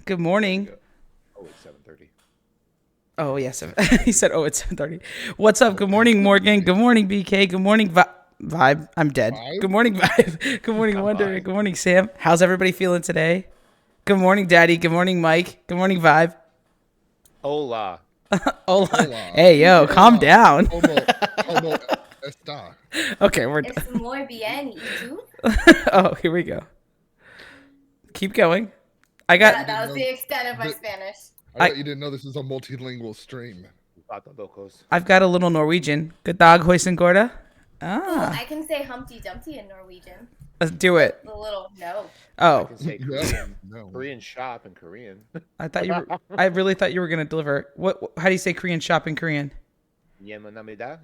Good There we morning. go. Oh, it's 7:30. Oh, yes. He said, oh, it's 7:30. What's up? Good Oh, morning, Morgan. Good morning, BK. Good morning, Vibe. I'm dead. Good Five? morning, Vibe. Good morning, I'm Wonder. fine. Good morning, Sam. How's everybody feeling today? Good morning, Daddy. Good morning, Mike. Good morning, Vibe. Hola. Oh, Hola. hey, yo, calm Hola. down. Como está? Okay, we're Es done. muy bien. ¿Y tú? Oh, here we go. Keep going. I I bet got, you That didn't was know the extent of my that. Spanish. I I, bet you didn't know this is a multilingual stream. Vato locos. I've got a little Norwegian. Good dog, Hoisen Gorda. Oh, Ah, I can say Humpty Dumpty in Norwegian. let's do The, it. the little no. I Oh, can say No, Korean. no. Korean shop in Korean. I thought you were. I really thought you were gonna deliver. What? How do you say Korean shop in Korean? Yemenamida.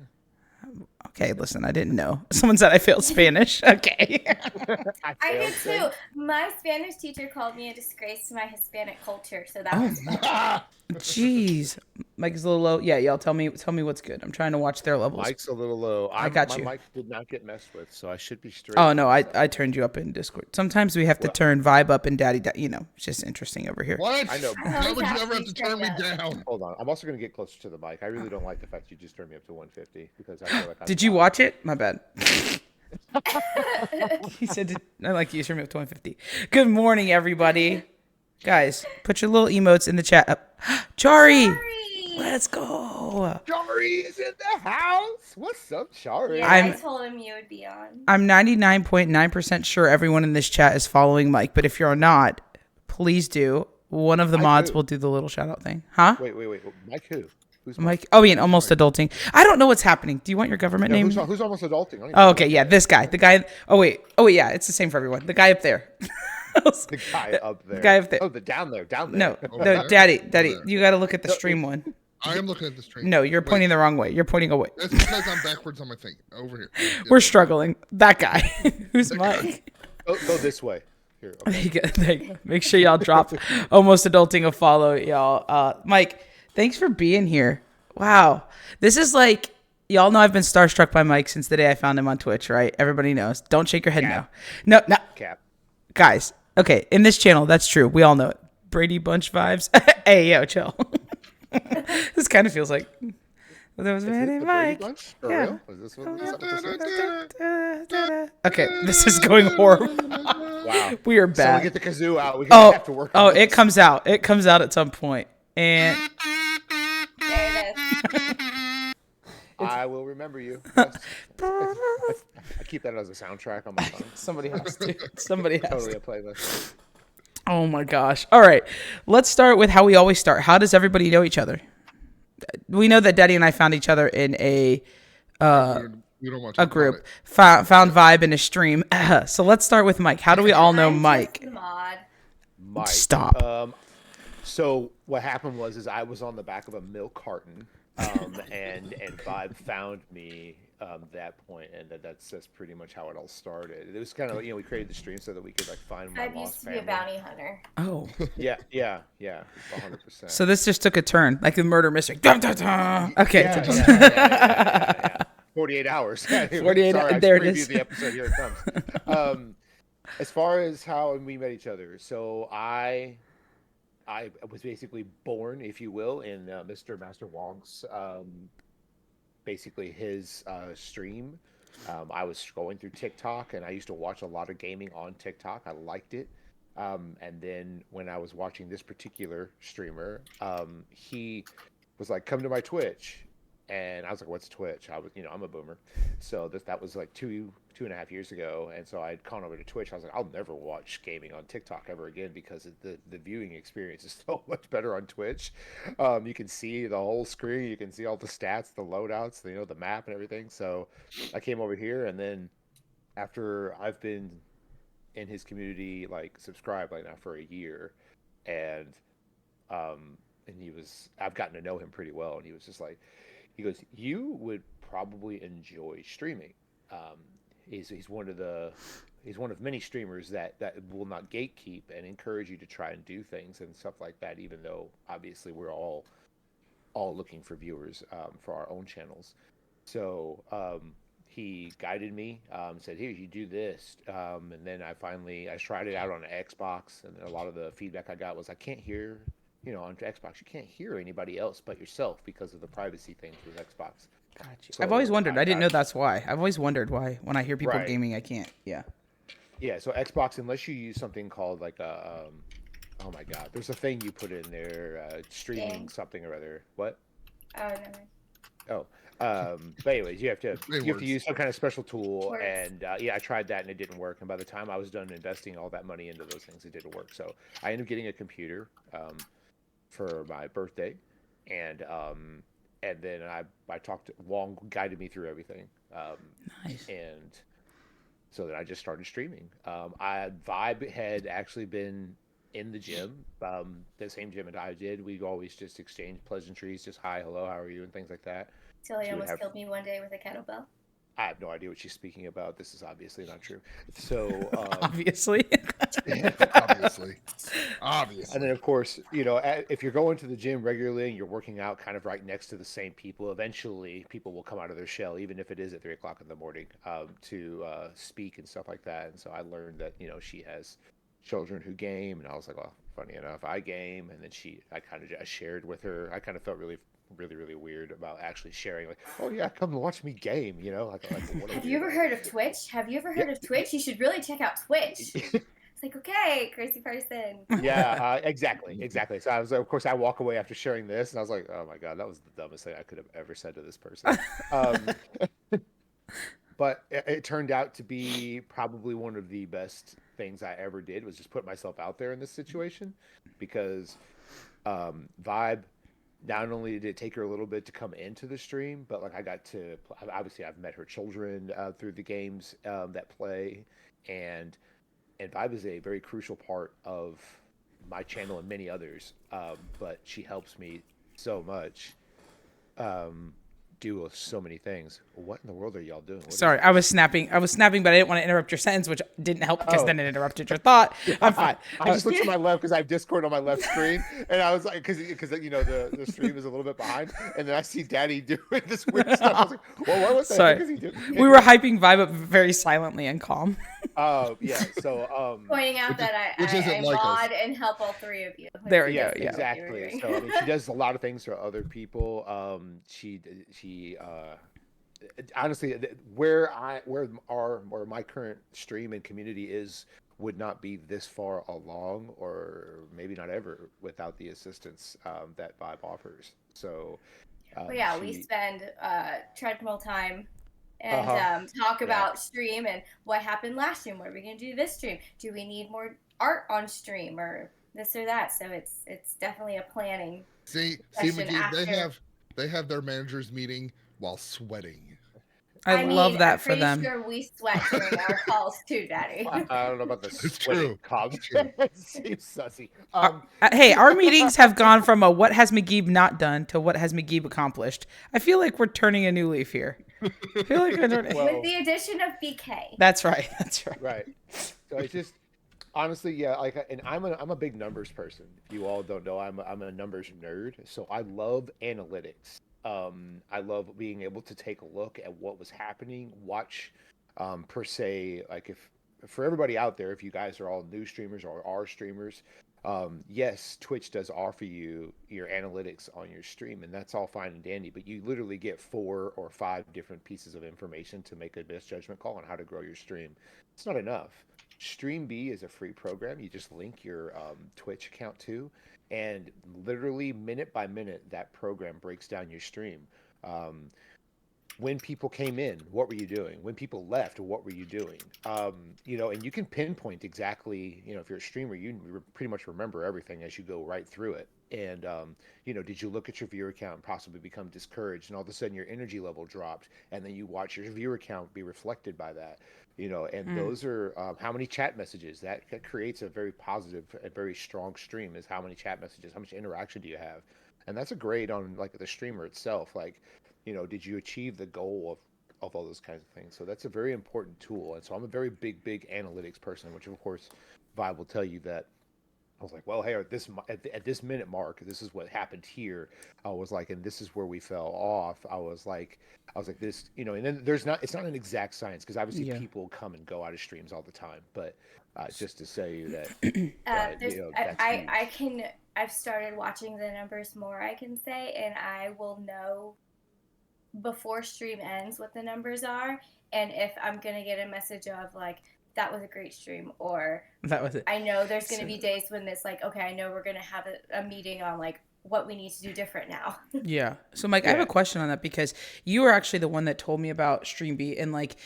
Okay, listen, I didn't know. Someone said I failed Spanish. Okay. I I failed did Spanish. too. My Spanish teacher called me a disgrace to my Hispanic culture, so that Oh, was fun. jeez. Mike is a little low. Yeah, y'all tell me what's good. I'm trying to watch their levels. Mike's a little low. I got My you. mic did not get messed with, so I should be straight Oh on no, this I side. turned you up in Discord. Sometimes we have to Well, turn vibe up and daddy. You know, it's just interesting over here. What? I know. I Why always would you have ever to have be to turn turned me up. down? Hold on. I'm also going to get closer to the mic. I really don't like the fact you just turned me up to 150 because I feel like I'm Did you loud. watch it? My bad. He said, I like you. Turn me up to 150. Good morning, everybody. Guys, put your little emotes in the chat. Chari, Sorry. let's go. Shari is in the house. What's up, Shari? Yeah, I'm I told him you would be on. I'm 99.9% sure everyone in this chat is following Mike, but if you're not, please do. One of the Mike mods who? will do the little shout out thing. Huh? Wait. Mike who? Who's Mike? Mike. Oh, yeah, Who's almost Mike? adulting. I don't know what's happening. Do you want your government No, name? who's almost adulting? I don't even Oh, know okay. that Yeah, guy. this guy. The guy. Oh, wait. Oh, wait. Yeah, it's the same for everyone. The guy up there. The guy up The there. guy up there. Oh, the down there, down No, there. Over no, there? daddy, Over daddy, there. you got to look at the No, stream one. I am looking at the stream. No, you're Wait, pointing the wrong way. You're pointing away. that's because I'm backwards on my thing. Over here. Yeah, We're struggling. That guy. Who's That guy. Mike? Go this way. Here. There Okay. you go. There you go. Make sure y'all drop almost adulting a follow, y'all. Mike, thanks for being here. Wow. This is like, y'all know I've been starstruck by Mike since the day I found him on Twitch, right? Everybody knows. Don't shake your head Cap. no. No, no. Cap. Guys, okay, in this channel, that's true. We all know it. Brady Bunch vibes. Hey, yo, chill. This kind of feels like that was Is this Brady the Brady Mike. Bunch? For Yeah. real? Is that what this is? Okay, this is going horrible. Wow. We are Someone bad. get the kazoo out. We're gonna have to work on Oh, this. it comes out. It comes out at some point. And There it is. I will remember you. Yes. I keep that as a soundtrack on my phone. somebody has to. Somebody has Totally to. a playlist. Oh my gosh. All right. Let's start with how we always start. How does everybody know each other? We know that Daddy and I found each other in a We don't want to a talk about group. it. Found Vibe in a stream. So let's start with Mike. How do we all know I'm just Mike? the mod. Mike. Stop. So what happened was I was on the back of a milk carton, and Vibe found me that point, and that's pretty much how it all started. It was kind of we created the stream so that we could like find my I used lost to be a family. bounty hunter. Oh. Yeah, 100%. So this just took a turn, like the murder mystery. Dun, dun, dun. Okay. Yeah. 48 hours. 48 Sorry, I there it previewed is. the episode. Here it comes. As far as how we met each other, so I was basically born, if you will, in Mr. Master Wong's basically his stream. I was going through TikTok, and I used to watch a lot of gaming on TikTok. I liked it. And then when I was watching this particular streamer, he was like, "Come to my Twitch," and I was like, "What's Twitch?" I'm a boomer, so that was like 2.5 years ago, and so I'd gone over to Twitch. I was like, "I'll never watch gaming on TikTok ever again because the viewing experience is so much better on Twitch. You can see the whole screen, you can see all the stats, the loadouts, the map and everything." So I came over here, and then after I've been in his community like subscribed like now for a year, and um I've gotten to know him pretty well, and he was just like, he goes, "You would probably enjoy streaming." um he's one of many streamers that will not gatekeep and encourage you to try and do things and stuff like that, even though obviously we're all looking for viewers for our own channels. So he guided me, said, "Here, you do this," and then I tried it out on an Xbox, and a lot of the feedback I got was, "I can't hear, on Xbox, you can't hear anybody else but yourself because of the privacy things with Xbox." Gotcha. I've always So wondered. I I didn't got know that's why. I've always wondered why when I hear people right, gaming, I can't. Yeah. yeah. So Xbox, unless you use something called like a, oh my God, there's a thing you put in there, streaming Dang. something or other. What? Oh, no. Oh, but anyways, Way you have to worse. use some kind of special tool, Worse. and yeah, I tried that and it didn't work. And by the time I was done investing all that money into those things, it didn't work. So I ended up getting a computer for my birthday, and um, and then I talked Wong guided me through everything, Nice. and so then I just started streaming. I Vibe had actually been in the gym, the same gym that I did. We always just exchanged pleasantries, just hi, hello, how are you, and things like that. Till he She would almost have killed me one day with a kettlebell. I have no idea what she's speaking about. This is obviously not true. So, Obviously. Obviously. and Obviously. then of course, if you're going to the gym regularly and you're working out kind of right next to the same people, eventually people will come out of their shell, even if it is at 3 o'clock in the morning, to speak and stuff like that. And so I learned that she has children who game, and I was like, well, funny enough, I game. And then I shared with her. I kind of felt really, really, really weird about actually sharing, like, oh yeah, come watch me game, like what a Have you ever weirdo. heard of Twitch? Have you ever heard of Twitch? You should really check out Twitch. It's like, okay, crazy person. Yeah, exactly. So of course, I walk away after sharing this, and I was like, oh my God, that was the dumbest thing I could have ever said to this person. Um, but it turned out to be probably one of the best things I ever did was just put myself out there in this situation, because Vibe, not only did it take her a little bit to come into the stream, but like I got to obviously I've met her children through the games that play, and Vibe is a very crucial part of my channel and many others. But she helps me so much, um, do so many things. What in the world are y'all doing? What is Sorry, that? I was snapping, but I didn't want to interrupt your sentence, which didn't help because Oh, then it interrupted your thought. I'm fine. I just looked to my left because I have Discord on my left screen, and I was like, because the stream is a little bit behind, and then I see Daddy doing this weird stuff. I was like, well, what the Sorry. heck is he doing? We were hyping Vibe up very silently and calm. Yeah. So Pointing out that which I isn't like us. mod and help all three of you. There we yeah, go, yeah. exactly. So I mean, she does a lot of things for other people. She honestly, where my current stream and community is would not be this far along, or maybe not ever, without the assistance that Vibe offers. So But yeah, we she spend treadmill time and talk yeah. about stream and what happened last stream. What are we gonna do this stream? Do we need more art on stream or this or that? So it's definitely a planning. See, Session McGee, they have their managers meeting while sweating. I love that I'm for pretty them. sure we sweat during our calls too, Daddy. I don't know about the It's sweating true. comments. It's true. It seems sussy. Hey, our meetings have gone from a what has McGeeb not done to what has McGeeb accomplished. I feel like we're turning a new leaf here. I feel like we're turning... Well, With the addition of BK. That's right. That's right. right. So it's just honestly, yeah. Like, and I'm a big numbers person. If you all don't know, I'm a numbers nerd. So I love analytics. I love being able to take a look at what was happening, watch, per se, like if for everybody out there, if you guys are all new streamers or are streamers, yes, Twitch does offer you your analytics on your stream, and that's all fine and dandy, but you literally get 4 or 5 different pieces of information to make a best judgment call on how to grow your stream. It's not enough. StreamB is a free program. You just link your Twitch account to, and literally minute by minute, that program breaks down your stream. When people came in, what were you doing? When people left, what were you doing? And you can pinpoint exactly, if you're a streamer, you pretty much remember everything as you go right through it. And, did you look at your viewer count and possibly become discouraged, and all of a sudden your energy level dropped, and then you watch your viewer count be reflected by that, and those are how many chat messages that creates a very positive, a very strong stream is how many chat messages, how much interaction do you have? And that's a grade on like the streamer itself. Like, did you achieve the goal of all those kinds of things? So that's a very important tool. And so I'm a very big analytics person, which of course Vibe will tell you that I was like, well, hey, at this minute mark, this is what happened here. I was like, and this is where we fell off. I was like this, and then it's not an exact science because obviously Yeah. people come and go out of streams all the time, but just to say that, There's that's I huge. can I've started watching the numbers more, I can say, and I will know before stream ends what the numbers are, and if I'm gonna get a message of like that was a great stream, or That was it. I know there's gonna So, be days when it's like, okay, I know we're gonna have a meeting on like what we need to do different now. yeah. So, Mike, I have a Yeah. question on that because you were actually the one that told me about StreamBeat and like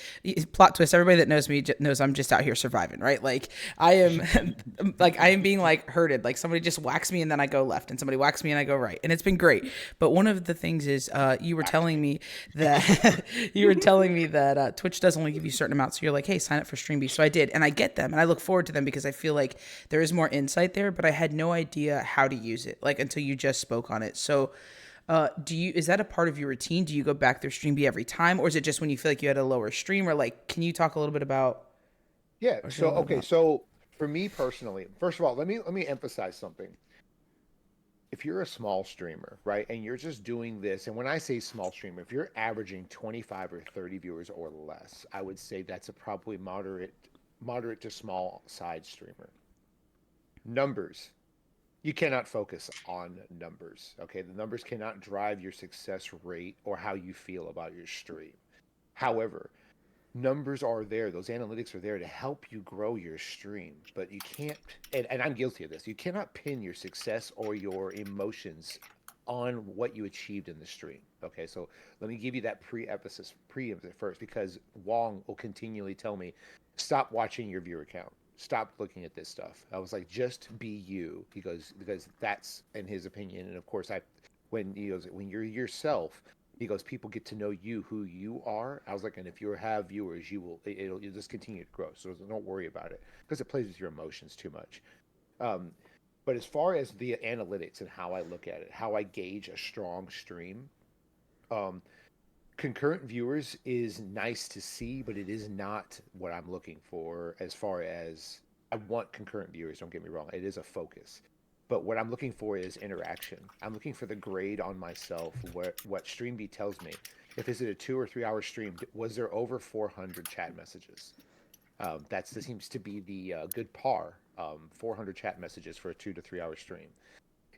plot twist. Everybody that knows me knows I'm just out here surviving, right? Like I am, like I am being like herded. Like somebody just whacks me and then I go left, and somebody whacks me and I go right, and it's been great. But one of the things is, you were telling me that Twitch does only give you a certain amount. So you're like, hey, sign up for StreamBeat. So I did, and I get them, and I look forward to them because I feel like there is more insight there. But I had no idea how to use it, like until you just spoke on it. So, is that a part of your routine? Do you go back through StreamBeat every time, or is it just when you feel like you had a lower stream? Or like, can you talk a little bit about? Yeah. Or share a So little bit okay. about? So for me personally, first of all, let me emphasize something. If you're a small streamer, right, and you're just doing this, and when I say small streamer, if you're averaging 25 or 30 viewers or less, I would say that's a probably moderate to small side streamer. Numbers. You cannot focus on numbers. Okay, the numbers cannot drive your success rate or how you feel about your stream. However, numbers are there, those analytics are there to help you grow your stream, but you can't, and I'm guilty of this, you cannot pin your success or your emotions on what you achieved in the stream. Okay, so let me give you that preemptive first, because Wong will continually tell me, stop watching your viewer count, stop looking at this stuff. I was like, just be you. He goes, because that's in his opinion, and of course when you're yourself, he goes, people get to know you, who you are. I was like, and if you have viewers, you'll just continue to grow. So don't worry about it because it plays with your emotions too much. Um, but as far as the analytics and how I look at it, how I gauge a strong stream, um, concurrent viewers is nice to see, but it is not what I'm looking for. As far as, I want concurrent viewers, don't get me wrong, it is a focus. But what I'm looking for is interaction. I'm looking for the grade on myself, what StreamB tells me. If is it a 2 or 3 hour stream, was there over 400 chat messages? That seems to be the good par. 400 chat messages for a 2 to 3 hour stream.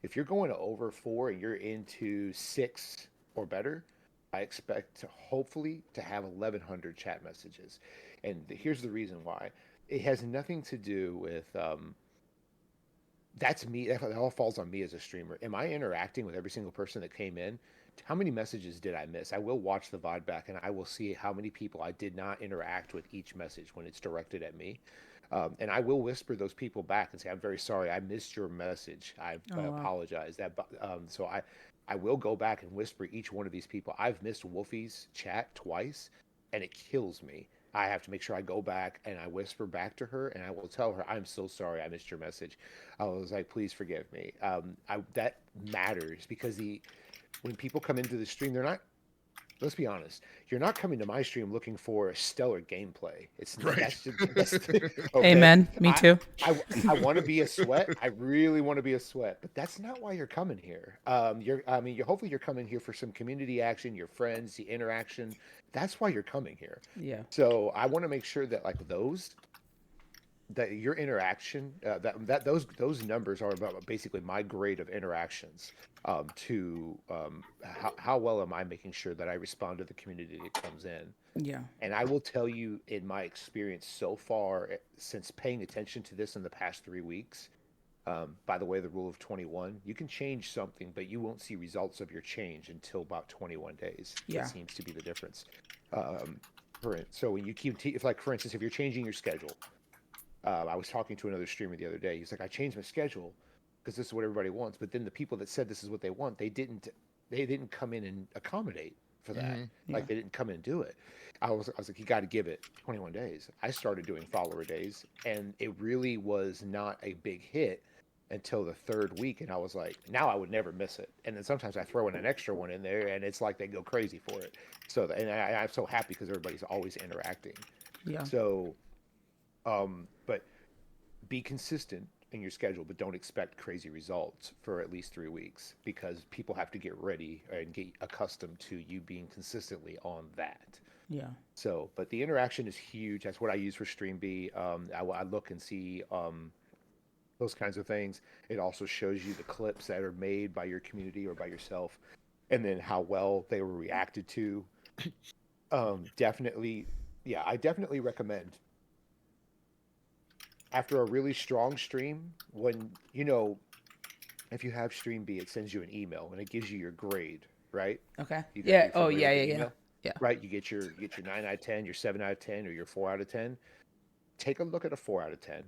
If you're going to over four and you're into six or better, I expect to hopefully to have 1,100 chat messages. And here's the reason why. It has nothing to do with that's me. That all falls on me as a streamer. Am I interacting with every single person that came in? How many messages did I miss? I will watch the VOD back and I will see how many people I did not interact with each message when it's directed at me. And I will whisper those people back and say, I'm very sorry, I missed your message. I Oh wow. apologize. So I will go back and whisper each one of these people. I've missed Wolfie's chat twice, and it kills me. I have to make sure I go back and I whisper back to her, and I will tell her, I'm so sorry I missed your message. I was like, please forgive me. That matters because when people come into the stream, they're not, let's be honest, you're not coming to my stream looking for stellar gameplay. It's Right. that's okay. Amen. Me I too. I want to be a sweat. I really want to be a sweat, but that's not why you're coming here. Hopefully you're coming here for some community action, your friends, the interaction. That's why you're coming here. Yeah. So I want to make sure that like that your interaction that those numbers are about basically my grade of interactions, to how well am I making sure that I respond to the community that comes in. Yeah. And I will tell you, in my experience so far, since paying attention to this in the past 3 weeks, by the way, the rule of 21, you can change something, but you won't see results of your change until about 21 days. Yeah. That seems to be the difference. So when you if like, for instance, if you're changing your schedule, I was talking to another streamer the other day. He's like, I changed my schedule because this is what everybody wants. But then the people that said this is what they want, they didn't come in and accommodate for that. Yeah. Like they didn't come in and do it. I was like, you got to give it 21 days. I started doing follower days, and it really was not a big hit until the third week. And I was like, now I would never miss it. And then sometimes I throw in an extra one in there, and it's like they go crazy for it. So, I'm so happy because everybody's always interacting. Yeah. So, but be consistent. in your schedule, but don't expect crazy results for at least 3 weeks because people have to get ready and get accustomed to you being consistently on that. Yeah. So, but the interaction is huge. That's what I use for StreamB. I look and see those kinds of things. It also shows you the clips that are made by your community or by yourself, and then how well they were reacted to. Definitely, yeah, I definitely recommend after a really strong stream, when if you have StreamB, it sends you an email and it gives you your grade, right? Okay. You Yeah. you're Oh, familiar yeah, with yeah, the yeah. email? Yeah. Right, you get your 9 out of 10, your 7 out of 10, or your 4 out of 10. Take a look at a 4 out of 10.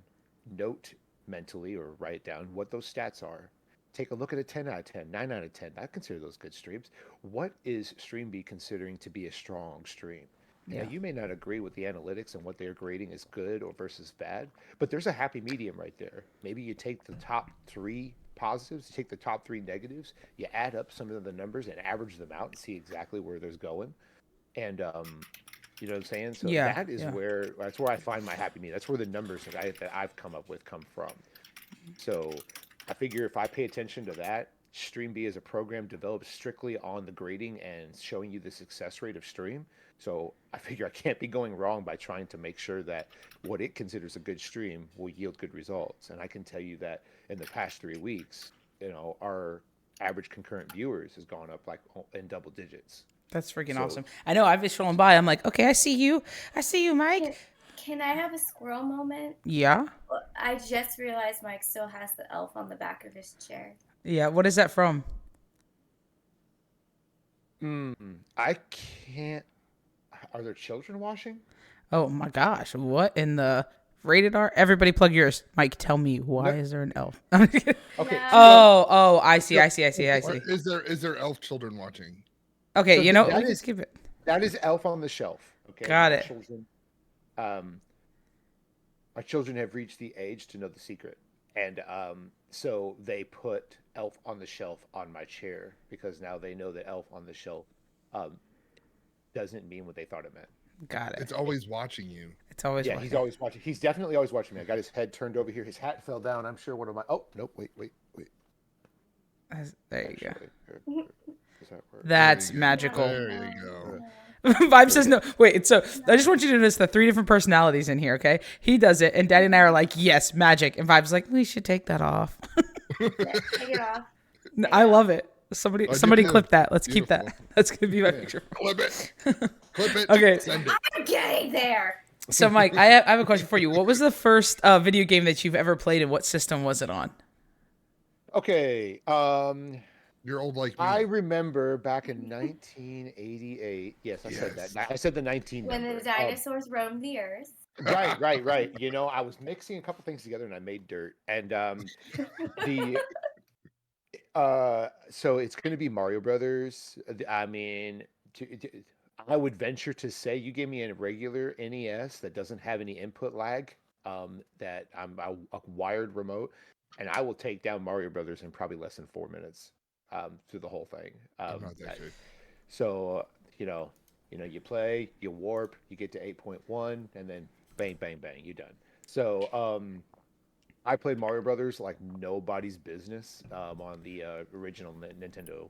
Note mentally or write down what those stats are. Take a look at a 10 out of 10, 9 out of 10. I consider those good streams. What is StreamB considering to be a strong stream? Now, Yeah. you may not agree with the analytics and what they're grading as good or versus bad, but there's a happy medium right there. Maybe you take the top 3 positives, you take the top 3 negatives, you add up some of the numbers and average them out and see exactly where there's going. And you know what I'm saying? So Yeah. that's where I find my happy medium. That's where the numbers that I've come up with come from. So I figure if I pay attention to that, StreamB is a program developed strictly on the grading and showing you the success rate of stream. So I figure I can't be going wrong by trying to make sure that what it considers a good stream will yield good results. And I can tell you that in the past 3 weeks, our average concurrent viewers has gone up like in double digits. That's freaking So- awesome. I know. I've been scrolling by. I'm like, okay, I see you. I see you, Mike. Can I have a squirrel moment? Yeah. Well, I just realized Mike still has the elf on the back of his chair. Yeah. What is that from? I can't. Are there children watching? Oh my gosh. What in the rated R? Everybody plug yours. Mike, tell me, why No. is there an elf? Okay. No. Oh, I see. I see. I see. I Or see. is there elf children watching? Okay. So You know, that we can is- skip it. That is Elf on the Shelf. Okay. Got My it. Children, my children have reached the age to know the secret, and so they put Elf on the Shelf on my chair because now they know that Elf on the Shelf doesn't mean what they thought it meant. Got it. It's always watching you. It's always Yeah, watching. he's always watching. He's definitely always watching me. I got his head turned over here. His hat fell down. I'm sure one of my. Oh nope! Wait. There you go. Actually, does that work? That's There you go. magical. There you go. Vibe says no. Wait, so I just want you to notice the 3 different personalities in here, okay? He does it, and Daddy and I are like, yes, magic. And Vibe's like, we should take that off. Take it off. I love it. Somebody I clip did. that. Let's keep that. Beautiful. That's gonna be my picture. Clip it. Clip it. Okay. Send it. I'm getting there. So, Mike, I have a question for you. What was the first video game that you've ever played, and what system was it on? Okay. You're old like me. I remember back in 1988. Yes, I said Yes. that. I said the 19 When number. the dinosaurs roamed the earth. Right. You know, I was mixing a couple things together and I made dirt. And the so it's going to be Mario Brothers. I mean, I would venture to say you gave me a regular NES that doesn't have any input lag. That I'm a wired remote, and I will take down Mario Brothers in probably less than 4 minutes. Through the whole thing. I'm not that good. So you play, you warp, you get to 8.1, and then bang, bang, bang, you're done. So I played Mario Brothers like nobody's business on the original Nintendo.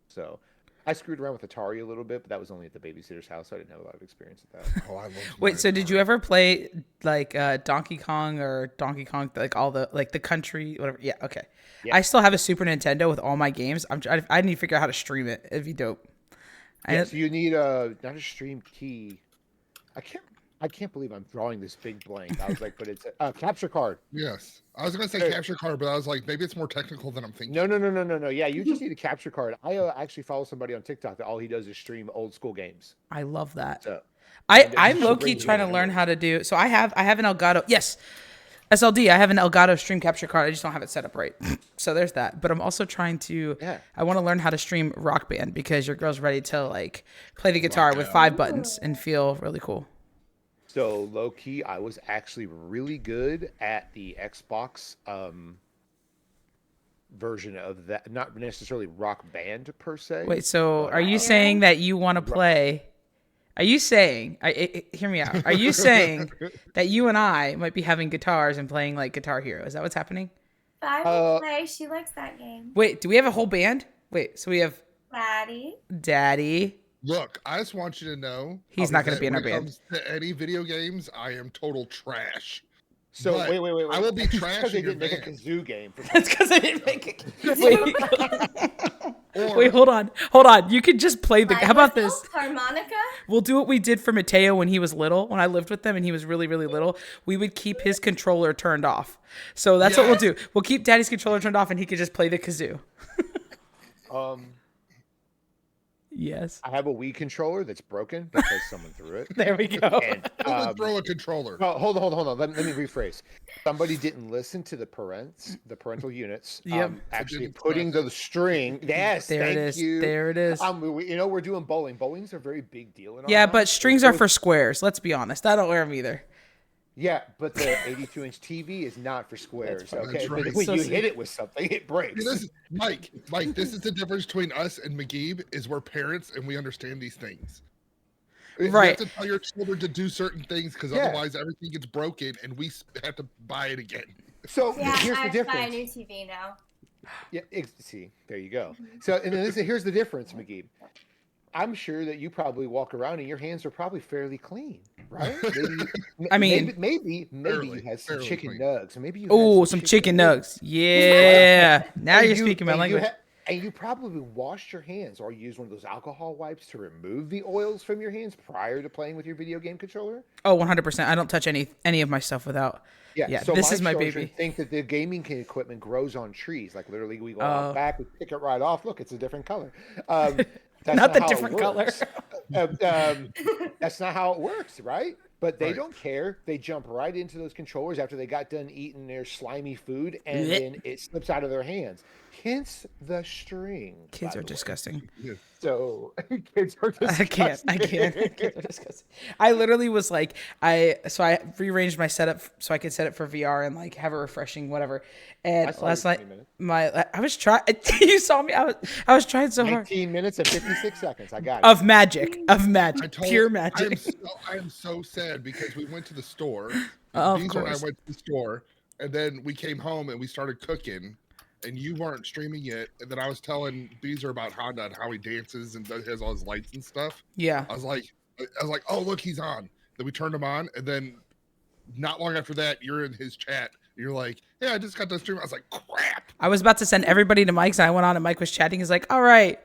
So I screwed around with Atari a little bit, but that was only at the babysitter's house, so I didn't have a lot of experience with that. Oh, I love Wait, so did you ever play like Donkey Kong or Donkey Kong, like all the like the country, whatever? Yeah, okay. Yeah. I still have a Super Nintendo with all my games. I need to figure out how to stream it. It'd be dope. Yeah, so you need not a stream key. I can't believe I'm drawing this big blank. I was like, but it's a capture card. Yes. I was going to say Hey. capture card, but I was like, maybe it's more technical than I'm thinking. No. Yeah, you just need a capture card. I actually follow somebody on TikTok that all he does is stream old school games. I love that. So I'm should low bring key you trying to in. learn how to do. So I have an Elgato. Yes, SLD. I have an Elgato stream capture card. I just don't have it set up right. So there's that. But I'm also trying to. Yeah. I want to learn how to stream Rock Band because your girl's ready to like play the guitar with 5 buttons and feel really cool. So low key, I was actually really good at the Xbox version of that. Not necessarily Rock Band per se. Wait, so but are you I- saying that you want to play Are you saying? Hear me out. Are you saying that you and I might be having guitars and playing like Guitar Hero? Is that what's happening? I will play. She likes that game. Wait, do we have a whole band? Wait, so we have Daddy. Look, I just want you to know He's not going to be in our when it band. comes to any video games, I am total trash. So But wait. I will be Because trashing they your didn't make a band. kazoo game. For That's because I didn't make it. Or, Wait, hold on. You could just play the. How about this? Harmonica? We'll do what we did for Mateo when he was little. When I lived with them and he was really, really little, we would keep his controller turned off. So that's what we'll do. We'll keep Daddy's controller turned off and he could just play the kazoo. Yes. I have a Wii controller that's broken because someone threw it. There we go. And, who would throw a controller? well, hold on. Let me rephrase. Somebody didn't listen to the parental units. Yep. Actually Didn't putting the string. Yes, There it thank is. you. There it is. We're doing bowling. Bowling's a very big deal in our Yeah, house. but strings are for squares. Let's be honest. I don't wear them either. Yeah, but the 82-inch TV is not for squares. That's Okay, right. but when So you sick. hit it with something, it breaks. See, this is, Mike, this is the difference between us and McGee is we're parents and we understand these things. You Right. have to tell your children to do certain things because Yeah. otherwise everything gets broken and we have to buy it again. So Yeah, here's I the have to buy a difference. new TV now. Yeah, see, there you go. So, and then here's the difference, McGee. I'm sure that you probably walk around and your hands are probably fairly clean, right? I mean- maybe Fairly- you had some fairly chicken clean. nugs, or maybe you. Oh, had some chicken nugs. Yeah. Now And you're you- speaking my and you language. and you probably washed your hands or used one of those alcohol wipes to remove the oils from your hands prior to playing with your video game controller. Oh, 100%. I don't touch any of my stuff without. Yeah, so this is my children baby. think that the gaming equipment grows on trees. Like literally, we go Oh. out back, we pick it right off. Look, it's a different color. That's Not the how it different color. works. That's not how it works, right? But they Right. don't care. They jump right into those controllers after they got done eating their slimy food, and Blech. then it slips out of their hands. Hence the string. Kids by are the way. disgusting. So kids are I can't. disgusting. Kids are disgusting. I literally was like, I rearranged my setup so I could set it for VR and like have it refreshing, whatever. And I saw last your night, 20 minutes. I was trying. You saw me. I was trying so hard. 19 minutes and 56 seconds. I got it. Of magic, pure I magic. am so sad because we went to the store. Of Beezer and I course. went to the store, and then we came home and we started cooking. And you weren't streaming yet. And then I was telling Beezer about Honda and how he dances and has all his lights and stuff. Yeah. I was like, oh look, he's on. Then we turned him on, and then not long after that, you're in his chat. You're like, yeah, I just got to stream. I was like, crap. I was about to send everybody to Mike's, and I went on, and Mike was chatting. He's like, "All right,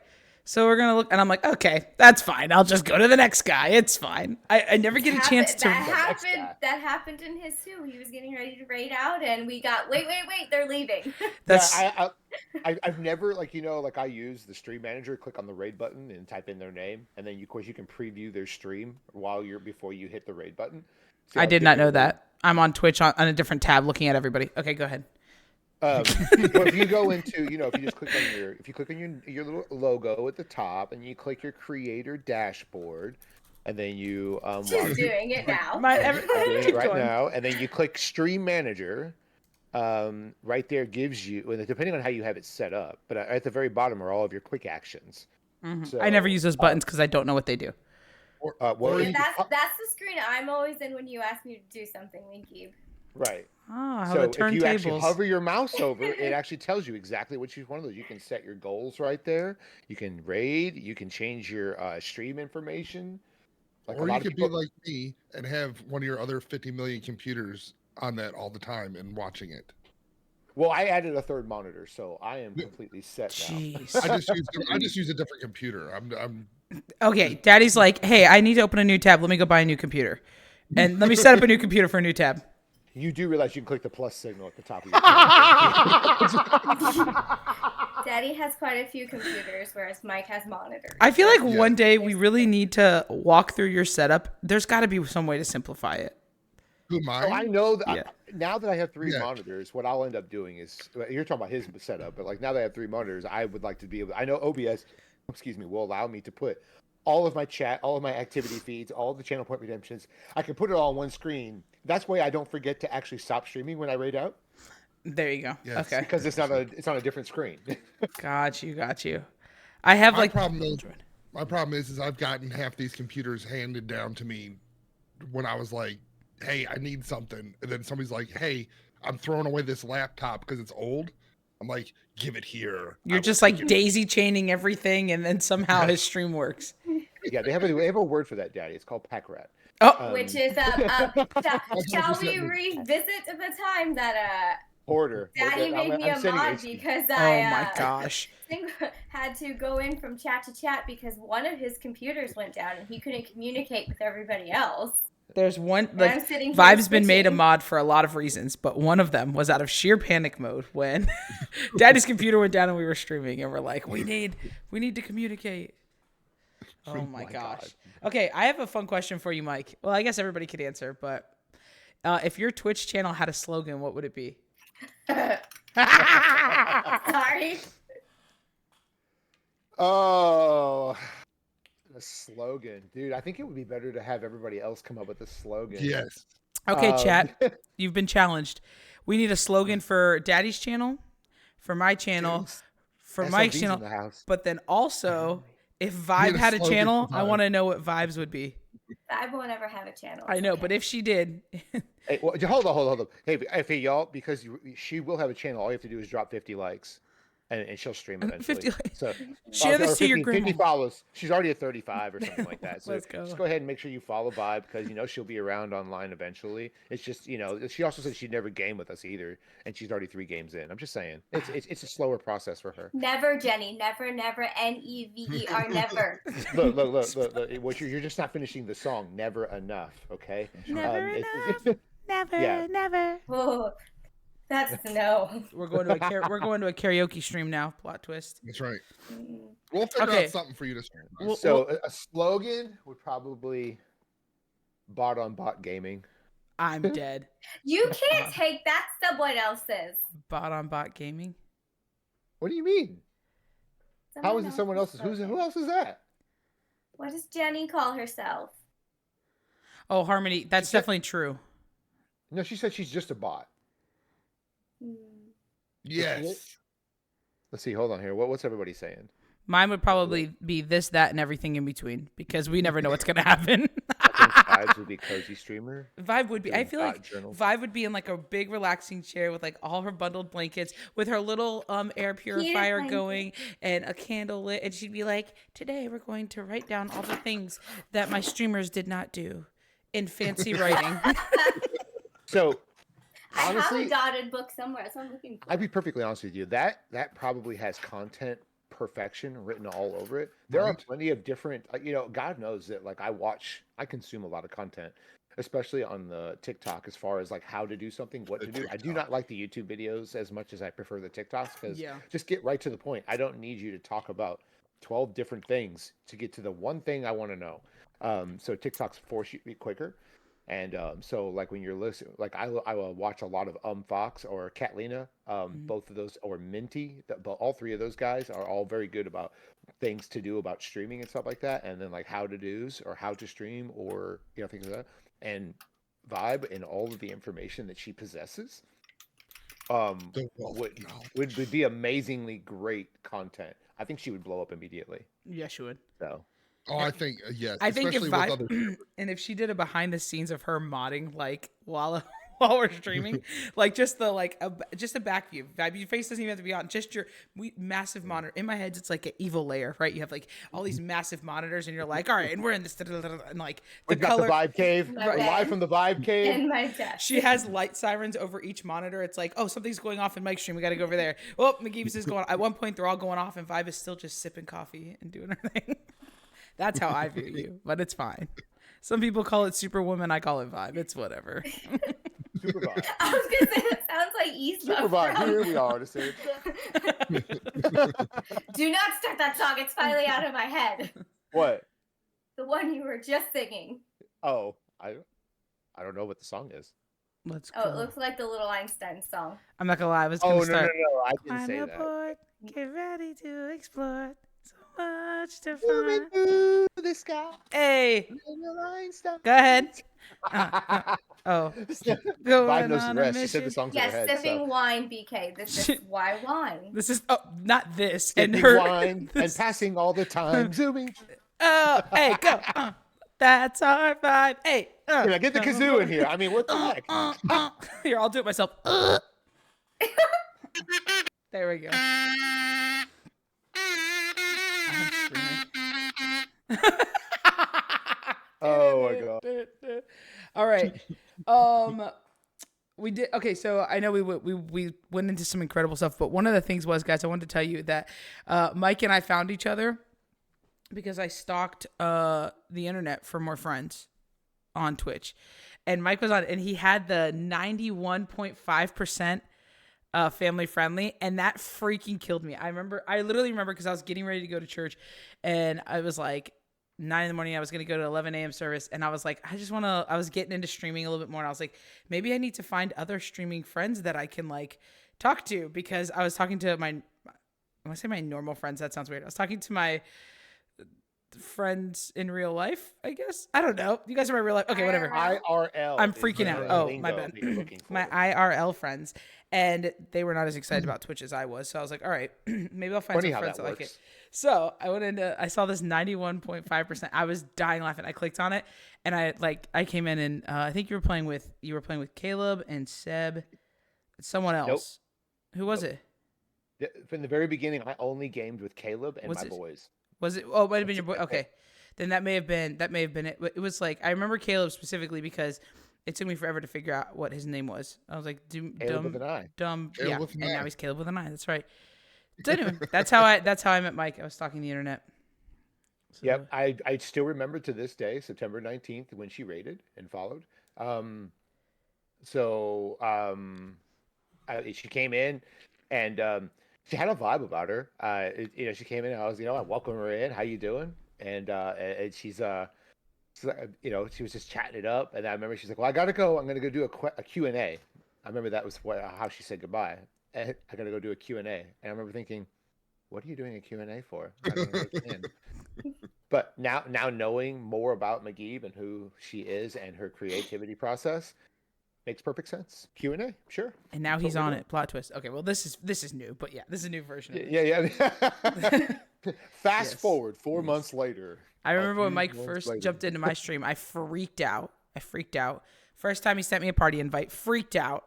so we're gonna look," and I'm like, "Okay, that's fine. I'll just go to the next guy. It's fine." I never get a chance to. That happened in his too. He was getting ready to raid out, and we got wait, they're leaving. That's Yeah, I've never like I use the stream manager, click on the raid button and type in their name, and then of course you can preview their stream before you hit the raid button. So I I'll did give not you know a- that. I'm on Twitch on a different tab, looking at everybody. Okay, go ahead. But if you go into, if you just click on your little logo at the top, and you click your creator dashboard, and then you She's doing it now. I'm doing Keep it right going. now, and then you click Stream Manager. Right there gives you, and depending on how you have it set up, but at the very bottom are all of your quick actions. So, I never use those buttons because I don't know what they do. well, And that's the screen I'm always in when you ask me to do something, Winky. right. Ah, how So the if you actually turntables. hover your mouse over, it actually tells you exactly what each one of those. You can set your goals right there. You can raid. You can change your stream information. Like Or you could be like me and have one of your other 50 million computers on that all the time and watching it. Well, I added a third monitor, so I am completely set now. Jeez. I just use a different computer. I'm Okay, Daddy's like, "Hey, I need to open a new tab. Let me go buy a new computer, and let me set up a new computer for a new tab." You do realize you can click the plus signal at the top of your Daddy has quite a few computers, whereas Mike has monitors. I feel like one day we really need to walk through your setup. There's got to be some way to simplify it. who am So I I? know that Yeah. now that I have three Yeah. monitors, what I'll end up doing is you're talking about his setup, but like now that I have three monitors, I would like to be able. I know OBS, will allow me to put all of my chat, all of my activity feeds, all of the channel point redemptions. I can put it all on one screen. That's why I don't forget to actually stop streaming when I raid out There you go. Yes. Okay, because it's on a different screen. got you. I have My like problem is My problem is I've gotten half these computers handed down to me when I was like, hey, I need something. And then somebody's like, hey, I'm throwing away this laptop because it's old. I'm like, give it here. You're just like daisy chaining everything, and then somehow his stream works. Yeah, they have a word for that, Daddy. It's called pack rat. Oh, Which is, shall we revisit the time that Hoarder. Daddy made me a sending mod HD. because oh I my gosh. had to go in from chat to chat because one of his computers went down and he couldn't communicate with everybody else. There's one, And I'm like, sitting here Vibe's been made a switching. mod for a lot of reasons, but one of them was out of sheer panic mode when Daddy's computer went down and we were streaming, and we're like, we need to communicate. Oh my gosh. God. Okay, I have a fun question for you, Mike. Well, I guess everybody could answer, but if your Twitch channel had a slogan, what would it be? Sorry. Oh, a slogan, dude. I think it would be better to have everybody else come up with a slogan. Yes. Okay, Um, chat, you've been challenged. We need a slogan for Daddy's channel, for my channel, for Mike's SLB's in channel, the house. but then also, if need Vibe a had a slogan channel, for I Vibe. want to know what Vibes would be. I won't ever have a channel. I know, but if she did, Hey, well, hold on. Hey, y'all, because she will have a channel. All you have to do is drop 50 likes, and she'll stream eventually. 50 likes. So Share this to your 50 grandma. follows. She's already at 35 or something like that. So Let's go. just go ahead and make sure you follow Vibe because she'll be around online eventually. It's just she also said she'd never game with us either, and she's already 3 games in. I'm just saying it's a slower process for her. Never, Jenny. Never, never. NEVER. Never. Look. What you're just not finishing the song. Never enough. Okay. Never enough. never, Yeah. never. Oh, that's no. We're going to a karaoke stream now. Plot twist. That's right. Mm. We'll figure Okay. out something for you to stream. Well- So a slogan would probably bot on bot gaming. I'm dead. You can't take that. Someone else's. Bot on bot gaming. What do you mean? How is it someone else's? slogan. Who else is that? What does Jenny call herself? Oh, Harmony, that's She said- definitely true. No, she said she's just a bot. Hmm. Yes. Let's see. Hold on here. What's everybody saying? Mine would probably be this, that, and everything in between because we never know what's gonna happen. I think Vibes would be cozy streamer. Vibe would be. I doing feel bot like journals. Vibe would be in like a big relaxing chair with like all her bundled blankets, with her little air purifier blanket. going and a candle lit, and she'd be like, "Today we're going to write down all the things that my streamers did not do in fancy writing." So I honestly, have a dotted book somewhere, so I'm looking for I'd be perfectly honest with you. That probably has content perfection written all over it. There are Right. plenty of different, God knows that like I consume a lot of content, especially on the TikTok as far as like how to do something, what The to do. I do TikTok. not like the YouTube videos as much as I prefer the TikToks because Yeah. just get right to the point. I don't need you to talk about 12 different things to get to the one thing I want to know. So TikToks force you to be quicker. And so, like when you're listening, like I will watch a lot of Fox or Catlina, both of those, or Minty. But all 3 of those guys are all very good about things to do about streaming and stuff like that, and then like how to do's or how to stream or things like that. And Vibe and all of the information that she possesses, The wealth would of knowledge. would be amazingly great content. I think she would blow up immediately. Yes, you would. So Oh, I think yes. I think if especially with other Vibe, and if she did a behind the scenes of her modding, like while we're streaming, like just a back view. Vibe, your face doesn't even have to be on. Just your massive monitor. In my head, it's like an evil layer, right? You have like all these massive monitors, and you're like, all right, and we're in this, and like the we've got color. the Vibe Cave. Right. We're live from the Vibe Cave. in my desk. She has light sirens over each monitor. It's like, oh, something's going off in Mike's stream. We got to go over there. Oh, McGeeves is going. At one point, they're all going off, and Vibe is still just sipping coffee and doing her thing. That's how I view you, but it's fine. Some people call it Superwoman. I call it Vibe. It's whatever. Super Vibe. I was gonna say that sounds like East. Super Vibe. Here we are to say Do not start that song. It's finally out of my head. what? The one you were just singing. Oh, I don't know what the song is. Let's go. Oh, it looks like the Little Einstein song. I'm not gonna lie. I was Oh gonna no, start. I didn't I'm say a that. boy. Get ready to explore. So much to Moving find. through the sky. Hey, Little Einstein. go ahead. Oh, Vibe going knows the on a rest. She said the mission. songs in her Yes, head. sipping So. wine, BK. This is why wine. This is not this and Sipping her. wine and this- passing all the time. Zooming. Oh, hey, go. That's our vibe. Hey, Yeah, get the kazoo in here. I mean, what the heck? Here, I'll do it myself. There we go. I'm screaming. Oh my god. All right. We did okay. So I know we went into some incredible stuff, but one of the things was, guys, I wanted to tell you that Mike and I found each other because I stalked the internet for more friends on Twitch, and Mike was on, and he had the 91.5% family friendly, and that freaking killed me. I literally remember because I was getting ready to go to church, and I was like 9 in the morning. I was going to go to 11 a.m. service, and I was like, I was getting into streaming a little bit more, and I was like, maybe I need to find other streaming friends that I can like talk to, because I was talking to when I say my normal friends, that sounds weird. I was talking to my friends in real life, I guess. I don't know. You guys are my real life. Okay, whatever. IRL. I'm is freaking the out. Oh, lingo my bad. that you're looking for. My IRL friends, and they were not as excited about Twitch as I was. So I was like, all right, maybe I'll find Funny some how friends that that like it. works. So I saw this 91.5%. I was dying laughing. I clicked on it, and I came in, and I think you were playing with Caleb and Seb, someone else. Who was it? From the very beginning, I only gamed with Caleb and Was my it- boys. Was it? Oh, it might have been That's your boy. it. Okay, then that may have been it. It was like, I remember Caleb specifically because it took me forever to figure out what his name was. I was like, Caleb with an I. dumb, Caleb yeah. with an And I. now he's Caleb with an I. That's right. So anyway, that's how I met Mike. I was stalking the internet. So, Yep, I still remember to this day, September 19th, when she rated and followed. So she came in, and she had a vibe about her. She came in, and I was, I welcome her in. How you doing? And she's she was just chatting it up, and I remember she's like, "Well, I gotta go. I'm gonna go do a Q&A." I remember that was how she said goodbye. I gotta go do a Q&A, and I remember thinking, "What are you doing a Q&A for?" I don't understand. But now knowing more about McGee and who she is and her creativity process makes perfect sense. Q&A, sure. and now That's he's what we're on doing. it. Plot twist. Okay, well this is new, but yeah, this is a new version. Of it. Yeah. Fast Yes. forward 4 months later. I remember when few Mike months first later. jumped into my stream, I freaked out. First time he sent me a party invite, freaked out.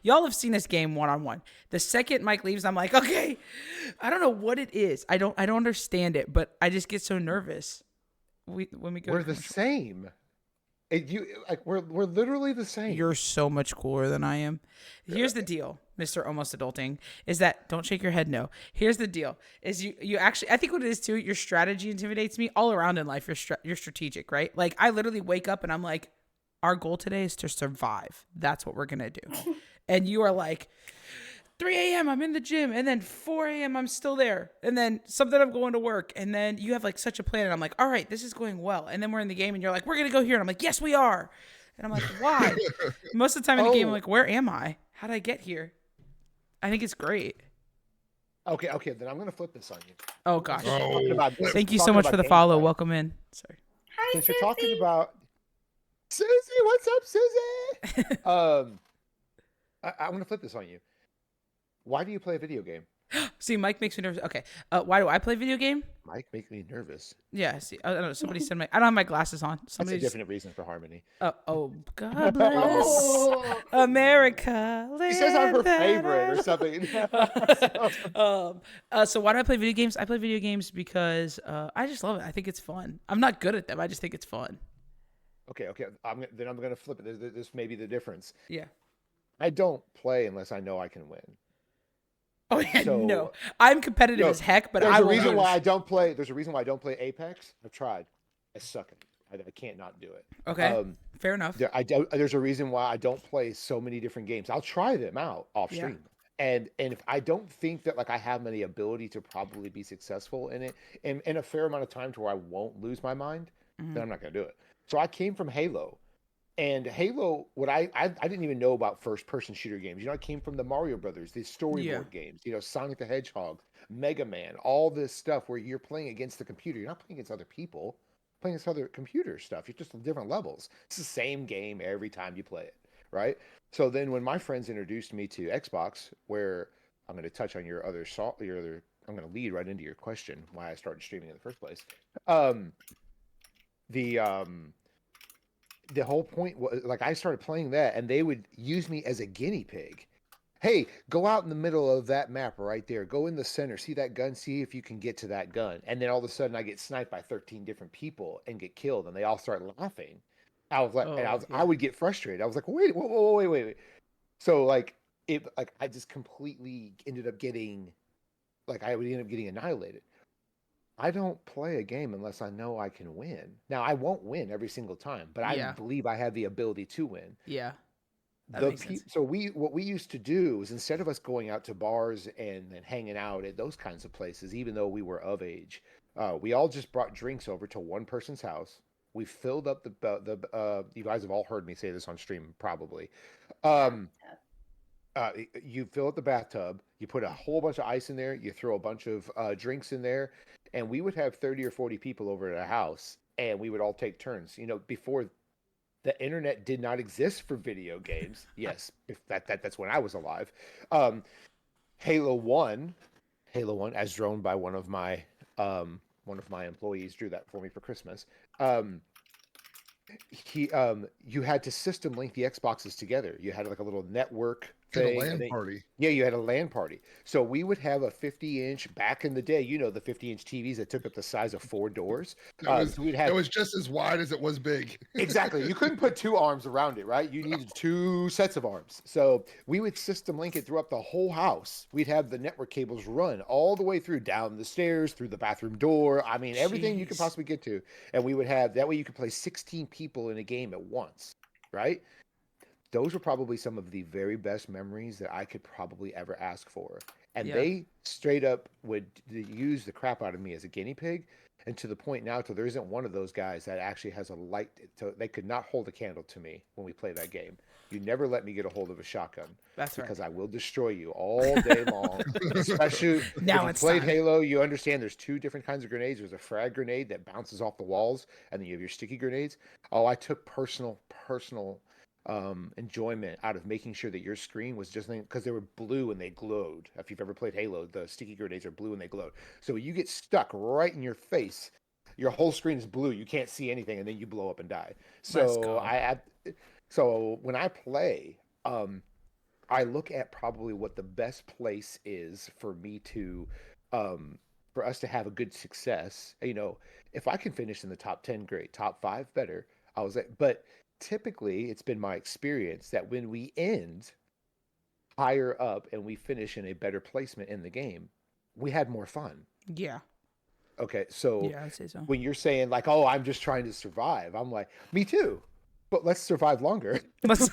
Y'all have seen this game one-on-one. The second Mike leaves, I'm like, okay, I don't know what it is. I don't understand it, but I just get so nervous. When we go We're to the commercial. same. We're literally the same. You're so much cooler than I am. Here's the deal, Mr. Almost Adulting, is that, don't shake your head no. Here's the deal, is you actually, I think what it is too, your strategy intimidates me all around in life. You're strategic, right? Like, I literally wake up and I'm like, our goal today is to survive. That's what we're going to do. And you are like, 3 a.m. I'm in the gym, and then 4 a.m. I'm still there, and then something I'm going to work, and then you have like such a plan, and I'm like, all right, this is going well, and then we're in the game, and you're like, we're gonna go here, and I'm like, yes, we are, and I'm like, why? Most of the time in the game, I'm like, where am I? How did I get here? I think it's great. Okay, then I'm gonna flip this on you. Oh gosh, Oh, thank you so Talking much about for the follow. gameplay. Welcome in. Sorry. Hi, Since Susie. you're talking about Susie, what's up, Susie? I'm gonna flip this on you. Why do you play a video game? See, Mike makes me nervous. Okay, why do I play video game? Mike, make me nervous. Yeah, see, I don't know. Somebody said I don't have my glasses on. That's a Somebody different reason for Harmony. oh, God bless Oh. America. She says I'm her land that favorite I or something. So why do I play video games? I play video games because I just love it. I think it's fun. I'm not good at them. I just think it's fun. Okay. I'm gonna flip it. This may be the difference. Yeah. I don't play unless I know I can win. Oh yeah, So- no. I'm competitive No, as heck, but There's I a will reason lose. why I don't play. There's a reason why I don't play Apex. I've tried. I suck at it. I can't not do it. Okay, fair enough. There's a reason why I don't play so many different games. I'll try them out off Yeah. stream. And if I don't think that like I have any ability to probably be successful in it in a fair amount of time to where I won't lose my mind, Mhm. then I'm not gonna do it. So I came from Halo. And Halo, what I didn't even know about first person shooter games. I came from the Mario Brothers, these storyboard Yeah. games, Sonic the Hedgehog, Mega Man, all this stuff where you're playing against the computer. You're not playing against other people, playing against other computer stuff. You're just on different levels. It's the same game every time you play it, right? So then when my friends introduced me to Xbox, where I'm going to touch on your other I'm gonna lead right into your question, why I started streaming in the first place. Um, the um, the whole point was like I started playing that, and they would use me as a guinea pig. Hey, go out in the middle of that map right there. Go in the center. See that gun? See if you can get to that gun. And then all of a sudden, I get sniped by 13 different people and get killed, and they all start laughing. I was like, and Oh, I would get frustrated. I was like, wait, whoa, wait. So like I just completely ended up getting, like, I would end up getting annihilated. I don't play a game unless I know I can win. Now I won't win every single time, but I Yeah. believe I have the ability to win. Yeah. That makes sense. So what we used to do is, instead of us going out to bars and hanging out at those kinds of places, even though we were of age, we all just brought drinks over to one person's house. We filled up the you guys have all heard me say this on stream probably. Um, you fill up the bathtub, you put a whole bunch of ice in there, you throw a bunch of drinks in there, and we would have 30 or 40 people over at a house, and we would all take turns. You know, before the internet did not exist for video games. Yes, if that's when I was alive. Um, Halo 1, Halo 1, as drawn by one of my employees, drew that for me for Christmas. You had to system link the Xboxes together. You had like a little network At a thing. LAN party. Yeah, you had a LAN party. So we would have a 50-inch, back in the day, you know, the 50-inch TVs that took up the size of 4 doors. So we'd have, It was just as wide as it was big. exactly. You couldn't put 2 arms around it, right? You needed 2 sets of arms. So we would system link it throughout the whole house. We'd have the network cables run all the way through, down the stairs, through the bathroom door. I mean, everything you could Jeez. possibly get to. And we would have, that way you could play 16 people in a game at once, right? Those were probably some of the very best memories that I could probably ever ask for. And Yeah. they straight up would use the crap out of me as a guinea pig. And to the point now, till there isn't one of those guys that actually has a light. They could not hold a candle to me when we play that game. You never let me get a hold of a shotgun. That's right. Because I will destroy you all day long. Especially Now if it's you played time. Halo, you understand there's 2 different kinds of grenades. There's a frag grenade that bounces off the walls, and then you have your sticky grenades. Oh, I took personal enjoyment out of making sure that your screen was just, because they were blue and they glowed. If you've ever played Halo, the sticky grenades are blue and they glowed. So you get stuck right in your face. Your whole screen is blue. You can't see anything, and then you blow up and die. Let's So go. so when I play, I look at probably what the best place is for me to, for us to have a good success. You know, if I can finish in the top 10, great. Top 5, better. But typically it's been my experience that when we end higher up and we finish in a better placement in the game, we had more fun. Yeah. Okay, so Yeah, I'd say so. when you're saying like, "Oh, I'm just trying to survive," I'm like, "Me too." But let's survive longer. Let's-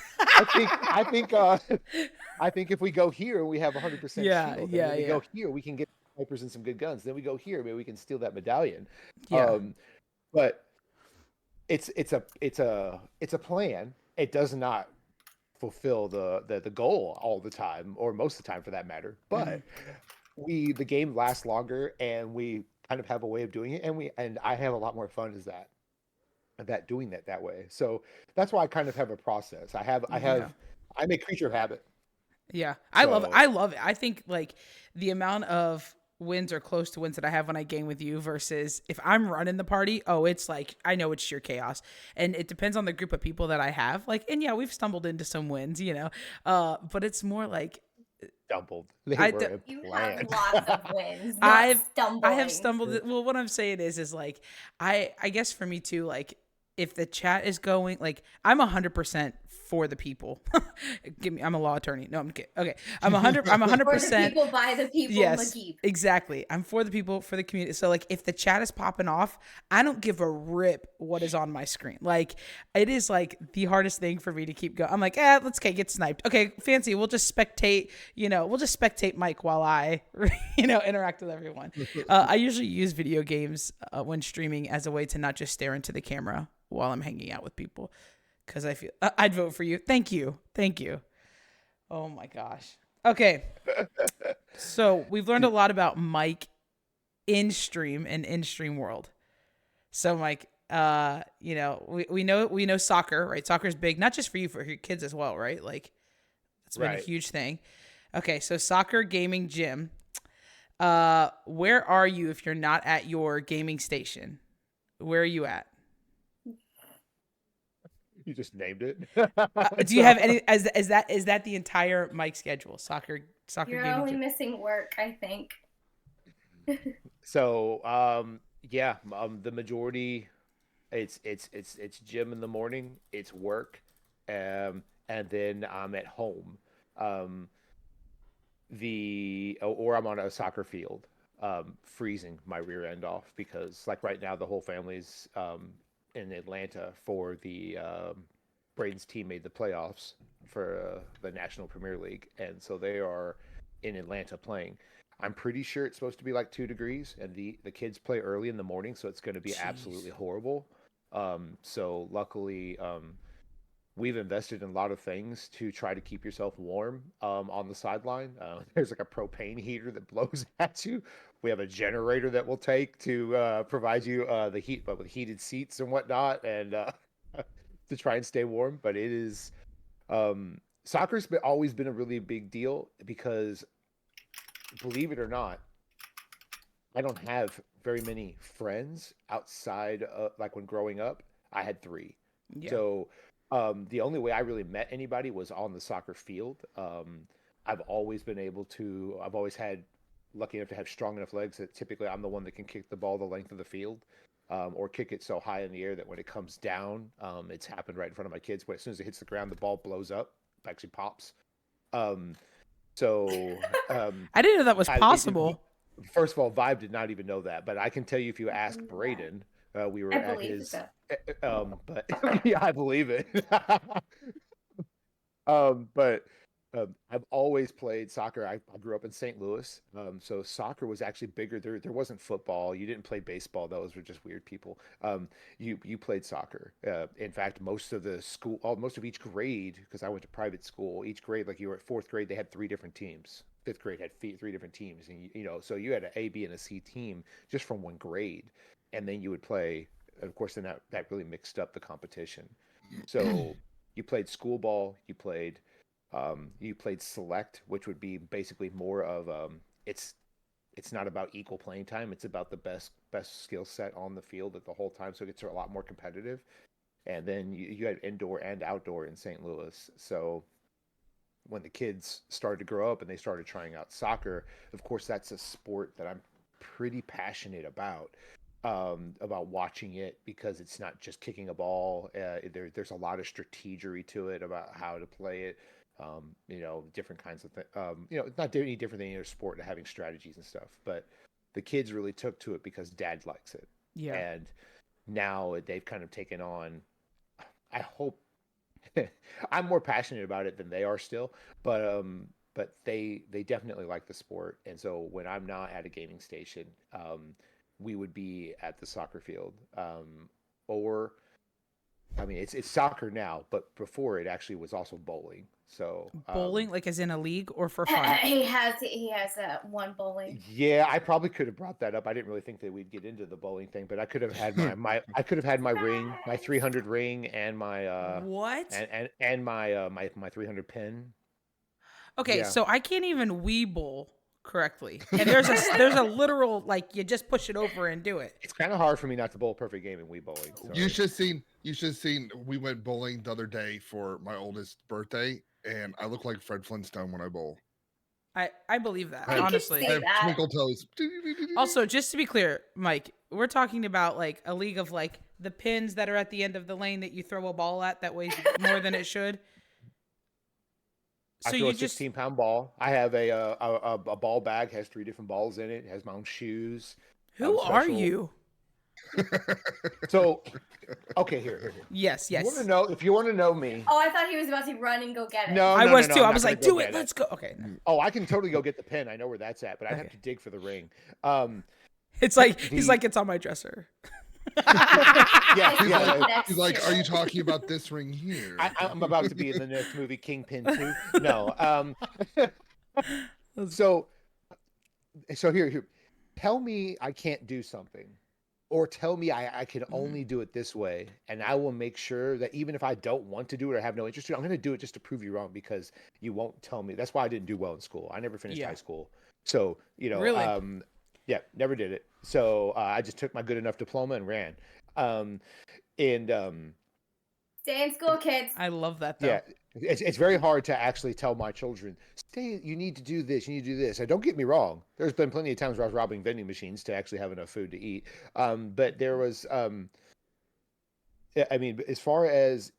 I think if we go here, we have 100% Yeah, shield. yeah, And then we yeah. go here, we can get snipers and some good guns. Then we go here, maybe we can steal that medallion. Yeah. But it's a plan. It does not fulfill the goal all the time, or most of the time for that matter. But the game lasts longer, and we kind of have a way of doing it, and I have a lot more fun as that doing that way. So that's why I kind of have a process. I'm a creature of habit. Yeah, I love it. So- I love it. I think like the amount of wins or close to wins that I have when I game with you versus if I'm running the party, oh, it's like I know it's sheer chaos, and it depends on the group of people that I have. Like, and yeah, we've stumbled into some wins, you know, but it's more like Stumbled. They I were d- a You plan. have lots of wins. Not I stumbling. have stumbled. Well, what I'm saying is like I guess for me too, like if the chat is going, like I'm 100% for the people. I'm a law attorney. No, I'm kidding. Okay, I'm 100. I'm For the 100%. people by the people, Yes, McGee. exactly. I'm for the people, for the community. So like if the chat is popping off, I don't give a rip what is on my screen. Like it is like the hardest thing for me to keep going. I'm like, get sniped. Okay, fancy. We'll just spectate, we'll just spectate Mike while I, interact with everyone. I usually use video games when streaming as a way to not just stare into the camera while I'm hanging out with people. Because I feel I'd vote for you. Thank you. Oh my gosh. Okay. So we've learned a lot about Mike in stream and in stream world. So Mike, we know soccer, right? Soccer's big, not just for you, for your kids as well, right? Like it's been a Right. huge thing. Okay, so soccer, gaming, gym. Where are you if you're not at your gaming station? Where are you at? You just named it. Do you have any? Is that the entire Mike schedule? Soccer You're gaming. only missing work, I think. So, yeah, the majority, it's gym in the morning, it's work, and then I'm at home. Um, or I'm on a soccer field, freezing my rear end off because like right now the whole family's in Atlanta for the Braden's team made the playoffs for the National Premier League, and so they are in Atlanta playing. I'm pretty sure it's supposed to be like 2 degrees, and the kids play early in the morning, so it's going to be Jeez. absolutely horrible. So luckily, we've invested in a lot of things to try to keep yourself warm on the sideline. There's like a propane heater that blows at you. We have a generator that we'll take to provide you the heat, but with heated seats and whatnot, and to try and stay warm. But it is always been a really big deal because, believe it or not, I don't have very many friends outside of, like when growing up, I had three. Yeah. So the only way I really met anybody was on the soccer field. I've always been able to, I've always had lucky enough to have strong enough legs that typically I'm the one that can kick the ball the length of the field, or kick it so high in the air that when it comes down, it's happened right in front of my kids. But as soon as it hits the ground, the ball blows up, actually pops. Um, so I didn't know that was I- it- possible. First of all, Vibe did not even know that, but I can tell you if you ask Braden, we were I at believe his, it, but yeah, I believe it. But I've always played soccer. I grew up in St. Louis, so soccer was actually bigger. There wasn't football. You didn't play baseball. Those were just weird people. You played soccer. In fact, most of each grade, because I went to private school, each grade, like you were at fourth grade, they had three different teams. Fifth grade had three different teams, and so you had an A, B, and a C team just from one grade, and then you would play. Of course, then that really mixed up the competition. So you played school ball, you played select, which would be basically more of it's not about equal playing time. It's about the best skill set on the field at the whole time. So it gets a lot more competitive. And then you had indoor and outdoor in St. Louis. So when the kids started to grow up and they started trying out soccer, of course, that's a sport that I'm pretty passionate about watching it because it's not just kicking a ball. There's a lot of strategery to it about how to play it. Different kinds of things. It's not any different than any other sport to having strategies and stuff. But the kids really took to it because Dad likes it. Yeah. And now they've kind of taken on. I hope I'm more passionate about it than they are still, but they definitely like the sport. And so when I'm not at a gaming station, we would be at the soccer field, or I mean it's soccer now, but before it actually was also bowling. So Bowling, like as in a league or for fun? he has one bowling. Yeah, I probably could have brought that up. I didn't really think that we'd get into the bowling thing, but I could have had I could have had my ring, my 300 ring, and my What? and my 300 pin. Okay, Yeah. so I can't even Wii bowl correctly, and there's a literal like you just push it over and do it. It's kind of hard for me not to bowl a perfect game in Wii bowling. You should have seen. We went bowling the other day for my oldest birthday, and I look like Fred Flintstone when I bowl. I believe that, I can honestly. I have that. twinkle toes. Also, just to be clear, Mike, we're talking about like a league of like the pins that are at the end of the lane that you throw a ball at that weighs more than it should. I throw a 16-pound ball. I have a ball bag, has 3 different balls in it. Has my own shoes. Who are special. you? So, okay, here. Yes. If you want to know me. Oh, I thought he was about to run and go get it. No, I was too. I'm I not was gonna like, go do get it. Let's go. Okay. No. Oh, I can totally go get the pin. I know where that's at, but I'd have Okay. to dig for the ring. It's like he's like it's on my dresser. Yeah. He's like, are you talking about this ring here? I'm about to be in the next movie, Kingpin 2. No. So here. Tell me I can't do something, or tell me I can only do it this way, and I will make sure that even if I don't want to do it or have no interest in it, I'm going to do it just to prove you wrong because you won't tell me. That's why I didn't do well in school. I never finished Yeah. high school. So, Really? yeah, never did it. So I just took my good enough diploma and ran. Um, and Stay in school, kids. I love that though. yeah, it's very hard to actually tell my children, stay, you need to do this, you need to do this. And don't get me wrong, there's been plenty of times where I was robbing vending machines to actually have enough food to eat. But there was, I mean, as far as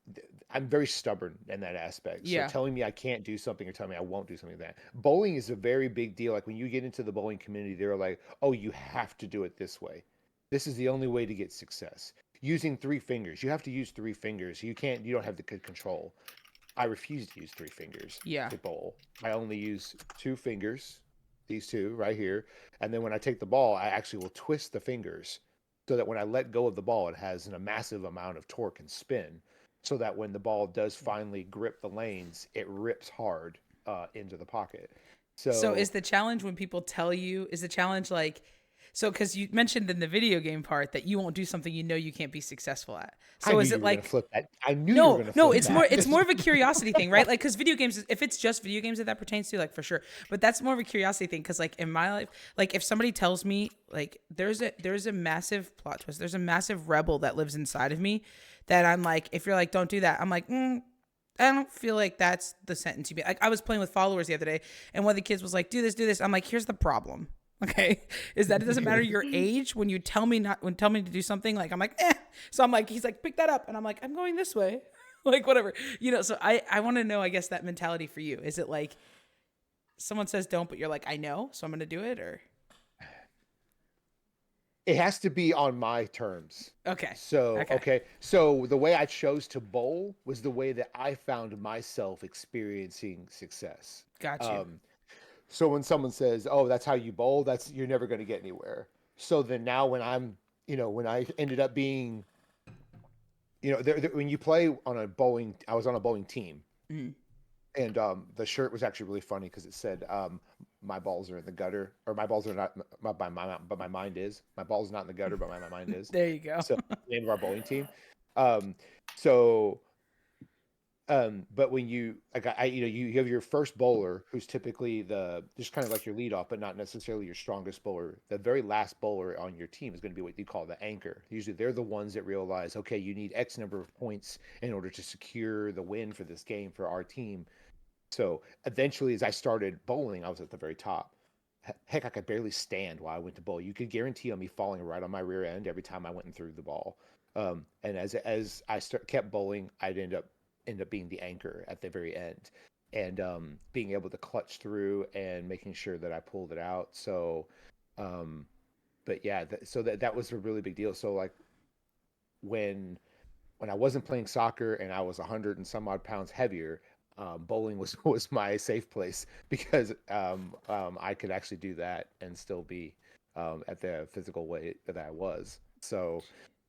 I'm very stubborn in that aspect. So Yeah. telling me I can't do something or telling me I won't do something like that. Bowling is a very big deal. Like when you get into the bowling community, they're like, oh, you have to do it this way. This is the only way to get success. Using 3 fingers. You have to use 3 fingers. You don't have the good control. I refuse to use 3 fingers Yeah. to bowl. I only use 2 fingers, these 2 right here. And then when I take the ball, I actually will twist the fingers so that when I let go of the ball, it has a massive amount of torque and spin so that when the ball does finally grip the lanes, it rips hard into the pocket. So is the challenge when people tell you, is the challenge like, so because you mentioned in the video game part that you won't do something you know you can't be successful at. So is it like, flip that? I knew you were gonna flip no, it's that. more of a curiosity thing, right? Like, because video games, if it's just video games that pertains to, like for sure, but that's more of a curiosity thing. Because like in my life, like if somebody tells me like there's a massive plot twist, there's a massive rebel that lives inside of me, that I'm like, if you're like don't do that, I'm like, I don't feel like that's the sentence you be like. I was playing with followers the other day, and one of the kids was like, do this. I'm like, here's the problem. Okay, is that it doesn't matter your age when you tell me to do something, like I'm like, so I'm like, he's like, pick that up, and I'm like, I'm going this way, like whatever, so I want to know, I guess, that mentality for you. Is it like someone says don't, but you're like, I know, so I'm gonna do it, or it has to be on my terms. okay, Okay. So the way I chose to bowl was the way that I found myself experiencing success. got you. So when someone says, "Oh, that's how you bowl," you're never going to get anywhere. So then now when when I ended up being, when you play on I was on a bowling team, Mhm. and the shirt was actually really funny because it said, "My balls are in the gutter," or "My balls are not, but my mind is." My balls not in the gutter, but my mind is. There you go. So the name of our bowling team. So but when you you have your first bowler who's typically just kind of like your leadoff, but not necessarily your strongest bowler. The very last bowler on your team is going to be what you call the anchor. Usually they're the ones that realize, okay, you need X number of points in order to secure the win for this game for our team. So eventually, as I started bowling, I was at the very top. Heck, I could barely stand while I went to bowl. You could guarantee on me falling right on my rear end every time I went and threw the ball. And as I kept bowling, I'd end up being the anchor at the very end, and being able to clutch through and making sure that I pulled it out. So, but yeah, so that was a really big deal. So like when I wasn't playing soccer and I was 100 and some odd pounds heavier, bowling was my safe place because I could actually do that and still be at the physical weight that I was. So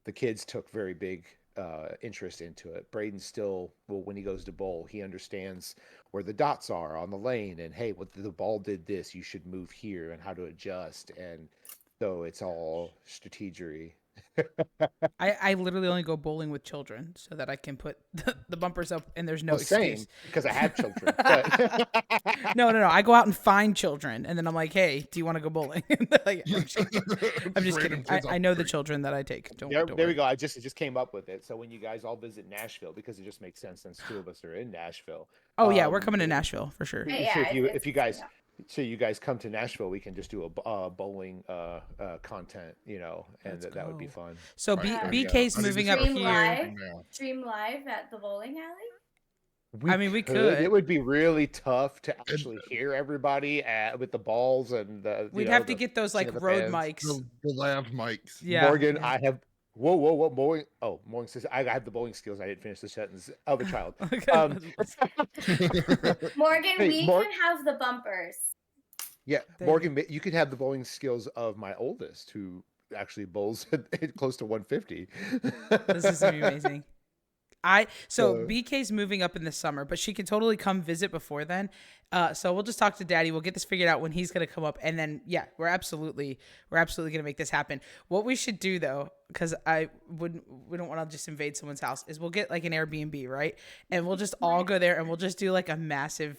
the kids took very big interest into it. Braden still, when he goes to bowl, he understands where the dots are on the lane, and hey, what the ball did this, you should move here, and how to adjust, and so it's all strategery. I literally only go bowling with children so that I can put the bumpers up and there's no Same, excuse. because I have children. But No. I go out and find children, and then I'm like, hey, do you want to go bowling? Like, I'm just kidding. I know the children that I take. Don't there worry. we go. I just came up with it. So when you guys all visit Nashville, because it just makes sense since 2 of us are in Nashville. Oh yeah, we're coming to Nashville for sure. Yeah, if you guys come to Nashville, we can just do a bowling content, and that would be fun. So Right, BK's yeah. moving up Stream here. live, Yeah. stream live at the bowling alley. I mean, we could. It would be really tough to actually hear everybody with the balls and the. We'd have to get those like the road fans. mics. The lav mics. Yeah. Morgan, yeah. I have. Whoa, bowling. Oh, Morgan says I have the bowling skills. I didn't finish the sentence of a child. Morgan, Hey, we can have the bumpers. Yeah, There Morgan, you could have the bowling skills of my oldest, who actually bowls at close to 150. This is gonna be amazing. So So- BK's moving up in the summer, but she can totally come visit before then. So we'll just talk to Daddy. We'll get this figured out when he's gonna come up, and then yeah, we're absolutely gonna make this happen. What we should do though, because we don't want to just invade someone's house, is we'll get like an Airbnb, right? And we'll just all go there, and we'll just do like a massive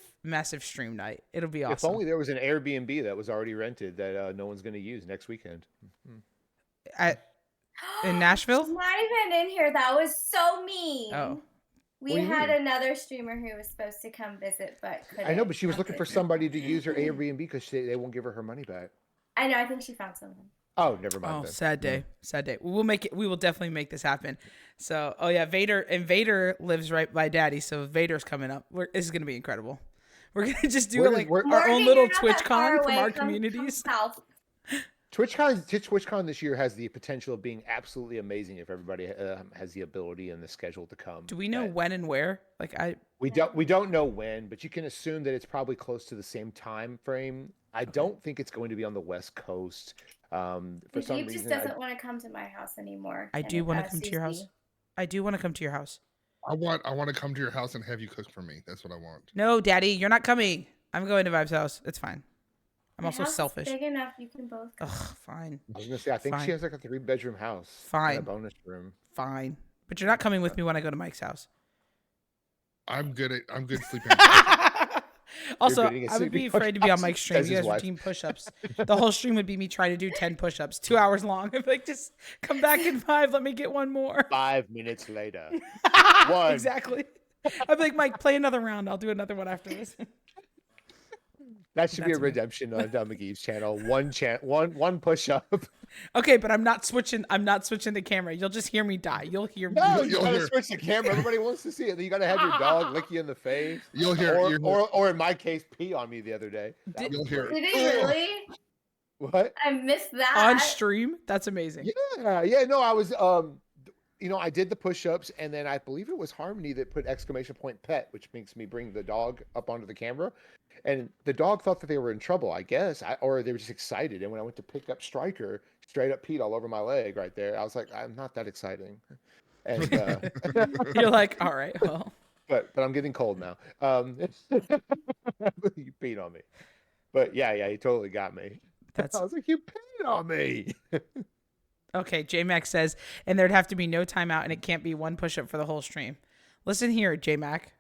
stream night. It'll be If awesome. only there was an Airbnb that was already rented that no one's going to use next weekend. In Nashville? She's not even in here. That was so mean. Oh. We What do you had mean? another streamer who was supposed to come visit, but couldn't. I know, but she was come looking for visit. somebody to use her Airbnb because they won't give her money back. I know. I think she found someone. Oh, never mind. Oh, then. sad day. Sad day. We'll make it. We will definitely make this happen. So, oh yeah, Vader lives right by Daddy, so Vader's coming up. This is gonna be incredible. We're gonna just do Where it does- like where- our Morgan, own little you're not that far TwitchCon from away. our Come communities. south. TwitchCon this year has the potential of being absolutely amazing if everybody has the ability and the schedule to come. Do we know when and where? Like We don't know when, but you can assume that it's probably close to the same time frame. I don't think it's going to be on the West Coast. For some He just reason, doesn't want to come to my house anymore. I and do want to as come to your house. Susie. I do want to come to your house. I want to come to your house and have you cook for me. That's what I want. No, Daddy, you're not coming. I'm going to Vibe's house. It's fine. I'm My also house is selfish. Big enough, you can both. Come. Ugh, fine, I was gonna say, I think Fine. she has like a 3-bedroom house. Fine. And a bonus room. fine. But you're not coming with me when I go to Mike's house. I'm good sleeping. Also, getting a I would be sleeping afraid to be on podcast, Mike's stream. says You his guys were wife. doing push-ups. The whole stream would be me trying to do 10 push-ups, 2 hours long. I'm like, just come back in 5. Let me get one more. 5 minutes later. One. Exactly. I'd be like, Mike, play another round. I'll do another one after this. That should be a That's me. redemption on Dumb McGee's channel. One push up. Okay, but I'm not switching the camera. You'll just hear me die. You'll hear me. No, You'll you gotta hear- switch the camera. Everybody wants to see it. You gotta have your dog lick you in the face. You'll hear. Or in my case, pee on me the other day. That You'll was hear. great. Did he really? What? I missed that. On stream? That's amazing. Yeah. No, I was I did the push-ups, and then I believe it was Harmony that put exclamation point pet, which makes me bring the dog up onto the camera. And the dog thought that they were in trouble, I guess, or they were just excited. And when I went to pick up Striker, straight up peed all over my leg right there. I was like, I'm not that exciting. And You're like, all right, well. but I'm getting cold now. You peed on me. But yeah, he totally got me. That's I was like, you peed on me. okay. J-Mac says, and there'd have to be no timeout, and it can't be one push-up for the whole stream. Listen here, J-Mac.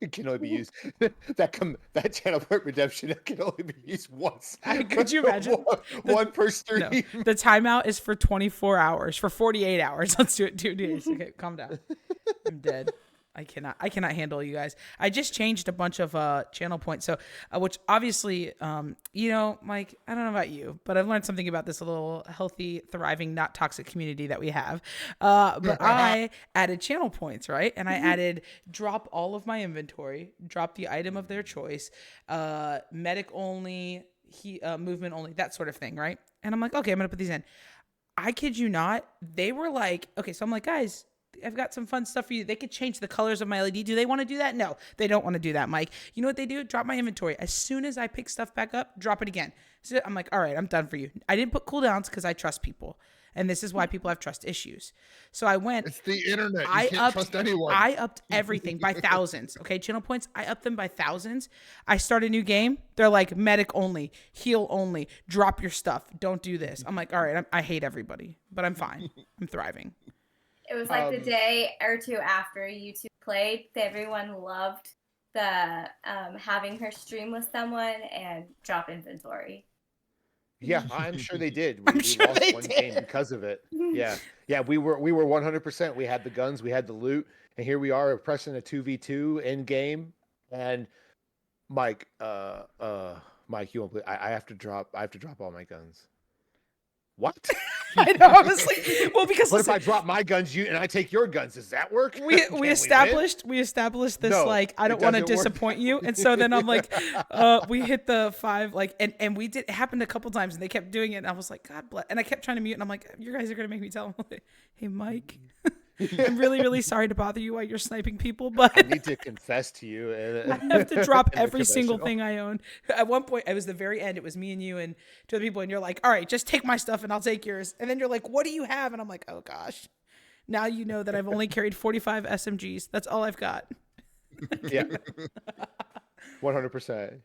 It can only be used that channel point redemption can only be used once. Could you imagine? One per stream. No, the timeout is for 24 hours, for 48 hours. Let's do it 2 days. Okay, calm down. I'm dead. I cannot handle you guys. I just changed a bunch of channel points. So, which obviously, Mike, I don't know about you, but I've learned something about this little healthy, thriving, not toxic community that we have. But I added channel points, right? And I added drop all of my inventory, drop the item of their choice, medic only, movement only, that sort of thing, right? And I'm like, okay, I'm gonna put these in. I kid you not, they were like, okay, so I'm like, guys, I've got some fun stuff for you. They could change the colors of my LED. Do they want to do that? No, they don't want to do that, Mike. You know what they do? Drop my inventory. As soon as I pick stuff back up, drop it again. So I'm like, all right, I'm done for you. I didn't put cooldowns because I trust people. And this is why people have trust issues. So I went. It's the internet. You can't trust anyone. I upped everything by thousands. Okay, channel points. I upped them by thousands. I start a new game. They're like medic only, heal only, drop your stuff. Don't do this. I'm like, all right, I hate everybody, but I'm fine. I'm thriving. It was like the day or two after you two played, everyone loved the having her stream with someone and drop inventory. Yeah, I'm sure they did. I'm We sure lost they one did. game because of it. Yeah, we were 100%. We had the guns, we had the loot, and here we are pressing a 2v2 in game. And Mike, Mike, you won't believe, I have to drop all my guns. What? I know, honestly. Well, because What if listen, I drop my guns, and I take your guns? Does that work? we Can win? established this No, like I it don't want to doesn't work. disappoint you, and so then I'm like, we hit the 5 like, and we did. It happened a couple times, and they kept doing it, and I was like, God bless. And I kept trying to mute, and I'm like, you guys are gonna make me tell them, hey Mike, I'm really really sorry to bother you while you're sniping people, but I need to confess to you. I have to drop in the every single confessional. thing I own. At one point, it was the very end. It was me and you and 2 other people, and you're like, "All right, just take my stuff and I'll take yours." And then you're like, "What do you have?" And I'm like, "Oh gosh, Now you know that I've only carried 45 SMGs. That's all I've got. Yeah, 100%.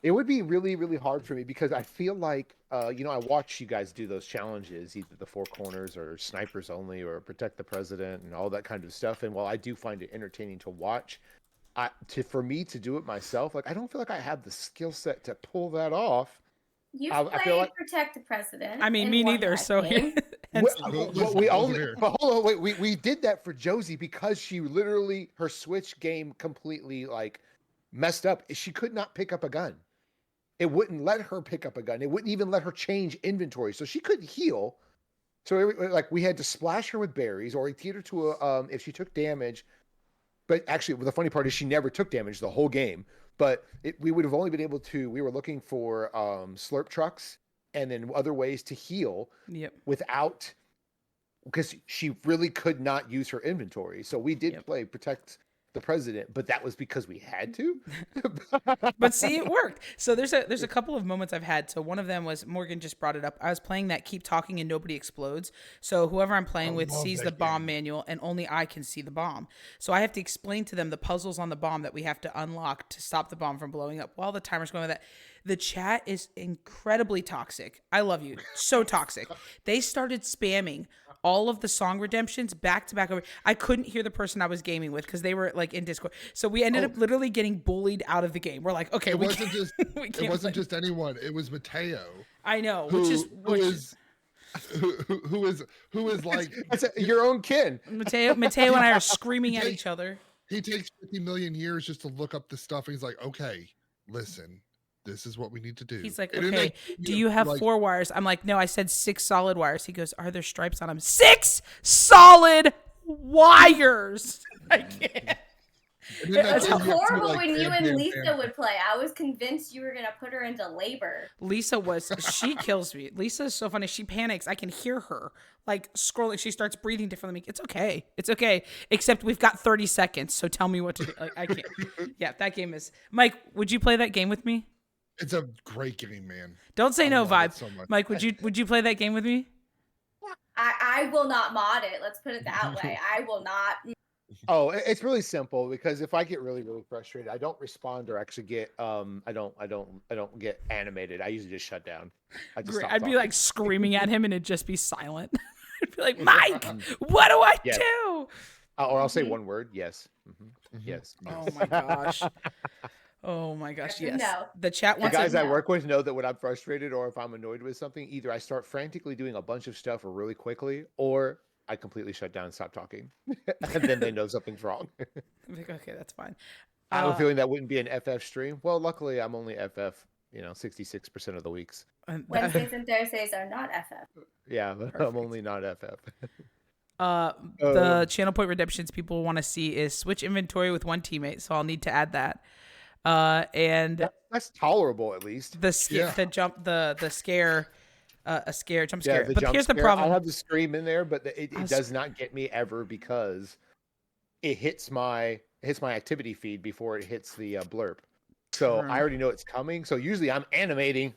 It would be really, really hard for me because I feel like, I watch you guys do those challenges, either the Four Corners or Snipers Only or Protect the President and all that kind of stuff. And while I do find it entertaining to watch, for me to do it myself, like I don't feel like I have the skill set to pull that off. You've I played feel like Protect the President. I mean, in me one neither. live So game. hence- we Listen only, here. but hold on, wait, we did that for Josie because she literally her Switch game completely like messed up. She could not pick up a gun. It wouldn't let her pick up a gun. It wouldn't even let her change inventory, so she couldn't heal. So like we had to splash her with berries, or get her to a if she took damage. But actually, the funny part is she never took damage the whole game. But we would have only been able to. We were looking for slurp trucks and then other ways to heal yep. without, because she really could not use her inventory. So we did Yep. play Protect the President, but that was because we had to. But see, it worked. So there's a couple of moments I've had. So one of them was Morgan just brought it up. I was playing that Keep Talking and Nobody Explodes. So whoever I'm playing with love sees that the bomb game. manual, and only I can see the bomb. So I have to explain to them the puzzles on the bomb that we have to unlock to stop the bomb from blowing up while the timer's going with that. The chat is incredibly toxic. I love you. So toxic. They started spamming all of the song redemptions back to back over. I couldn't hear the person I was gaming with because they were like in Discord. So we ended up literally getting bullied out of the game. We're like, okay, It we wasn't can't, just we it can't wasn't play. just anyone. It was Mateo. I know, Who which is who is like That's your own kin. Mateo and I are screaming at each other. he takes 50 million years just to look up the stuff. And he's like, okay, listen, this is what we need to do. He's like, And then okay, they- do you have like, 4 wires? I'm like, no, I said 6 solid wires. He goes, are there stripes on them? 6 solid wires. I can't. and then they That's It gave was you up to, horrible like, when you Bam and Bam Lisa Bam. would play. I was convinced you were gonna put her into labor. Lisa she kills me. Lisa is so funny. She panics. I can hear her like scrolling. She starts breathing differently. It's okay. It's okay. Except we've got 30 seconds. So tell me what to do. Like, I can't. Yeah, that game is. Mike, would you play that game with me? It's a great game, man. Don't say I no, love it Vibe. so much. Mike, would you play that game with me? I will not mod it. Let's put it that way. I will not. Oh, it's really simple because if I get really, really frustrated, I don't respond or actually get I don't get animated. I usually just shut down. I just Great. stop I'd be talking. like screaming at him and it'd just be silent. I'd be like, Mike, what do I Yeah. do? Or I'll say one word, yes. Yes. Oh my gosh. Oh my gosh, yes. No. The chat The wants guys I no. work with know that when I'm frustrated or if I'm annoyed with something, either I start frantically doing a bunch of stuff really quickly, or I completely shut down and stop talking. And then they know something's wrong. I'm like, okay, that's fine. I have a feeling that wouldn't be an FF stream. Well, luckily I'm only FF, 66% of the weeks. And Wednesdays and Thursdays are not FF. Yeah, but I'm only not FF. the channel point redemptions people want to see is switch inventory with one teammate, so I'll need to add that. And That's tolerable at least. the Yeah. jump the scare jump scare. The But jump here's the scare. problem. I have the scream in there, but it was- does not get me ever because it hits my activity feed before it hits the blurb. So True. I already know it's coming. So usually I'm animating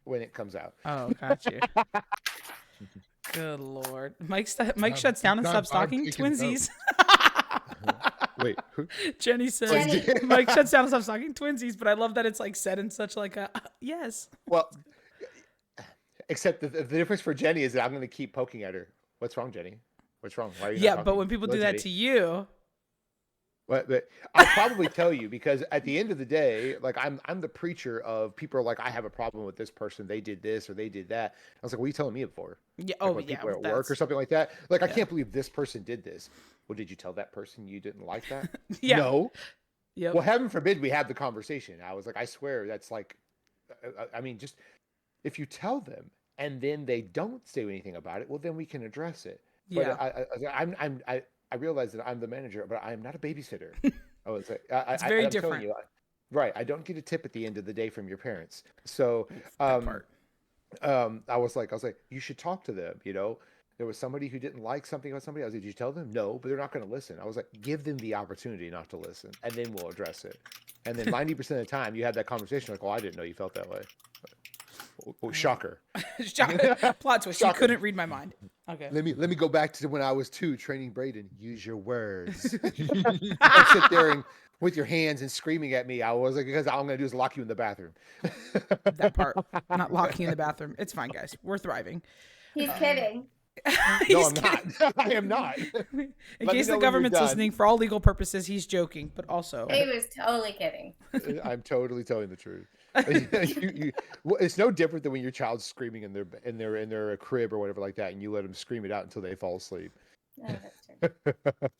when it comes out. Oh, got you. Good lord. Mike shuts down and not stops talking. taking Twinsies. Wait, who? Jenny says Jenny. Mike shuts down and stops talking. Twinsies, but I love that it's like said in such like a yes. Well, except the difference for Jenny is that I'm going to keep poking at her. What's wrong, Jenny? What's wrong? Why are you not Yeah, but talking? when people Hello, do that Jenny. to you, But I'll probably tell you because at the end of the day, like I'm the preacher of people are like, I have a problem with this person. They did this or they did that. I was like, what are you telling me it for? yeah, Like oh when yeah, people are at that's- work or something like that. Like, I Yeah. can't believe this person did this. Well, did you tell that person you didn't like that? Yeah. No. Yep. Well, heaven forbid we have the conversation. I was like, I swear that's like, I mean, just if you tell them and then they don't say anything about it, well, then we can address it. But Yeah. I realize that I'm the manager, but I am not a babysitter. I was like, It's very I'm telling different. you, right? I don't get a tip at the end of the day from your parents. So, that part. I was like, you should talk to them. There was somebody who didn't like something about somebody. I was like, did you tell them? No, but they're not going to listen. I was like, give them the opportunity not to listen, and then we'll address it. And then 90% of the time, you have that conversation like, well, I didn't know you felt that way. Oh, shocker. Plot twist. You Shocker. couldn't read my mind. Okay. Let me go back to when I was 2 training Braden. Use your words. Don't sit there and with your hands and screaming at me. I was like, because all I'm gonna do is lock you in the bathroom. That part. Not locking you in the bathroom. It's fine, guys. We're thriving. He's kidding. No, I'm not. I am not. In Let me case know the when you're government's done. listening, for all legal purposes, he's joking, but also. He was totally kidding. I'm totally telling the truth. Well, it's no different than when your child's screaming in their crib or whatever like that, and you let them scream it out until they fall asleep. No, that's true.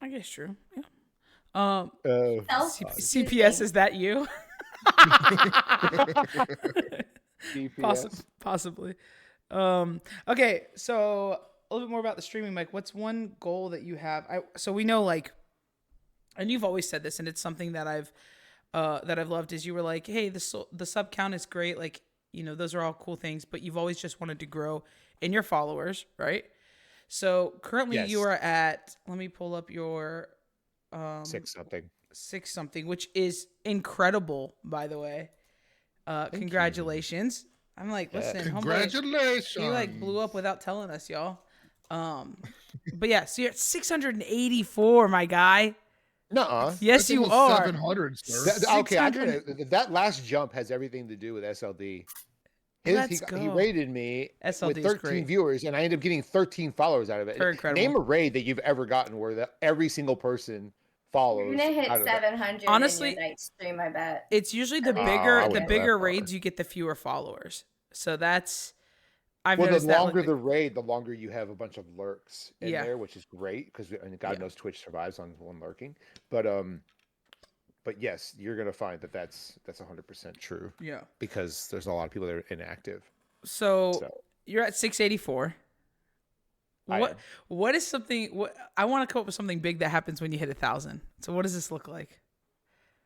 I guess true. Yeah. CPS, is that you? CPS. Possibly. Okay, so a little bit more about the streaming, Mike. What's one goal that you have? So we know, like, and you've always said this, and it's something that I've loved. Is you were like, hey, the sub count is great, like, you know, those are all cool things, but you've always just wanted to grow in your followers, right? So currently Yes. you are at. Let me pull up your 6 something. 6 something, which is incredible, by the way. Congratulations. I'm like, listen, homeboy, Congratulations. he like blew up without telling us, y'all. But yeah, so you're at 684, my guy. Nuh-uh. Yes, That's you almost are. 700, sir. Okay, 600. that last jump has everything to do with SLD. Let's He go. rated me SLD with is 13 great. viewers, and I ended up getting 13 followers out of it. Very incredible. Name a raid that you've ever gotten where every single person follows. You're gonna hit out of it. 700 Honestly, in your night stream, I bet. It's usually the Oh, bigger I the wouldn't go bigger that far. raids you get, the fewer followers. So that's I've Well, the noticed that. longer Like, the raid, the longer you have a bunch of lurks in Yeah. there, which is great because God Yeah. knows Twitch survives on one lurking. But yes, you're gonna find that that's 100% true yeah. because there's a lot of people that are inactive. So So you're at 684. I am. What is something? What I want to come up with something big that happens when you hit 1,000. So what does this look like?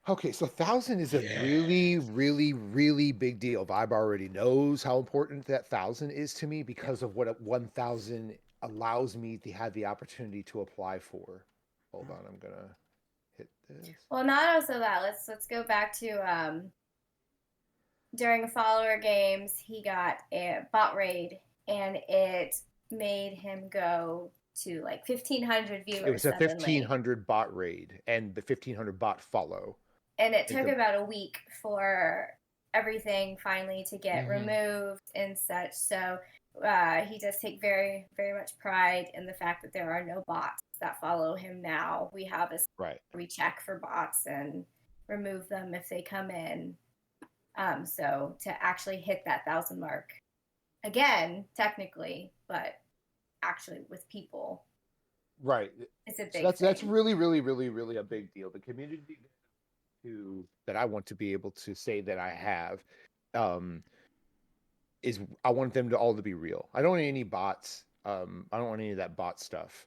Okay, so 1,000 is a really, really, really big deal. Vibe already knows how important that 1,000 is to me because of what 1,000 allows me to have the opportunity to apply for. Hold on, I'm gonna hit this. Well, not also that. Let's go back to during follower games, he got a bot raid, and it made him go to like 1,500 viewers. It was a suddenly. 1,500 bot raid and the 1,500 bot follow. And it Is took the- about a week for everything finally to get Mhm. removed and such. So he does take very, very much pride in the fact that there are no bots that follow him now. We have a Right. we check for bots and remove them if they come in. So to actually hit that 1,000 mark again, technically, but actually with people, Right. it's a big So that's thing. really, really, really, really a big deal. The community that I want to be able to say that I have is I want them to all to be real. I don't want any bots. I don't want any of that bot stuff.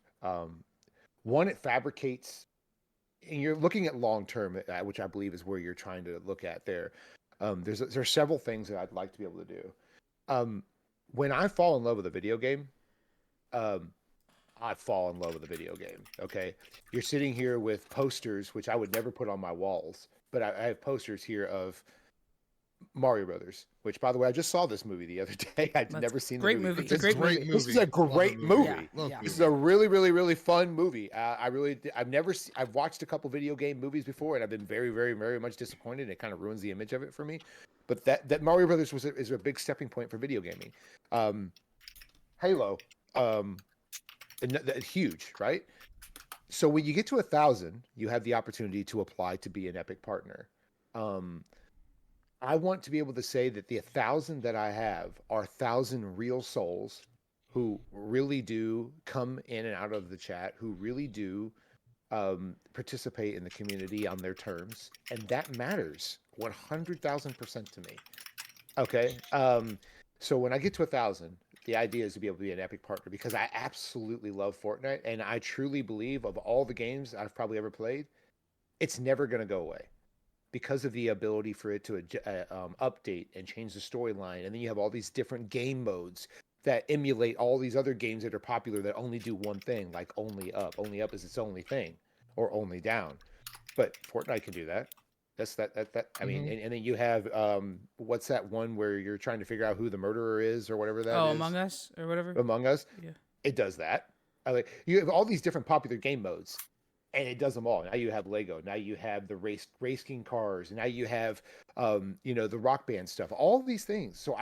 One, it fabricates, and you're looking at long term, which I believe is where you're trying to look at there. There's several things that I'd like to be able to do. When I fall in love with a video game, I fall in love with a video game. Okay, you're sitting here with posters, which I would never put on my walls, but I have posters here of Mario Brothers. Which, by the way, I just saw this movie the other day. I'd That's never seen great the movie. movie. It's a It's great movie. This is a Love the great movie. Yeah, Love yeah. the This is movie. a really, really, really fun movie. I've watched a couple video game movies before, and I've been very, very, very much disappointed. It kind of ruins the image of it for me. But that Mario Brothers is a big stepping point for video gaming. Halo, huge, right? So when you get to 1,000, you have the opportunity to apply to be an Epic partner. I want to be able to say that the 1,000 that I have are 1,000 real souls who really do come in and out of the chat, who really do participate in the community on their terms, and that matters 100,000% to me. Okay, so when I get to 1,000, the idea is to be able to be an Epic partner because I absolutely love Fortnite, and I truly believe of all the games I've probably ever played, it's never going to go away because of the ability for it to update and change the storyline, and then you have all these different game modes that emulate all these other games that are popular that only do one thing, like only up. Only up is its only thing, or only down. But Fortnite can do that. That I mean, Mhm. and then you have what's that one where you're trying to figure out who the murderer is or whatever that Oh, is? Among Us or whatever. Among Us. Yeah. It does that. I like you have all these different popular game modes, and it does them all. Now you have Lego. Now you have the racing cars. Now you have the Rock Band stuff. All these things. So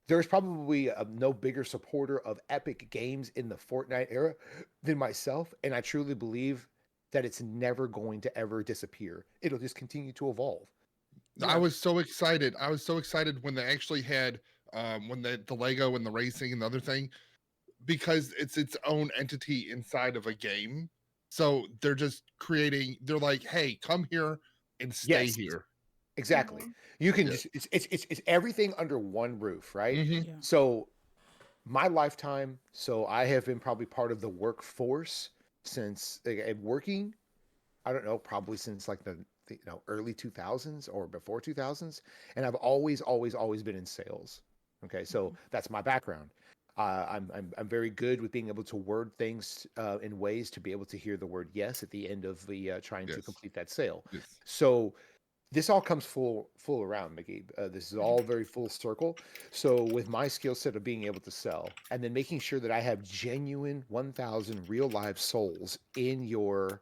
there's probably no bigger supporter of epic games in the Fortnite era than myself, and I truly believe that it's never going to ever disappear. It'll just continue to evolve. I was so excited. I was so excited when they actually had when the Lego and the racing and the other thing, because it's its own entity inside of a game. So they're just creating. They're like, hey, come here and stay Yes. here. Exactly. Mhm. You can Yeah. just it's everything under one roof, right? Mhm. Yeah. So my lifetime, so I have been probably part of the workforce since working, I don't know, probably since like the early 2000s or before 2000s, and I've always been in sales. Okay, so that's my background. I'm very good with being able to word things in ways to be able to hear the word yes at the end of the trying to Yes. complete that sale. Yes. So this all comes full around, Mickey. This is all very full circle. So with my skill set of being able to sell, and then making sure that I have genuine 1,000 real live souls in your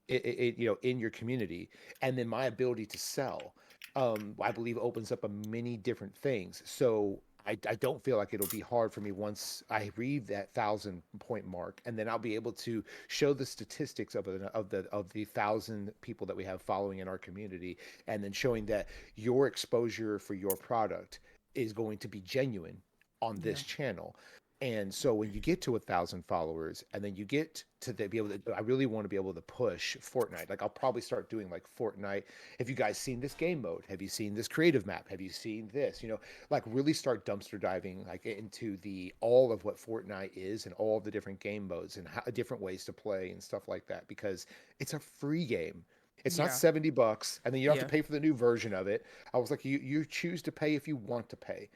in your community, and then my ability to sell, I believe opens up a many different things. So I don't feel like it'll be hard for me once I read that 1,000 point mark, and then I'll be able to show the statistics of the 1,000 people that we have following in our community, and then showing that your exposure for your product is going to be genuine on this channel. And so when you get to 1,000 followers, and then you get to be able to, I really want to be able to push Fortnite. Like I'll probably start doing like Fortnite. Have you guys seen this game mode? Have you seen this creative map? Have you seen this? Like really start dumpster diving like into the all of what Fortnite is and all the different game modes and different ways to play and stuff like that, because it's a free game. It's Yeah. not $70, and then you don't have Yeah. to pay for the new version of it. I was like, you choose to pay if you want to pay.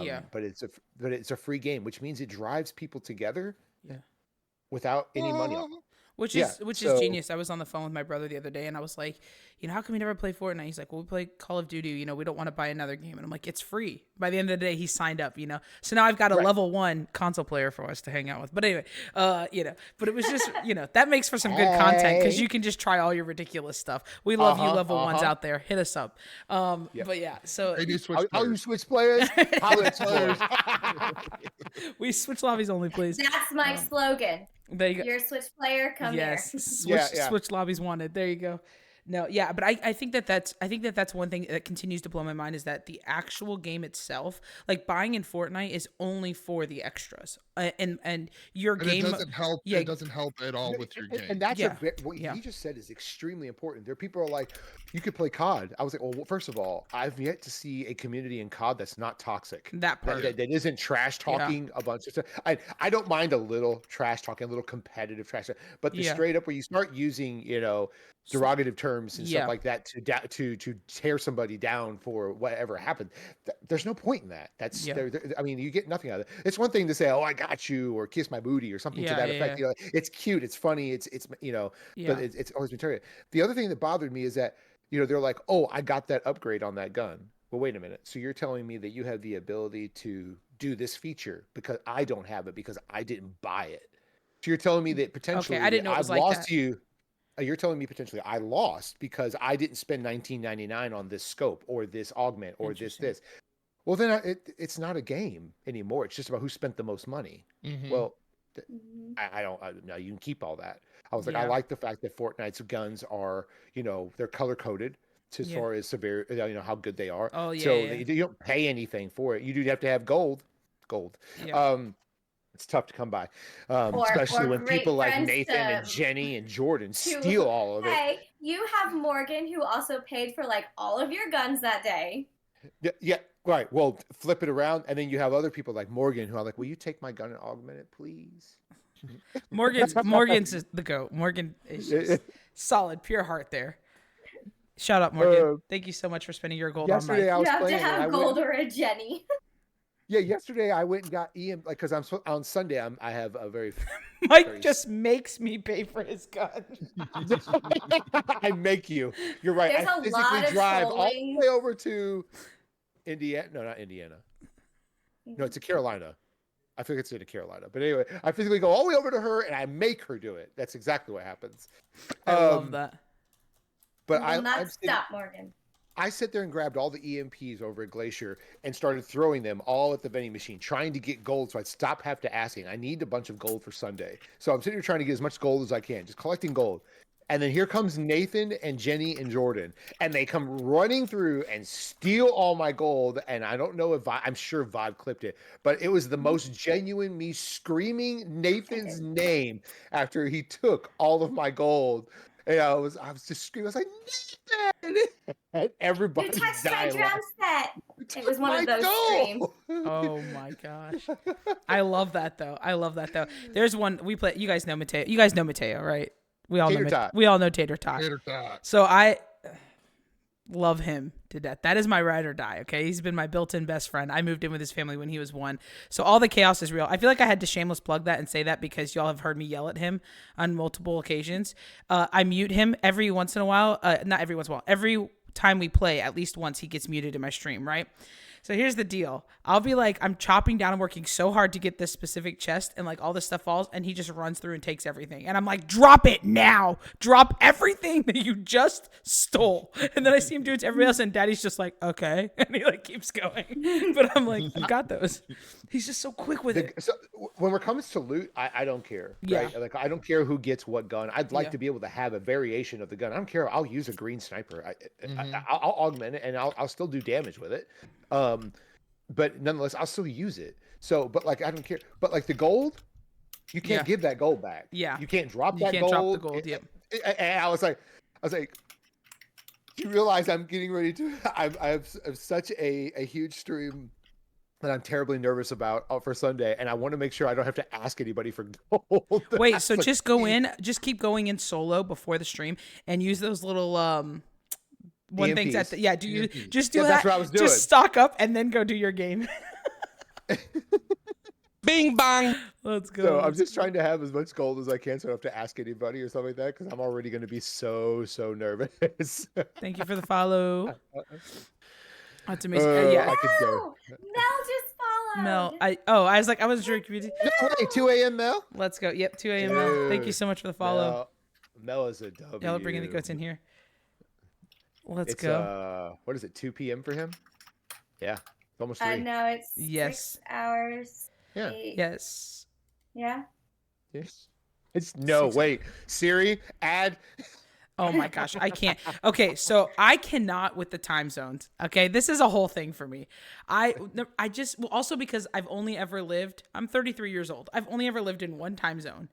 Yeah. But it's a free game, which means it drives people together Yeah. without any money on it. Which Yeah, is so- genius. I was on the phone with my brother the other day, and I was like, how come we never play Fortnite? He's like, well, we play Call of Duty. We don't want to buy another game. And I'm like, it's free. By the end of the day, he signed up. So now I've got a Right. level 1 console player for us to hang out with. But anyway, but it was just, that makes for some good content because Hey. you can just try all your ridiculous stuff. We love you, Uh-huh, level ones uh-huh. out there. Hit us up. But yeah, so They do switch How you players. switch players? How you players? we switch lobbies only, please. That's Mike's slogan. There you go. You're a Switch player, come Yes, here. switch lobbies wanted. There you go. No, yeah, but I think that's one thing that continues to blow my mind is that the actual game itself, like buying in Fortnite, is only for the extras, and your And game. it doesn't help. yeah. It doesn't help at all with your game. And that's Yeah, what yeah. he just said is extremely important. There are people who are like, you could play COD. I was like, well, first of all, I've yet to see a community in COD that's not toxic. That part. That isn't trash talking a bunch of stuff. I don't mind a little trash talking, a little competitive trash talk, but the Yeah. straight up where you start using, derogative terms and Yeah. stuff like that to tear somebody down for whatever happened. There's no point in that. That's Yeah. I mean, you get nothing out of it. It's one thing to say, "Oh, I got you," or "kiss my booty," or something to Yeah, that yeah, effect. yeah. It's cute, it's funny, it's Yeah. but it's always been targeted. The other thing that bothered me is that they're like, "Oh, I got that upgrade on that gun." Well, wait a minute. So you're telling me that you have the ability to do this feature because I don't have it because I didn't buy it. So you're telling me that potentially I didn't know it I've was like lost that. you. You're telling me potentially I lost because I didn't spend $19.99 on this scope or this augment or this. Interesting. Well, then it's not a game anymore. It's just about who spent the most money. Mhm. Well, Mhm. I don't. No, you can keep all that. I was like, I Yeah. like the fact that Fortnite's guns are, they're color coded as Yeah. far as severe, how good they are. Oh, yeah, So yeah. you don't pay anything for it. You do have to have gold. Yeah. It's tough to come by, Or especially when great people like friends Nathan and to- Jenny and Jordan to- steal all of it. Hey, you have Morgan who also paid for like all of your guns that day. Yeah, right. Well, flip it around, and then you have other people like Morgan who are like, "Will you take my gun and augment it, please?" Morgan's is the goat. Morgan is just solid, pure heart there. Shout out, Morgan. Thank you so much for spending your gold on Yesterday Mike. I You was have to playing, and I have went- gold or a Jenny. Yeah, yesterday I went and got EM because on Sunday I have a very Mike very just makes me pay for his gun. I make you. You're right. There's I a physically lot of drive all trolling. the way over to Indiana. No, not Indiana. No, it's a Carolina. I think it's in Carolina. But anyway, I physically go all the way over to her and I make her do it. That's exactly what happens. I love that. But You will not stop, Morgan. I sit there and grabbed all the EMPs over at Glacier and started throwing them all at the vending machine, trying to get gold so I'd stop having to asking. I need a bunch of gold for Sunday. So I'm sitting here trying to get as much gold as I can, just collecting gold. And then here comes Nathan and Jenny and Jordan, and they come running through and steal all my gold. And I don't know if I'm sure Vibe clipped it, but it was the most genuine me screaming Nathan's name after he took all of my gold. And I was just screaming. I was like, Nathan! And everybody You touched my died drum set. It was one of those streams. Oh my gosh. I love that though. There's one we play. You guys know Mateo. You guys know Mateo, right? We all Tater know. Tot. We all know Tater Tot. Tater tot. So I love him to death. That is my ride or die. Okay, he's been my built-in best friend. I moved in with his family when he was 1, so all the chaos is real. I feel like I had to shameless plug that and say that because y'all have heard me yell at him on multiple occasions. I mute him every once in a while. Not every once in a while. Every time we play, at least once he gets muted in my stream, right? So here's the deal. I'll be like, I'm chopping down and working so hard to get this specific chest and like all this stuff falls and he just runs through and takes everything. And I'm like, drop it now. Drop everything that you just stole. And then I see him do it to everybody else and Daddy's just like, okay. And he like keeps going. But I'm like, I got those. He's just so quick with it. So when it comes to loot, I don't care. Yeah. Right? Like I don't care who gets what gun. I'd like to be able to have a variation of the gun. I don't care. I'll use a green sniper. I'll augment it and I'll still do damage with it. But nonetheless, I'll still use it. So, but like I don't care. But like the gold, you can't give that gold back. Yeah. You can't drop You that can't gold. drop the gold. Yep. And I was like, you realize I'm getting ready to. I have such a huge stream that I'm terribly nervous about for Sunday, and I want to make sure I don't have to ask anybody for gold. Wait, so just go in, just keep going in solo before the stream and use those little one things at the, do you just do that? That's what I was doing. Just stock up and then go do your game. Bing bang. Let's go. So I'm just trying to have as much gold as I can, so I don't have to ask anybody or something like that, because I'm already going to be so nervous. Thank you for the follow. That's amazing. I could go. Mel just followed. Mel, I was like, I wasn't sure. No, hey, 2 a.m. Mel. Let's go. Yep, 2 a.m. Mel. Thank you so much for the follow. Mel is a W. Y'all are bringing the goats in here. Let's It's, go. what is it? 2 p.m. for him? Yeah, it's almost 3. I know it's Yes. 6 hours. Yeah. 8. Yes. Yeah. Yes. It's no wait. Siri, add. Oh my gosh, I can't. Okay, so I cannot with the time zones. Okay, this is a whole thing for me. I just also because I've only ever lived. I'm 33 years old. I've only ever lived in one time zone.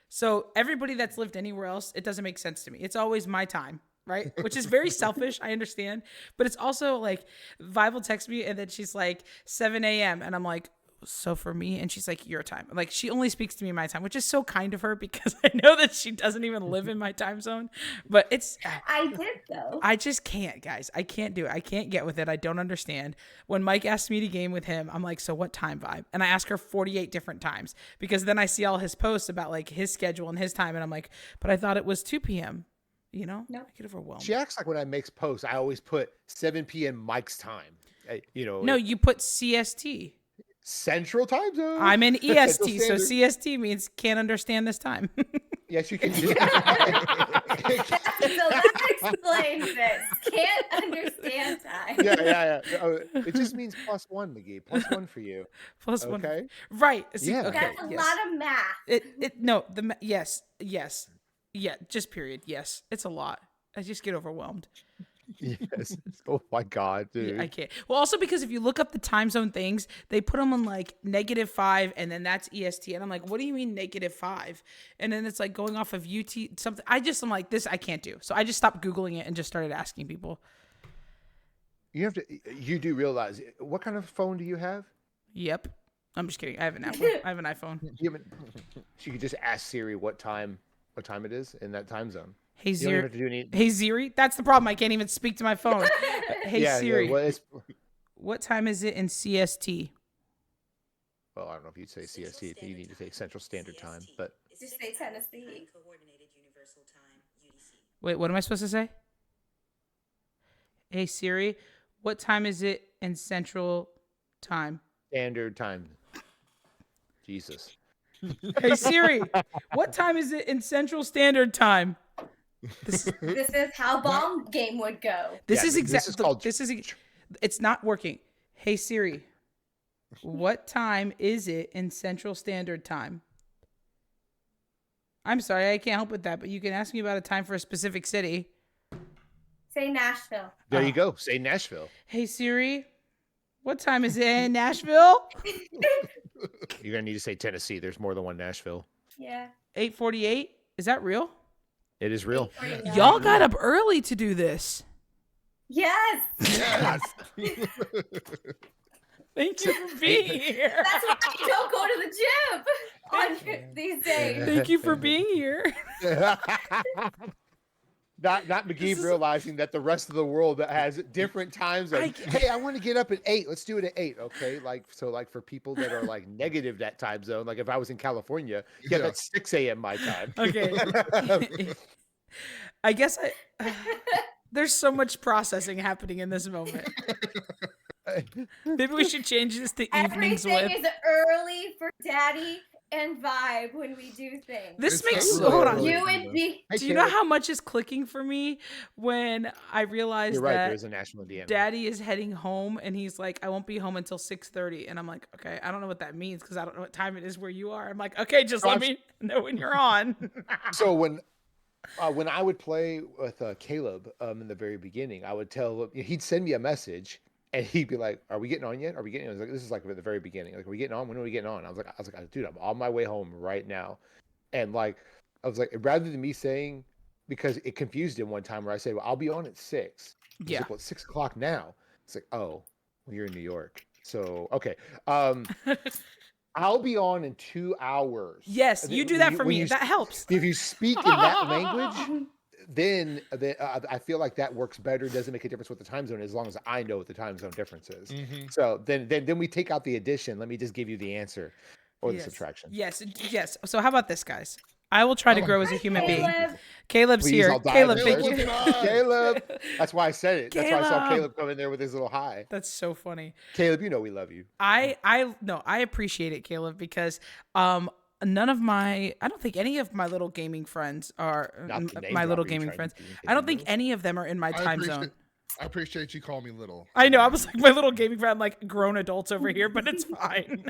So everybody that's lived anywhere else, it doesn't make sense to me. It's always my time, right? Which is very selfish. I understand, but it's also like Vibe will text me and then she's like 7 a.m. and I'm like, so for me, and she's like, your time. Like she only speaks to me in my time, which is so kind of her because I know that she doesn't even live in my time zone. But it's I did though. I just can't, guys. I can't do it. I can't get with it. I don't understand. When Mike asked me to game with him, I'm like, so what time, Vibe? And I ask her 48 different times because then I see all his posts about like his schedule and his time, and I'm like, but I thought it was 2 p.m. You know, No. I get overwhelmed. She acts like when I make posts, I always put 7 p.m. Mike's time. No, you put CST. Central Time Zone. I'm in EST, so Standard. CST means can't understand this time. Yes, you can. So that explains it. Can't understand time. yeah. Oh, it just means +1, McGee. +1 for you. Plus one. Okay. Right. See, Yeah. okay. That's a yes. lot of math. Yes. Yeah, just period. Yes. It's a lot. I just get overwhelmed. Yes. Oh my God, dude. I can't. Well, also because if you look up the time zone things, they put them on like -5 and then that's EST. And I'm like, what do you mean -5? And then it's like going off of UT something. I'm like, this I can't do. So I just stopped Googling it and just started asking people. You do realize what kind of phone do you have? Yep. I'm just kidding. I have an Apple. I have an iPhone. She could just ask Siri what time it is in that time zone. Hey You don't even Siri. have to do any. Hey Siri. That's the problem. I can't even speak to my phone. Hey Yeah, Siri. well, What time is it in CST? well, I don't know if you'd say CST. You need to say Central Standard Time, but Just say Tennessee. Wait, what am I supposed to say? Hey Siri, what time is it in Central Time? Standard Time. Jesus. Hey Siri, what time is it in Central Standard Time? This is how bomb game would go. This Yeah, is this exactly. is called- It's not working. Hey Siri, what time is it in Central Standard Time? I'm sorry, I can't help with that, but you can ask me about a time for a specific city. Say Nashville. There Oh. you go. Say Nashville. Hey Siri, what time is it in Nashville? You're gonna need to say Tennessee. There's more than one Nashville. Yeah. 8:48. Is that real? It is real. 8:49. Y'all got up early to do this. Yes. Yes. Thank you for being here. That's why I don't go to the gym on these days. Thank you for being here. Not McGee is- realizing that the rest of the world has different time zones. Hey, I want to get up at 8. Let's do it at 8. Okay. Like for people that are like negative that time zone, like if I was in California, yeah, Yeah. that's 6 a.m. my time. Okay. I guess there's so much processing happening in this moment. Maybe we should change this to evenings Everything with. is early for Daddy and Vibe when we do things. This It's makes. so Hold on. early. You and me. Hey, Do you know Caleb, how much is clicking for me when I realize you're right. that There's a national Indiana. Daddy is heading home and he's like, I won't be home until 6:30, and I'm like, okay, I don't know what that means because I don't know what time it is where you are. I'm like, okay, just let me know when you're on. So when I would play with Caleb in the very beginning, I would tell he'd send me a message and he'd be like, "Are we getting on yet? Are we getting?" I was like, "This is like at the very beginning. Like, are we getting on? When are we getting on?" I was like, "Dude, I'm on my way home right now," and like, I was like, rather than me saying, because it confused him one time where I said, "Well, I'll be on at 6." He's Yeah. like, "Well, it's 6 o'clock now." It's like, "Oh, well, you're in New York, so okay." I'll be on in 2 hours. Yes, And you then do when that you- for when me. you- That helps. If you speak in that language, then I feel like that works better. Doesn't make a difference what the time zone is, as long as I know what the time zone difference is. Mhm. So then we take out the addition. Let me just give you the answer or the Yes. subtraction. Yes. So how about this, guys? I will try to Oh, grow as a human being. Caleb. Caleb's Please, here. I'll die Caleb, there. thank Caleb, you. look at us. Caleb. That's why I said it. That's why I saw Caleb. Caleb come in there with his little hi. That's so funny. Caleb, you know we love you. I appreciate it, Caleb, because none of my, I don't think any of my little gaming friends are Not the name my little dropping, gaming trying friends. to be I don't think incognito. any of them are in my time zone. I appreciate you calling me little. I know. I was like my little gaming friend, like grown adults over here, but it's fine.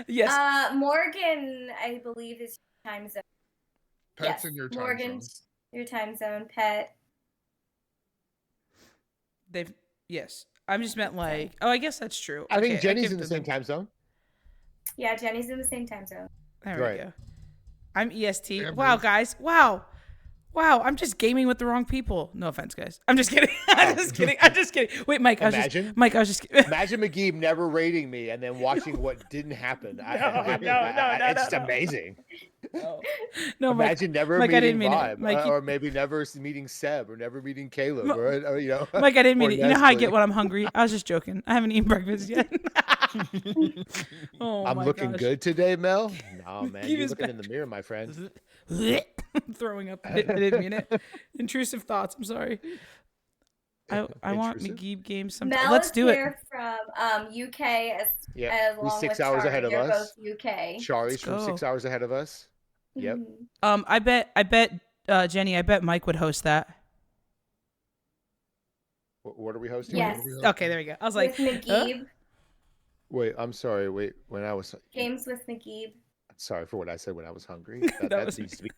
Yes. Morgan, I believe, is your time zone. Pets Yes, in your time Morgan's zone. your time zone. Pet. Yes. I just meant like, oh, I guess that's true. I think Okay, Jenny's give in the them- same time zone. Yeah, Jenny's in the same time zone. There Right. we go. I'm EST. Yeah, Wow, bro. guys. Wow. I'm just gaming with the wrong people. No offense, guys. I'm just kidding. I'm just kidding. Wait, Mike. I was Imagine. just kidding. Imagine McGee never rating me and then watching what didn't happen. No, It's just no. amazing. No, Mike. Imagine never Mike, I didn't meeting mean it. Vibe, Mike, you- or maybe never meeting Seb, or never meeting Caleb, or you know. Mike, I didn't mean or it. You know how I get Nestle. when I'm hungry? I was just joking. I haven't eaten breakfast yet. Oh I'm my looking gosh. good today, Mel. No, man, He you're was looking in back. the mirror, my friend. Throwing up. I didn't mean it. Intrusive thoughts. I'm sorry. I want Intrusive? McGee games sometime. Mel Let's is do it. here from UK as Yeah, along he's 6 with hours Charlie. ahead of They're us. both UK. Charlie's Let's from go. 6 hours ahead of us. Yep. Mhm. I bet, Jenny. I bet Mike would host that. What are we hosting? Yes. Okay, there we go. I was like, With McGee. Wait, I'm sorry. Wait, when I was Games with McGee. sorry for what I said when I was hungry. That That was- needs to be.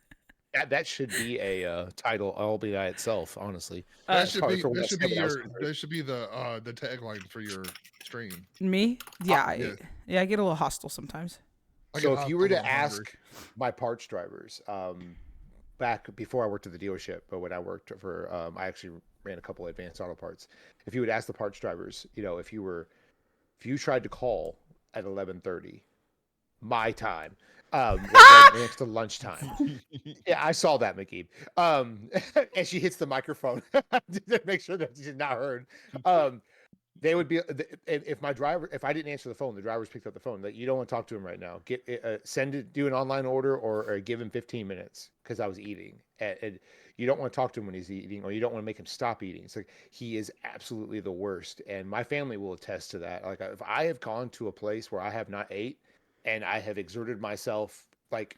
That should be a title all by itself, honestly. That should sorry be for what I that should said be when I was your hungry. that should be the tagline for your stream. me? Yeah, yeah. I get a little hostile sometimes. I So get if you were to hostile when I'm hungry. ask my parts drivers, back before I worked at the dealership, but when I worked for, I actually ran a couple Advanced Auto Parts. If you would ask the parts drivers, you know, if you tried to call at 11:30, my time, was right next to lunchtime. Yeah, I saw that, McGee. And she hits the microphone to make sure that she's not heard. They would be if I didn't answer the phone, the drivers picked up the phone. That you don't want to talk to him right now. Send it, do an online order, or give him 15 minutes because I was eating. And you don't want to talk to him when he's eating, or you don't want to make him stop eating. It's like he is absolutely the worst, and my family will attest to that. Like if I have gone to a place where I have not ate, and I have exerted myself, like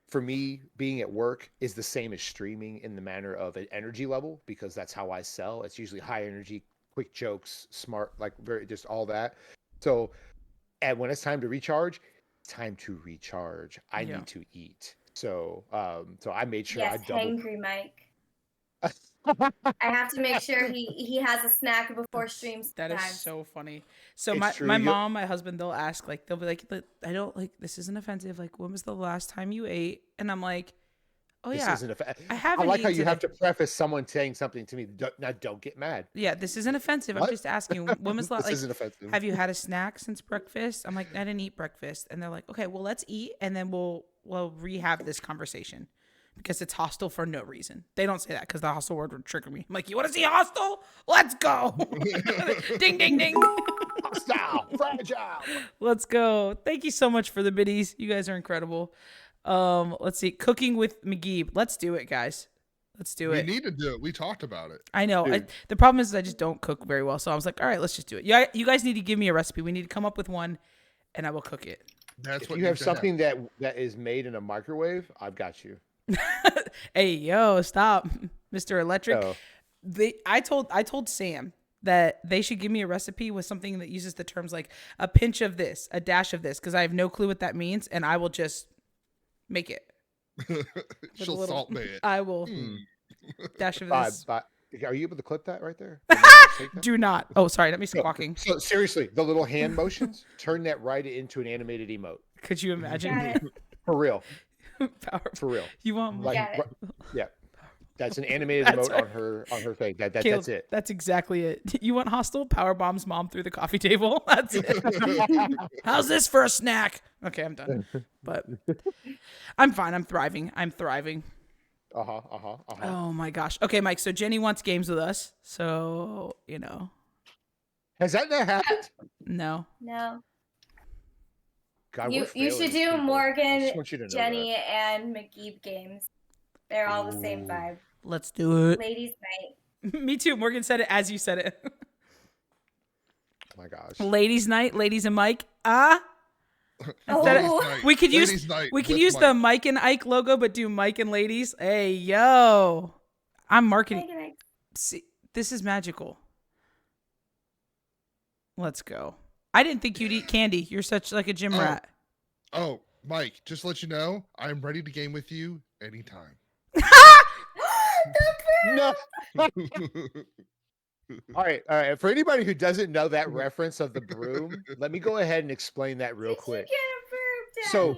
for me, being at work is the same as streaming in the manner of an energy level because that's how I sell. It's usually high energy, quick jokes, smart, like very just all that. So, and when it's time to recharge, time to recharge. I Yeah. need to eat. So, so I made sure Yes, I doubled. hangry Mike. I have to make sure he has a snack before streams. That is sometimes. so funny. So It's my true. my You- mom, my husband, they'll ask like they'll be like, I don't like this isn't offensive. Like when was the last time you ate? And I'm like, oh This yeah, isn't I haven't. I like how eaten you have today. to preface someone saying something to me. Now, don't get mad. Yeah, this isn't offensive. I'm What? just asking. When was the This like? isn't offensive. Have you had a snack since breakfast? I'm like, I didn't eat breakfast, and they're like, okay, well let's eat, and then we'll rehab this conversation because it's hostile for no reason. They don't say that because the hostile word would trigger me. I'm like, you want to see hostile? Let's go. Ding ding ding. Hostile, fragile. Let's go. Thank you so much for the biddies. You guys are incredible. Let's see. Cooking with McGee. Let's do it, guys. Let's do We it. need to do it. We talked about it. I know. Dude. The problem is I just don't cook very well. So I was like, all right, let's just do it. Yeah, you guys need to give me a recipe. We need to come up with one and I will cook it. That's If what you have needs to happen. something that is made in a microwave, I've got you. Hey, yo, stop. Mr. Electric. So, I told Sam that they should give me a recipe with something that uses the terms like a pinch of this, a dash of this, because I have no clue what that means, and I will just make it. She'll little- salt bay it. I will Hmm. dash of Bye, this. bye. Are you able to clip that right there? Do not. Oh, sorry, that me squawking. So seriously, the little hand motions, turn that right into an animated emote. Could you Got imagine? it. For real. Power. For real. You want more? Like Got it. yeah. That's an animated That's emote on her thing. Caleb, That's it. That's exactly it. You want hostile? Power bombs mom through the coffee table. That's it. How's this for a snack? Okay, I'm done. But I'm fine. I'm thriving. Oh my gosh. Okay, Mike. So Jenny wants games with us. So Has that not happened? no. No. God, You we're should failing do people. I Morgan, just want you to know Jenny, and McGee games. They're all the same Ooh. vibe. Let's do it. Ladies' night. Me too. Morgan said it as you said it. that. Oh my gosh. Ladies' night, ladies and Mike. Instead of- Oh. Night. we could use Ladies' night we could with use the Mike. Mike and Ike logo, but do Mike and ladies. Hey yo, I'm marketing. Megan, See, this is magical. Let's go. I didn't think you'd eat candy. You're such like a gym Oh. rat. Oh, Mike, just to let you know, I'm ready to game with you anytime. No. All right. For anybody who doesn't know that reference of the broom, let me go ahead and explain that real quick. So-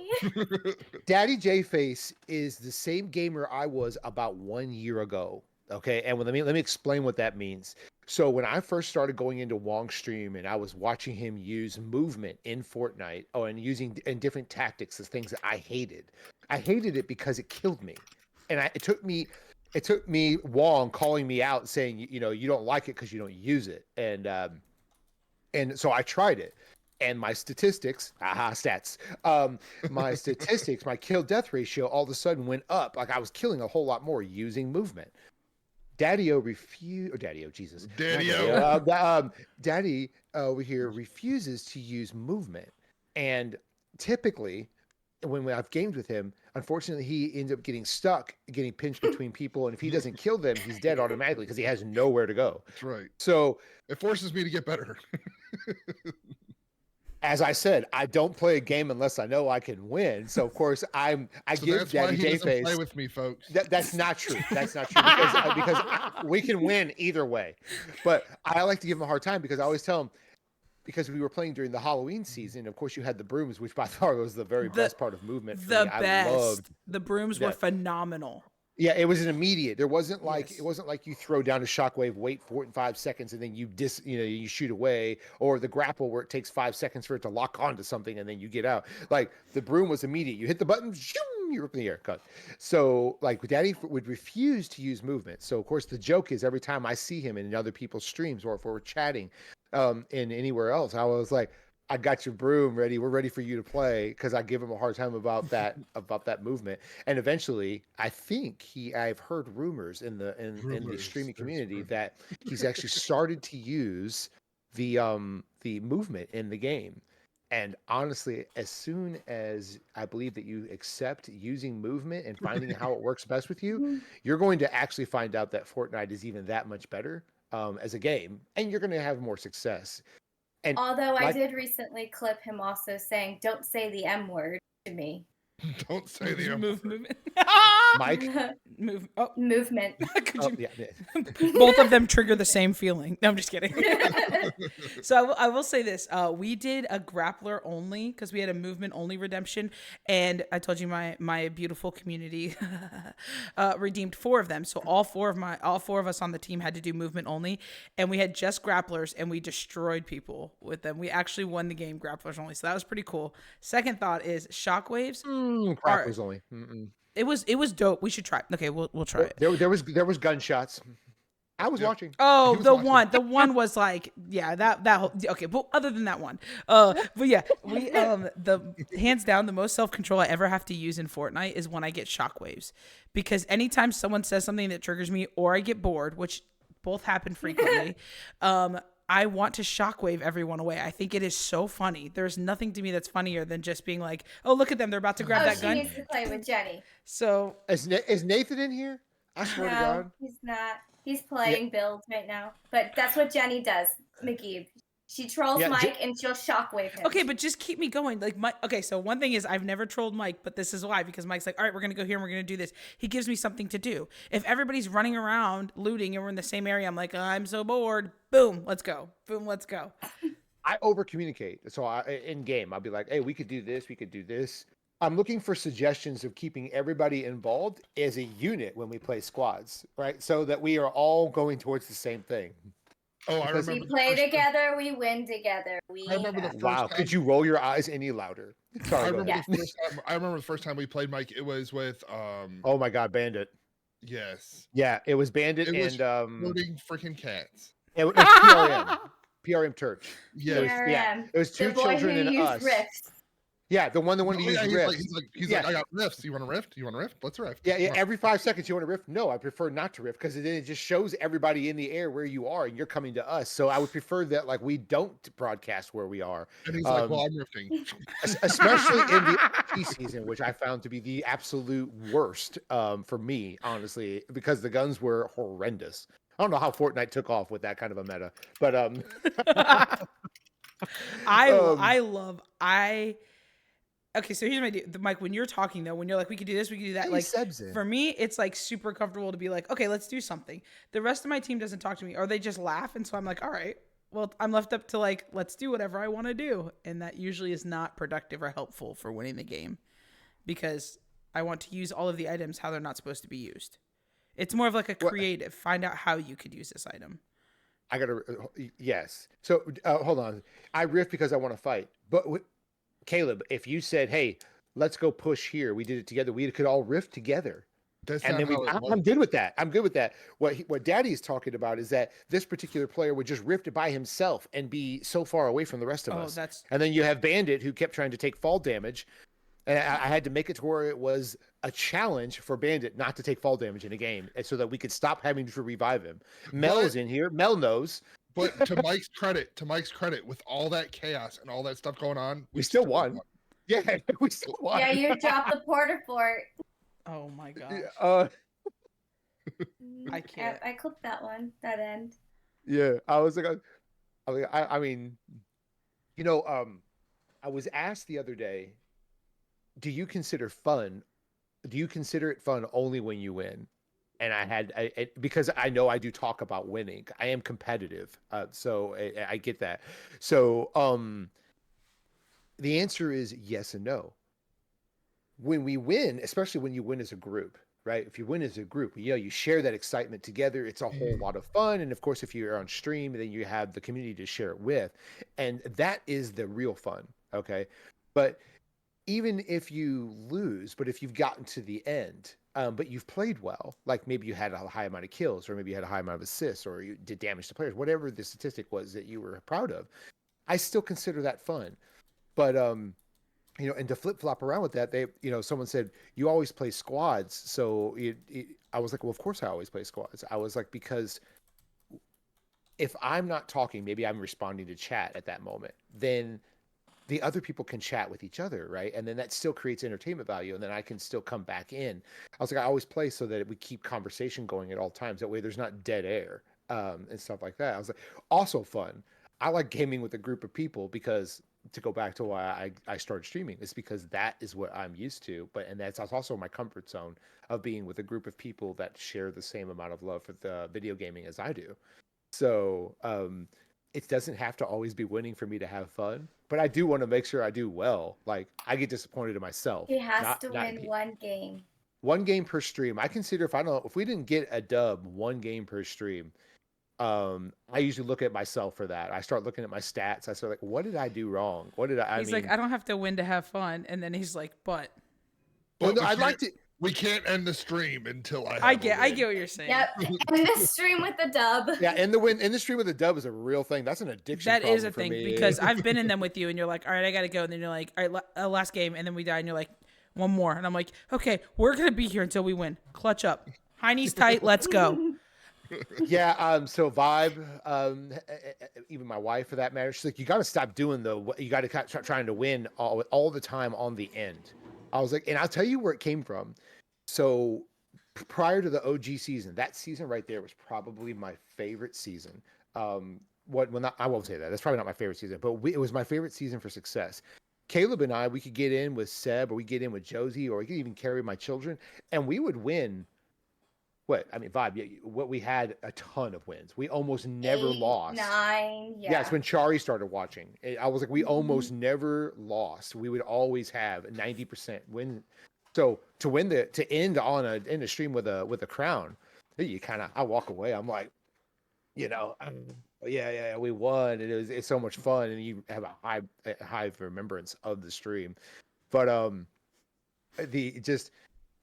Daddy J Face is the same gamer I was about 1 year ago. Okay, and let me explain what that means. So when I first started going into Wong's stream and I was watching him use movement in Fortnite, and using and different tactics, the things that I hated. I hated it because it killed me, and it took me Wong calling me out saying, you don't like it because you don't use it, and so I tried it. And my statistics, stats, my statistics, my kill death ratio all of a sudden went up. Like I was killing a whole lot more using movement. Daddy over Daddy over here refuses to use movement. And typically, when I've gamed with him, unfortunately, he ends up getting stuck, getting pinched between people. And if he doesn't kill them, he's dead automatically because he has nowhere to go. That's right. So, It forces me to get better. as I said, I don't play a game unless I know I can win. So of course I So give that's why Daddy he J doesn't play Face. with me, folks. That's not true. That's not true because we can win either way. But I like to give him a hard time because I always tell him, because we were playing during the Halloween season. Of course, you had the brooms, which by far was the very best part of movement. For The me. I best. loved. The brooms were Yeah. phenomenal. Yeah, it was an immediate. There wasn't like Yes. it wasn't like you throw down a shockwave, wait 5 seconds, and then you shoot away, or the grapple where it takes 5 seconds for it to lock onto something and then you get out. Like the broom was immediate. You hit the button, zoom, you're up in the air. Cut. So like Daddy would refuse to use movement. So of course the joke is every time I see him in other people's streams or if we're chatting in anywhere else, I was like, I got your broom ready. We're ready for you to play because I give him a hard time about that movement. And eventually, I think I've heard rumors in the streaming community that he's actually started to use the movement in the game. And honestly, as soon as I believe that you accept using movement and finding how it works best with you, you're going to actually find out that Fortnite is even that much better as a game, and you're going to have more success. And Although I did recently clip him also saying, "Don't say the M word to me." Don't say the M Move, word. movement. Mike, Move. Oh, Movement. could you? yeah. Both of them trigger the same feeling. No, I'm just kidding. So I will say this: we did a grappler only because we had a movement only redemption, and I told you my beautiful community redeemed 4 of them. So all four of us on the team had to do movement only, and we had just grapplers, and we destroyed people with them. We actually won the game grapplers only, so that was pretty cool. Second thought is shockwaves. Grapplers only. Mm-mm. It was dope. We should try. Okay, we'll try it. There was gunshots. I was watching. Oh, He was watching. the one was like, yeah, that whole, okay. But other than that one, but yeah, we the hands down the most self control I ever have to use in Fortnite is when I get shockwaves, because anytime someone says something that triggers me or I get bored, which both happen frequently, I want to shockwave everyone away. I think it is so funny. There's nothing to me that's funnier than just being like, oh, look at them, they're about to grab that she gun. needs to play with Jenny. So Is Nathan in here? I swear to No, God. he's not. He's playing builds right now. But that's what Jenny does, McGee. She trolls Yeah, Mike and she'll shockwave him. okay, but just keep me going. Like okay, so one thing is I've never trolled Mike, but this is why, because Mike's like, all right, we're gonna go here and we're gonna do this. He gives me something to do. If everybody's running around looting and we're in the same area, I'm like, I'm so bored. Boom, let's go. Boom, let's go. I over communicate. So in game, I'll be like, hey, we could do this. We could do this. I'm looking for suggestions of keeping everybody involved as a unit when we play squads, right? So that we are all going towards the same thing. Oh, I Because- remember. We the play first- together, we win together. I remember the first Wow. time. Could you roll your eyes any louder? I Sorry. go remember ahead. the first time. I remember the first time we played, Mike. It was with Oh my God, Bandit. yes, Yeah, it was Bandit It was and floating freaking cats. it was PRM. PRM Church. Yes. It was, it was The two boy children who and used us. rifts. Yeah, the one that wanted to Oh, use yeah, rifts. he's Yeah. like, I got rifts. You want a rift? You want a rift? Let's rift. Yeah, Come on. every 5 seconds you want to riff. No, I prefer not to riff because then it just shows everybody in the air where you are and you're coming to us. So I would prefer that like we don't broadcast where we are, And he's like, well, I'm rifting. especially in the OP season, which I found to be the absolute worst for me, honestly, because the guns were horrendous. I don't know how Fortnite took off with that kind of a meta, but Okay, so here's my deal. Mike, when you're talking though, when you're like, we could do this, we could do that. Hey, Like Seb's in. for me, it's like super comfortable to be like, okay, let's do something. The rest of my team doesn't talk to me, or they just laugh, and so I'm like, all right, well, I'm left up to like, let's do whatever I want to do, and that usually is not productive or helpful for winning the game, because I want to use all of the items how they're not supposed to be used. It's more of like a creative. Find out how you could use this item. I gotta yes. So hold on. I riff because I want to fight, but Caleb, if you said, "Hey, let's go push here," we did it together. We could all riff together. That's And not then how it I'm works. good with that. I'm good with that. What Daddy is talking about is that this particular player would just rift it by himself and be so far away from the rest of Oh, us. that's And then you have Bandit who kept trying to take fall damage. And I had to make it to where it was a challenge for Bandit not to take fall damage in a game, and so that we could stop having to revive him. Mel is in here. Mel knows. But to Mike's credit, with all that chaos and all that stuff going on, We still won. Yeah, we still won. Yeah, you dropped the porta fort. oh my gosh. I can't. I clipped that one. That end. Yeah, I was like, I mean, you know, I was asked the other day, do you consider it fun only when you win? And I had, because I know I do talk about winning. I am competitive, so I get that. So, the answer is yes and no. When we win, especially when you win as a group, right? If you win as a group, you know, you share that excitement together. It's a whole lot of fun. And of course, if you're on stream, then you have the community to share it with. And that is the real fun. Okay. But even if you lose, but if you've gotten to the end, but you've played well, like maybe you had a high amount of kills, or maybe you had a high amount of assists, or you did damage to players, whatever the statistic was that you were proud of, I still consider that fun. But and to flip flop around with that, someone said you always play squads, so I was like, well, of course I always play squads. I was like, because if I'm not talking, maybe I'm responding to chat at that moment, then the other people can chat with each other, right? And then that still creates entertainment value, and then I can still come back in. I was like, I always play so that we keep conversation going at all times. That way there's not dead air, and stuff like that. I was like, also fun. I like gaming with a group of people because, to go back to why I started streaming, is because that is what I'm used to. And that's also my comfort zone of being with a group of people that share the same amount of love for the video gaming as I do. So it doesn't have to always be winning for me to have fun, but I do want to make sure I do well. Like, I get disappointed in myself. He has to win one game. One game per stream. I consider if we didn't get a dub, one game per stream, I usually look at myself for that. I start looking at my stats. I start like, what did I do wrong? What did I? He's like, I don't have to win to have fun, and then he's like, but. Well, no, I'd like to. We can't end the stream until I get what you're saying. Yep, end the stream with the dub. Yeah, end the stream with the dub is a real thing. That's an addiction. That is a thing me. because I've been in them with you, and you're like, all right, I gotta go, and then you're like, all right, last game, and then we die, and you're like, one more, and I'm like, okay, we're gonna be here until we win. Clutch up, high knees tight, let's go. Yeah. So Vibe, even my wife for that matter, she's like, you got to stop doing you got to start trying to win all the time on the end. I was like, and I'll tell you where it came from. So prior to the OG season, that season right there was probably my favorite season. I won't say that. That's probably not my favorite season, but it was my favorite season for success. Caleb and I, we could get in with Seb, or we get in with Josie, or we could even carry my children, and we would win. Vibe, we had a ton of wins. We almost never 8, lost. 9, yeah. Yeah, it's when Chari started watching. I was like, we almost never lost. We would always have a 90% win. So to end on a stream with a crown, I walk away. I'm like, yeah, we won, and it's so much fun, and you have a high remembrance of the stream. But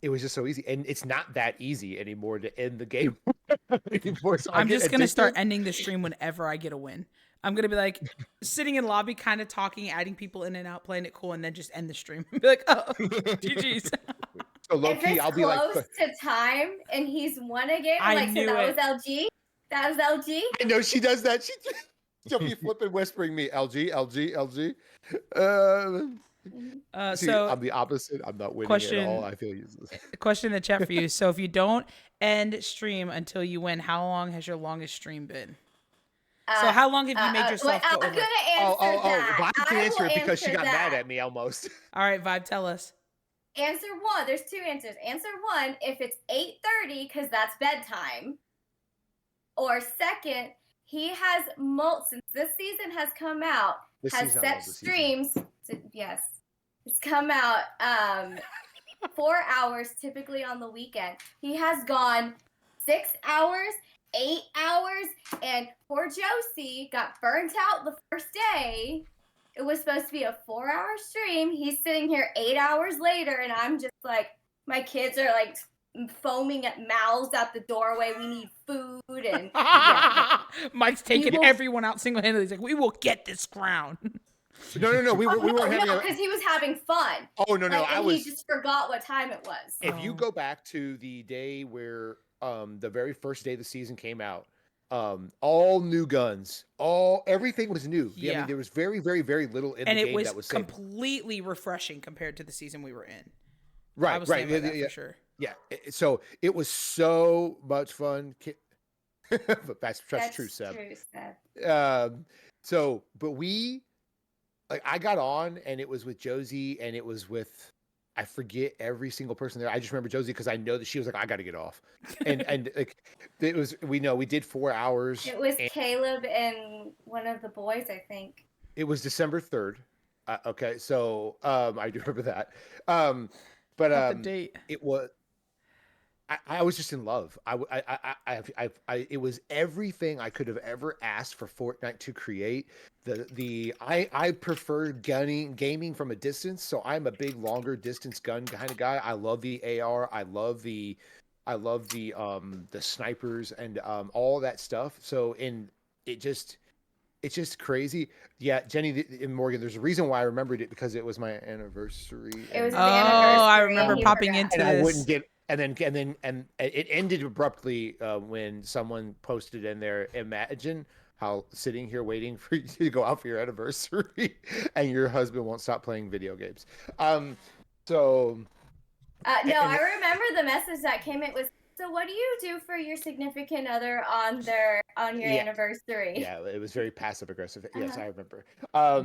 it was just so easy, and it's not that easy anymore to end the game anymore. So I'm just gonna start ending the stream whenever I get a win. I'm gonna be like sitting in lobby, kind of talking, adding people in and out, playing it cool, and then just end the stream. Be like, oh, GG's. So low key, I'll be like, close to time, and he's won a game. I Like, knew so that it. was LG. That was LG. I know she does that. She'll be flipping, whispering me, LG. See, So I'm the opposite. I'm not winning question- at all. I feel useless. question in the chat for you. So if you don't end stream until you win, how long has your longest stream been? So how long have you made yourself go I'm over? gonna answer that. Vibe can I answer will it because she got answer mad that. at me almost. All right, Vibe, tell us. Answer one. There's two answers. Answer one, if it's 8:30, because that's bedtime. Or second, he has since this season has come out, has set streams. Yes, it's come out 4 hours typically on the weekend. He has gone 6 hours, 8 hours, and poor Josie got burnt out the first day. It was supposed to be a 4-hour stream. He's sitting here 8 hours later, and I'm just like, my kids are like foaming at mouths at the doorway. We need food, and yeah. Mike's taking everyone out single-handedly. He's like, we will get this crown. No. We weren't having because he was having fun. Oh no, He just forgot what time it was. If you go back to the day where the very first day the season came out, all new guns, everything was new. Yeah. I mean, there was very, very, very little in the game that was completely refreshing compared to the season we were in. Right, I was right, for sure. Yeah, so it was so much fun. But that's true, Seb. But we, like, I got on, and it was with Josie, and it was with, I forget every single person there. I just remember Josie because I know that she was like, I got to get off, and like it was. We did 4 hours. It was Caleb and one of the boys, I think. It was December 3rd. Okay, so I do remember that. But the date. It was. I was just in love. It was everything I could have ever asked for Fortnite to create. I prefer gaming from a distance, so I'm a big longer distance gun kind of guy. I love the AR. I love the snipers and all that stuff. So it just it's just crazy. Yeah, Jenny and Morgan, there's a reason why I remembered it because it was my anniversary. It was his Oh, I anniversary. remember He popping forgot. into And I this. wouldn't get and it ended abruptly when someone posted in there, imagine how sitting here waiting for you to go out for your anniversary and your husband won't stop playing video games. So No, and I remember the message that came. It was, so what do you do for your significant other on your yeah, anniversary? yeah, it was very passive aggressive. Yes, Uh-huh. I remember.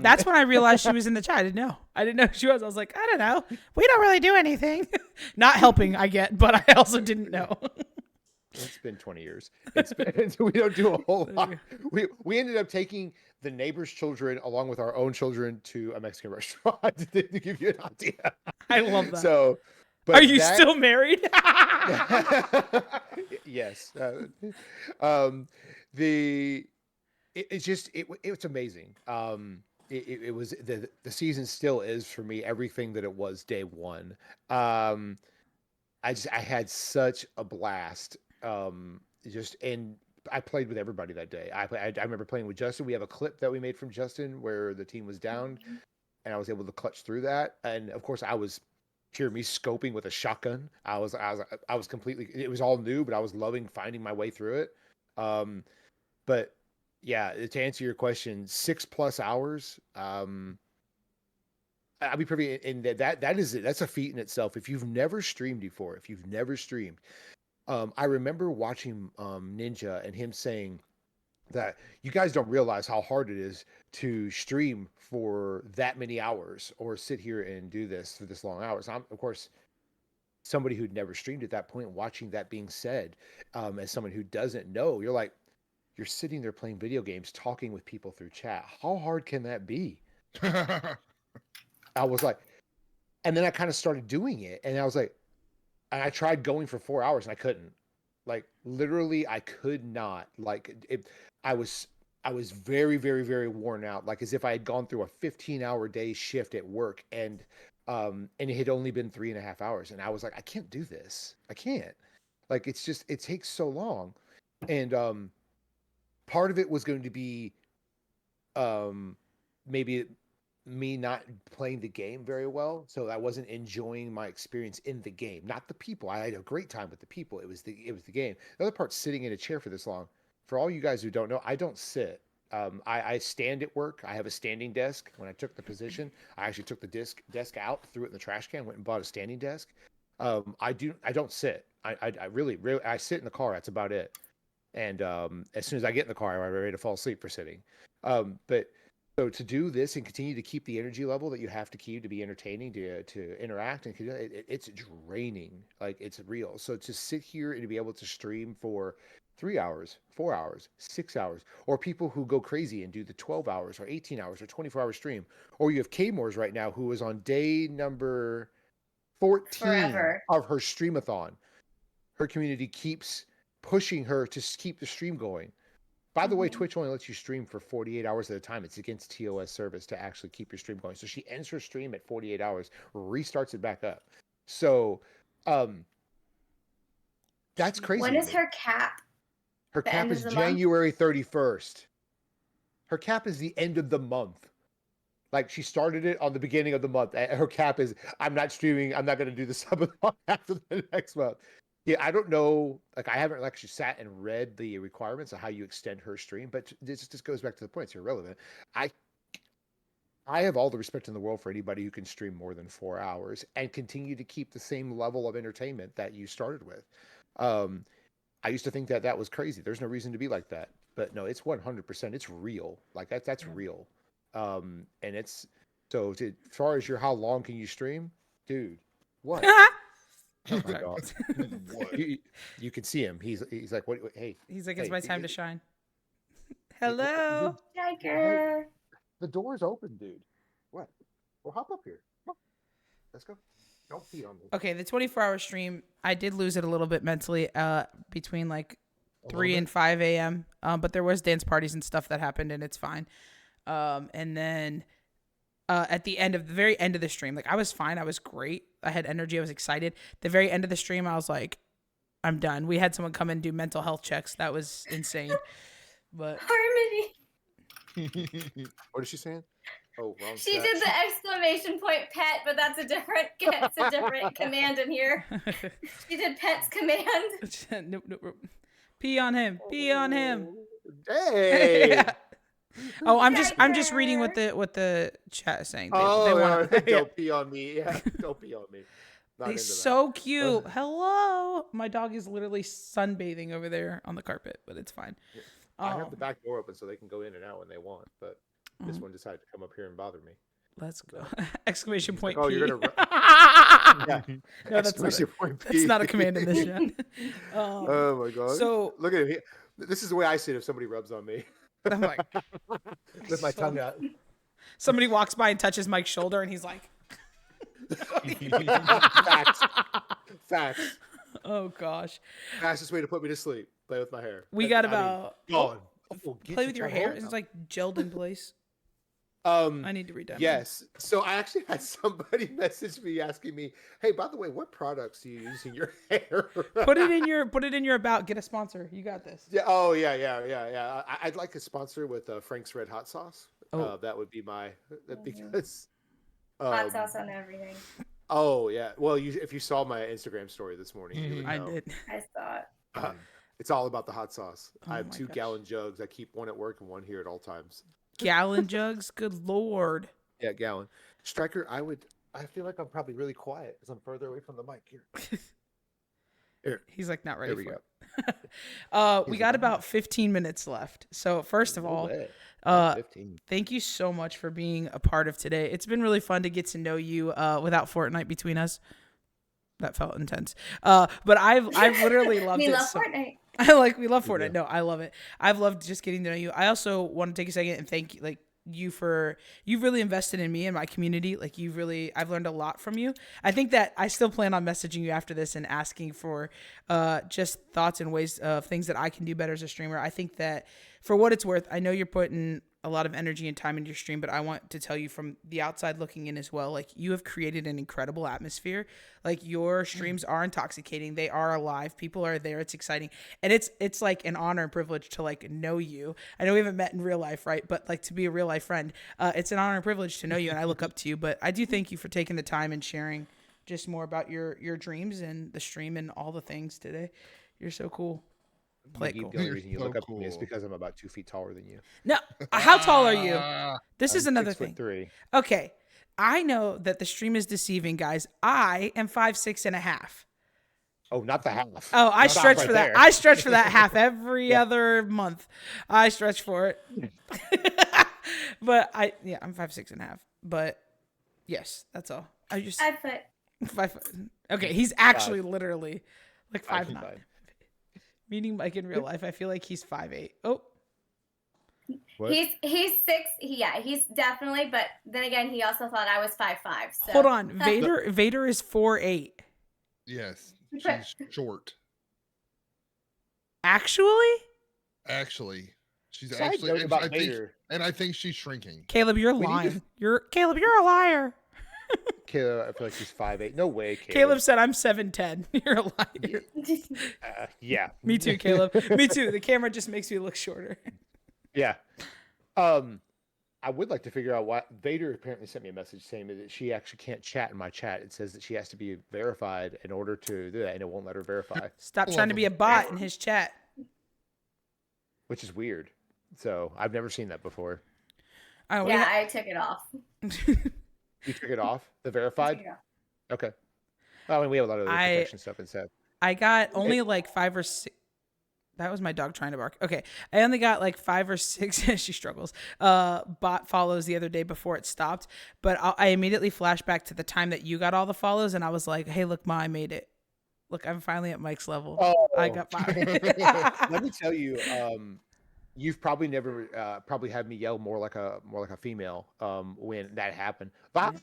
That's when I realized she was in the chat. I didn't know. I didn't know who she was. I was like, I don't know. We don't really do anything. Not helping, I get, but I also didn't know. It's been 20 years. It's been we don't do a whole lot. We ended up taking the neighbors' children along with our own children to a Mexican restaurant to give you an idea. I love that. So, but Are you that- still married? yes. Um, it's just it's amazing. It was the season still is for me everything that it was day one. I had such a blast. Just and I played with everybody that day. I remember playing with Justin. We have a clip that we made from Justin where the team was down, and I was able to clutch through that. And of course, I was hear me scoping with a shotgun. I was completely. It was all new, but I was loving finding my way through it. But yeah, to answer your question, 6+ hours. I'll be pretty, and that is it. That's a feat in itself. If you've never streamed before, if you've never streamed, I remember watching Ninja and him saying that you guys don't realize how hard it is to stream for that many hours or sit here and do this for this long hours. I'm, of course, somebody who'd never streamed at that point, watching that being said, as someone who doesn't know, you're like, you're sitting there playing video games, talking with people through chat. How hard can that be? I was like, and then I kind of started doing it, and I was like, and I tried going for 4 hours, and I couldn't. Like literally, I could not. Like it, I was, I was very, very, very worn out. Like as if I had gone through a 15-hour day shift at work, and it had only been 3.5 hours, and I was like, I can't do this. I can't. Like it's just, it takes so long, and part of it was going to be maybe me not playing the game very well, so I wasn't enjoying my experience in the game, not the people. I had a great time with the people. It was the game. The other part's sitting in a chair for this long. For all you guys who don't know, I don't sit. I stand at work. I have a standing desk. When I took the position, I actually took the desk out, threw it in the trash can, went and bought a standing desk. I don't sit. I really I sit in the car. That's about it. And as soon as I get in the car, I'm ready to fall asleep for sitting. But so to do this and continue to keep the energy level that you have to keep to be entertaining, to interact, and it's draining. Like it's real. So to sit here and to be able to stream for 3 hours, 4 hours, 6 hours, or people who go crazy and do the 12 hours or 18 hours or 24-hour stream, or you have K-Moores right now who is on day number 14 Forever. of her streamathon. Her community keeps pushing her to keep the stream going. By the way, Twitch only lets you stream for 48 hours at a time. It's against TOS service to actually keep your stream going. So she ends her stream at 48 hours, restarts it back up. So that's crazy. When is her cap? Her The cap end of is the month? January 31st. Her cap is the end of the month. Like she started it on the beginning of the month. Her cap is, I'm not streaming. I'm not going to do the subathon after the next month. Yeah, I don't know. Like I haven't actually sat and read the requirements of how you extend her stream, but this just goes back to the point. It's irrelevant. I have all the respect in the world for anybody who can stream more than 4 hours and continue to keep the same level of entertainment that you started with. I used to think that was crazy. There's no reason to be like that, but no, it's 100%. It's real. Like that's real. And it's so as far as how long can you stream, dude? What? Oh my God. What? You can see him. He's like, what? Hey, He's like, it's hey, my time to shine. Hello. Tiger. the door's open, dude. What? Well, hop up here. Come on. Let's go. Don't pee on me. Okay, the 24-hour stream, I did lose it a little bit mentally between like 3 and 5 a.m. But there was dance parties and stuff that happened, and it's fine. And then at the very end of the stream, like I was fine. I was great. I had energy. I was excited. The very end of the stream, I was like, I'm done. We had someone come and do mental health checks. That was insane. But Harmony. What is she saying? Oh, wrong. She chat. did the exclamation point pet, but that's a different command in here. She did pet's command. nope. Pee on him. Pee on him. Hey. Yeah. Oh, I'm just reading what the chat is saying. They want don't pee on me. Yeah, don't pee on me. Not He's into that. so cute. Hello. My dog is literally sunbathing over there on the carpet, but it's fine. I have the back door open so they can go in and out when they want, but this one decided to come up here and bother me. Let's go. Exclamation point Oh, P. you're gonna Yeah. No, that's not a command in this chat. Oh my god. So look at him. This is the way I see it if somebody rubs on me. I'm like, With my tongue out. somebody walks by and touches Mike's shoulder, and he's like, Facts. "Oh gosh." Fastest way to put me to sleep. Play with my hair. We got about Gone. play with your hair. It's like gelled in place. I I need to read that. Yes. So I actually had somebody message me asking me, "Hey, by the way, what products do you use in your hair?" Put it in your about. Get a sponsor. You got this. Yeah. Oh, yeah. I'd like a sponsor with Frank's Red Hot Sauce. Oh. That would be my because Hot sauce on everything. Oh yeah. Well, if you saw my Instagram story this morning, you would I know. did. I thought. It's all about the hot sauce. Oh I have my 2 gosh. gallon jugs. I keep one at work and one here at all times. Gallon jugs. Good lord. Yeah, gallon. Striker, I feel like I'm probably really quiet because I'm further away from the mic here. Here. He's like not ready There we for go. it. We got about 15 minutes left. So first of all, 15. thank you so much for being a part of today. It's been really fun to get to know you without Fortnite between us. That felt intense. But I've literally loved We it. love so- Fortnite. we love We Fortnite. do. No, I love it. I've loved just getting to know you. I also want to take a second and thank you, you've really invested in me and my community. I've learned a lot from you. I think that I still plan on messaging you after this and asking for just thoughts and ways of things that I can do better as a streamer. I think that for what it's worth, I know you're putting a lot of energy and time into your stream, but I want to tell you from the outside looking in as well, like you have created an incredible atmosphere. Like your streams are intoxicating. They are alive. People are there. It's exciting. And it's like an honor and privilege to like know you. I know we haven't met in real life, right? But like to be a real life friend, it's an honor and privilege to know you. And I look up to you, but I do thank you for taking the time and sharing just more about your dreams and the stream and all the things today. You're so cool. Play it Maggie, cool. the only You're reason you so look up to me is cool. because I'm about 2 feet taller than you. No, how tall are you? This is I'm another 6'3". thing. Okay. I know that the stream is deceiving, guys. I am 5'6.5". Oh, not the half. Oh, I Stop stretch right for that. there. I stretch for that half every other month. I stretch for it. But I'm 5'6.5". But yes, that's all. I just 5 foot. 5 foot. Okay, he's actually literally like 5'9". 5'9". Meeting Mike in real life, I feel like he's 5'8". Oh, What? He's 6. Yeah, he's definitely. But then again, he also thought I was 5'5". So. hold on. Vader is 4'8". Yes, she's short. Actually? Actually, she's Side actually. note And about I think, Vader. and I think she's shrinking. Caleb, you're We need to- lying. You're a liar. Caleb, I feel like he's 5'8". No way, Caleb. Caleb said I'm 7'10". You're a liar. Yeah. Me too, Caleb. Me too. The camera just makes me look shorter. Yeah. I would like to figure out why Vader apparently sent me a message saying that she actually can't chat in my chat. It says that she has to be verified in order to do that, and it won't let her verify, Stop trying to be a bot in his chat. which is weird. So I've never seen that before. Oh, we Yeah, ha- I took it off. You took it off? The verified? Yeah. Okay. Well, I mean, we have a lot of other protection stuff inside. I got only like 5 or 6. That was my dog trying to bark. Okay. I only got like 5 or 6. She struggles. Bot follows the other day before it stopped. But I immediately flashed back to the time that you got all the follows. And I was like, hey, look, Ma, I made it. Look, I'm finally at Mike's level. I got 5. Let me tell you, you've probably never probably had me yell more like a female when that happened. But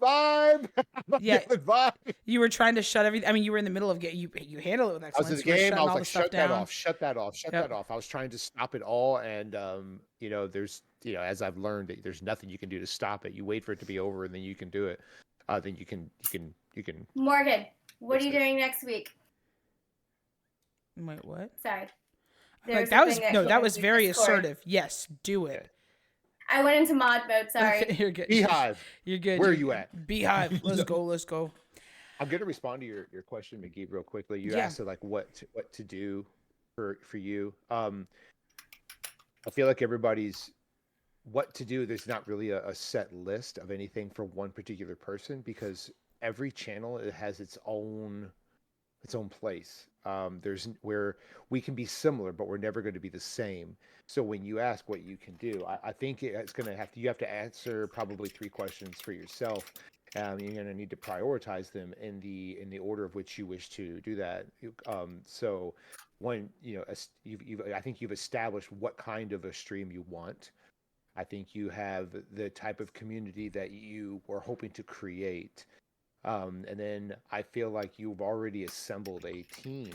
vibe. I'm Yeah. feeling vibe. You were trying to shut everything. I mean, you were in the middle of you handle it with I was in excellence. the You were game. I shutting was all like, the stuff shut that down. off, shut that off, shut Yep. that off. I was trying to stop it all, and there's, as I've learned, that there's nothing you can do to stop it. You wait for it to be over, and then you can do it. Then you can. Morgan, what are you Fix it. doing next week? Wait, what? Sorry. Like, a that was thing no, came that was into very Discord. assertive. Yes, do it. I went into mod mode. Sorry. Okay, you're good. Beehive. You're good. Where are you're you good. at? Beehive. Let's go. Let's go. I'm gonna respond to your question, McGee, real quickly. You Yeah. asked like what to do for you. I feel like everybody's what to do. There's not really a set list of anything for one particular person because every channel it has its own place. There's where we can be similar, but we're never going to be the same. So when you ask what you can do, I think it's going to you have to answer probably 3 questions for yourself. You're going to need to prioritize them in the order of which you wish to do that. So when I think you've established what kind of a stream you want. I think you have the type of community that you were hoping to create. And then I feel like you've already assembled a team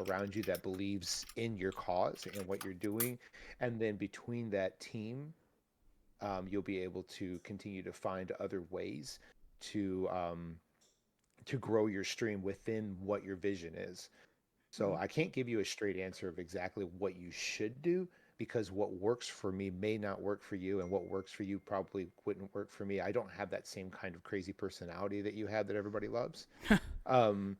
around you that believes in your cause and what you're doing. And then between that team, you'll be able to continue to find other ways to grow your stream within what your vision is. So I can't give you a straight answer of exactly what you should do because what works for me may not work for you, and what works for you probably wouldn't work for me. I don't have that same kind of crazy personality that you have that everybody loves. But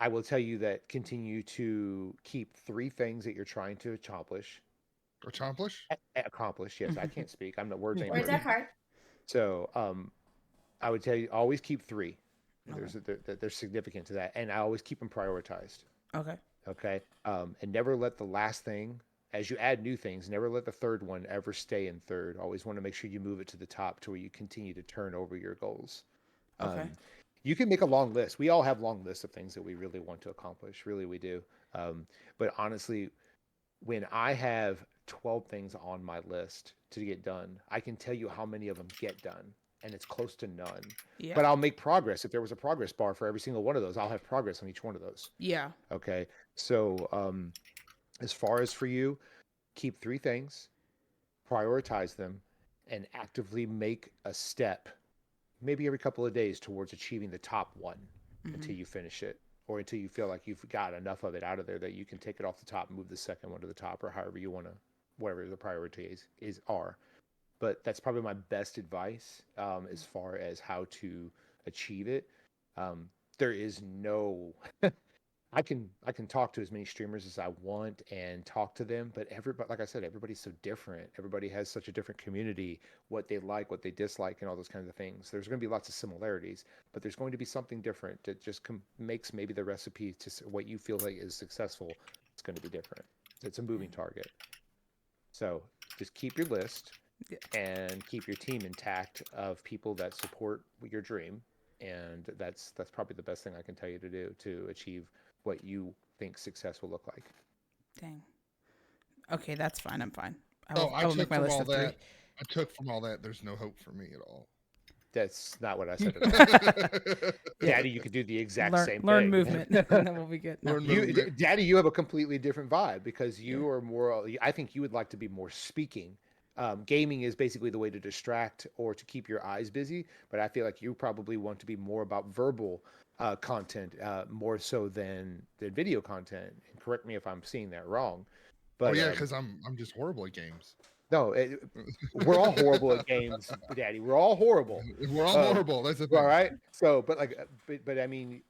I will tell you that continue to keep 3 things that you're trying to accomplish. Accomplish, yes. I can't speak. I'm not words. ain't Words working. are hard. So I would tell you always keep 3. Okay. There's significant to that, and I always keep them prioritized. Okay. Okay. And never let the last thing, as you add new things, never let the third one ever stay in third. Always want to make sure you move it to the top to where you continue to turn over your goals. Okay. You can make a long list. We all have long lists of things that we really want to accomplish. Really, we do. But honestly, when I have 12 things on my list to get done, I can tell you how many of them get done. And it's close to none. Yeah. But I'll make progress. If there was a progress bar for every single one of those, I'll have progress on each one of those. Yeah. Okay. So as far as for you, keep 3 things, prioritize them, and actively make a step, maybe every couple of days, towards achieving the top one until you finish it, or until you feel like you've got enough of it out of there that you can take it off the top and move the second one to the top, or however you want to, whatever the priorities are. But that's probably my best advice as far as how to achieve it. There is no I can talk to as many streamers as I want and talk to them, but everybody, like I said, everybody's so different. Everybody has such a different community, what they like, what they dislike, and all those kinds of things. There's going to be lots of similarities, but there's going to be something different that just makes maybe the recipe to what you feel like is successful. It's going to be different. It's a moving target. So just keep your list and keep your team intact of people that support your dream, and that's probably the best thing I can tell you to do to achieve what you think success will look like. Dang. Okay, that's fine. I'm fine. I will make my list of 3. I took from all that. There's no hope for me at all. That's not what I said at all. Daddy, you could do the exact same thing. Learn movement, and then we'll be good. No. Daddy, you have a completely different vibe because you are more. I think you would like to be more speaking. Gaming is basically the way to distract or to keep your eyes busy, but I feel like you probably want to be more about verbal content more so than video content. And correct me if I'm seeing that wrong. But because I'm just horrible at games. No, we're all horrible at games, Daddy. We're all horrible. We're all horrible. That's the thing. All right. So, but I mean,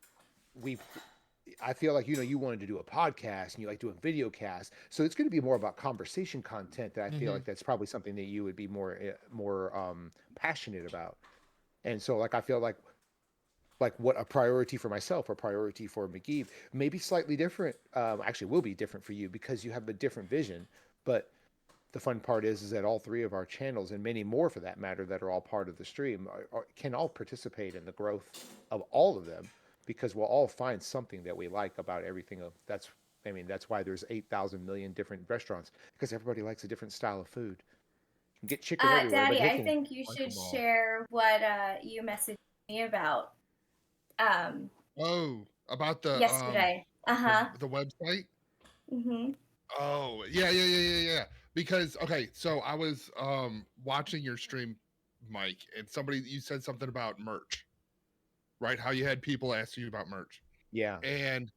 I feel like you wanted to do a podcast and you like doing video casts, so it's going to be more about conversation content. That I feel like that's probably something that you would be more passionate about. And so, like, I feel like what a priority for myself or priority for McGee may be slightly different. Actually, will be different for you because you have a different vision. But the fun part is that all 3 of our channels, and many more for that matter, that are all part of the stream, can all participate in the growth of all of them, because we'll all find something that we like about everything. That's why there's 8,000 million different restaurants, because everybody likes a different style of food. Get chicken everywhere. Daddy, but I Nickel, think you Like should 'em all. share what you messaged me about Oh, about the yesterday. Uh-huh. the website. Mm-hmm. Oh, yeah. Because okay, so I was watching your stream, Mike, and you said something about merch, right? How you had people asking you about merch. yeah. And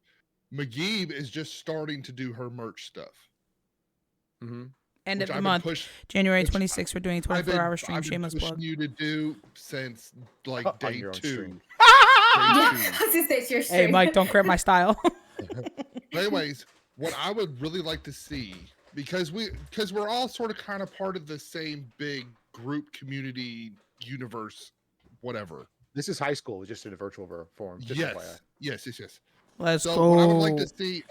McGee is just starting to do her merch stuff, Mm-hmm. End which of the I've month, been push January which 26th. We're doing 24-hour stream. I've been Shameless pushing plug. you to do since like On day your own 2. stream. Day Yeah, 2. I was gonna say it's your Hey, stream. Mike, don't cramp my style. But anyways, what I would really like to see, because we're all sort of kind of part of the same big group, community, universe, whatever. This is high school, just in a virtual form. Just FYI. Yes. Let's So go. what I would like to see,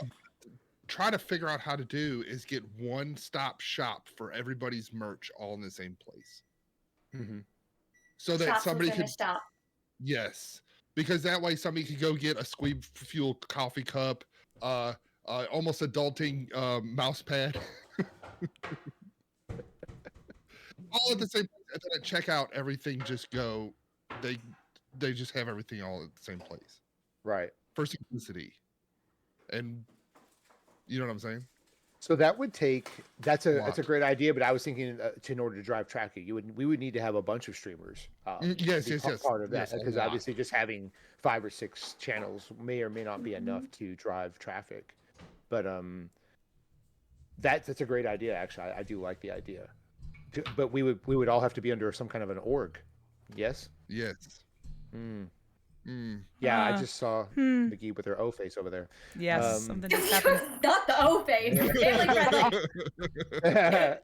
try to figure out how to do, is get one-stop shop for everybody's merch all in the same place, Mm-hmm. so that Shops somebody within could, a shop. yes, because that way somebody could go get a Squeeb Fuel coffee cup, almost adulting mouse pad, all at the same place, and then at checkout everything just go, they just have everything all at the same place Right. for simplicity, and you know what I'm saying. So that would take. That's a Lot. great idea, but I was thinking in order to drive traffic, we would need to have a bunch of streamers. Yes, be yes. Part of that, Yes, a because lot. obviously just having 5 or 6 channels may or may not be enough to drive traffic. But that's a great idea. Actually, I do like the idea. But we would all have to be under some kind of an org. Yes. Yes. Mm. Mm. Yeah, I just saw Hmm. McGee with her O face over there. Yes, something just happened. Not the O face. We're family friendly.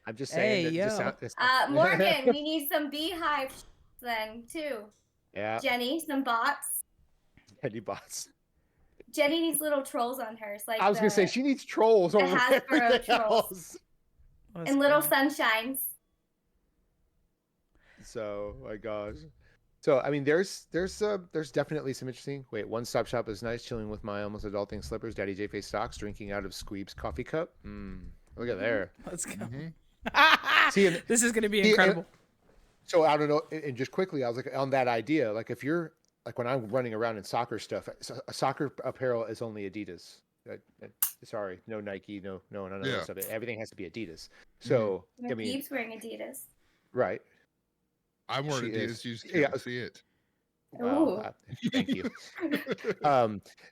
I'm just Hey, saying that just yo. Morgan, we need some beehive then too. Yeah, Jenny, some bots. Teddy bots. Jenny needs little trolls on hers, like I was gonna say she needs trolls over Hasbro everything trolls. else. Let's and little go. sunshines. So my gosh. So I mean, there's definitely some interesting. Wait, one stop shop is nice. Chilling with my almost adulting slippers. Daddy J Face stocks. Drinking out of Squeeb's coffee cup. Look at there. Let's go. Mhm. See, and- This is gonna be see, and- incredible. So I don't know, and just quickly, I was like on that idea. Like if you're like when I'm running around in soccer stuff, soccer apparel is only Adidas. Sorry, no Nike, no none of Yeah. that stuff. Everything has to be Adidas. So I mean, Keeps wearing Adidas. right. I'm wearing She Adidas. is. You just Yeah. can't see it. Well, thank you.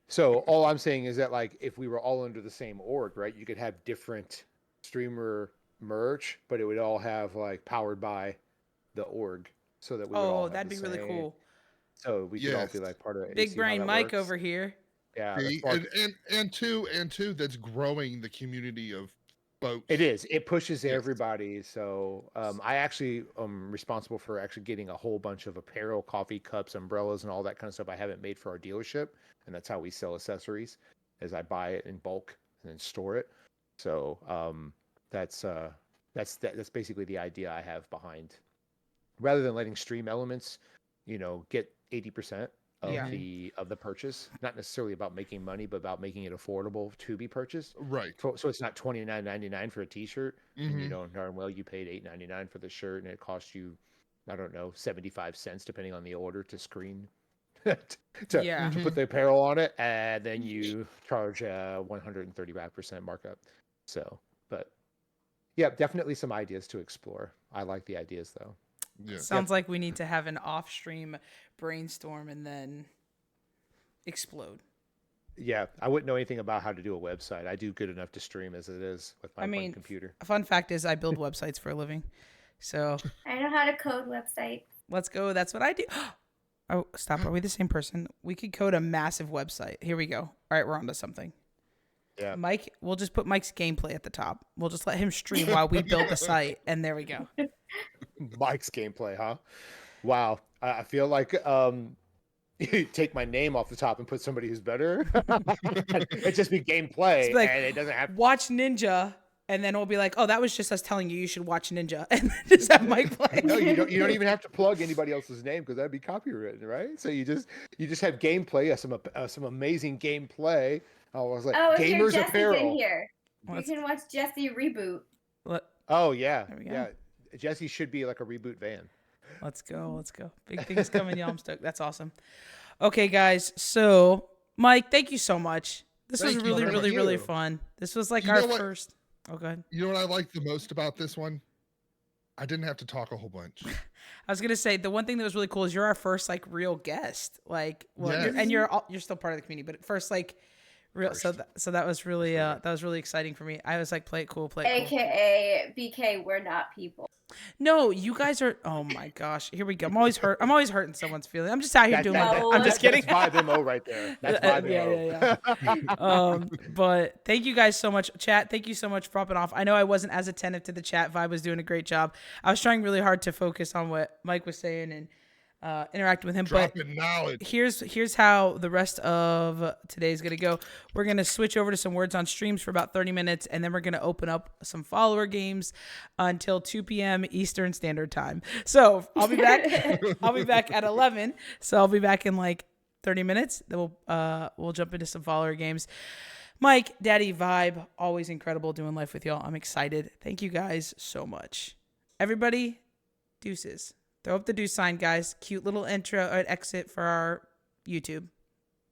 So all I'm saying is that like if we were all under the same org, right, you could have different streamer merch, but it would all have like powered by the org, so that we would all Oh, have that'd the be really same- cool. So we could all be Yes. like part of it. Big brain Mike over here. Yeah, See? that's And two, that's growing the community of boats. it is. It pushes Yes. everybody. So I actually am responsible for actually getting a whole bunch of apparel, coffee cups, umbrellas, and all that kind of stuff I haven't made for our dealership, and that's how we sell accessories, as I buy it in bulk and then store it. So that's basically the idea I have behind, rather than letting Stream Elements, get 80% of Yeah. the purchase. Not necessarily about making money, but about making it affordable to be purchased. Right. So it's not $29.99 for a T-shirt, and you Mhm. know darn well you paid $8.99 for the shirt, and it cost you, I don't know, 75 cents depending on the order to screen to Yeah. put the apparel on it, and then you charge 135% markup. So, but yeah, definitely some ideas to explore. I like the ideas though. Yeah. Sounds like we need to have an off-stream brainstorm and then explode. Yeah, I wouldn't know anything about how to do a website. I do good enough to stream as it is with my I one mean, computer. A fun fact is I build websites for a living. So I know how to code websites. let's go. That's what I do. Oh, stop. Are we the same person? We could code a massive website. Here we go. All right, we're on to something. Yeah. Mike, we'll just put Mike's gameplay at the top. We'll just let him stream while we build the site. And there we go. Mike's gameplay, huh? Wow. I feel like you take my name off the top and put somebody who's better. It just be gameplay, It's like, and it doesn't have. Watch Ninja. And then we'll be like, oh, that was just us telling you should watch Ninja. And then just have Mike play. No, you don't. You don't even have to plug anybody else's name because that'd be copywritten, right? So you just have gameplay, some amazing gameplay. I was like, Oh, if you're gamers Jesse's in apparel. here, Let's- you can watch Jesse reboot. Let- Oh yeah, There we go. yeah. Jesse should be like a reboot van. Let's go. Let's go. Big things coming, y'all. I'm stoked. That's awesome. Okay, guys. So, Mike, thank you so much. This was Thank you really, very really, much. really fun. This was like You our know what? first. Oh, go ahead. You know what I like the most about this one? I didn't have to talk a whole bunch. I was gonna say the one thing that was really cool is you're our first like real guest. Like, well, Yes. and you're still part of the community, but first like real. So that was really that was really exciting for me. I was like, play it cool, play it cool. AKA BK, we're not people. No, you guys are. Oh my gosh, here we go. I'm always hurting someone's feelings. I'm just out here doing my. No. I'm just kidding. That's Vibe MO right there. That's Vibe MO. But thank you guys so much, chat. Thank you so much for popping off. I know I wasn't as attentive to the chat. Vibe was doing a great job. I was trying really hard to focus on what Mike was saying and interact with him. Dropping knowledge. Here's how the rest of today is gonna go. We're gonna switch over to some words on streams for about 30 minutes, and then we're gonna open up some follower games until 2 p.m. Eastern Standard Time. So I'll be back. I'll be back at 11. So I'll be back in like 30 minutes. Then we'll jump into some follower games. Mike, Daddy, Vibe, always incredible doing life with y'all. I'm excited. Thank you guys so much. Everybody, deuces. Throw up the deuce sign, guys. Cute little intro or exit for our YouTube.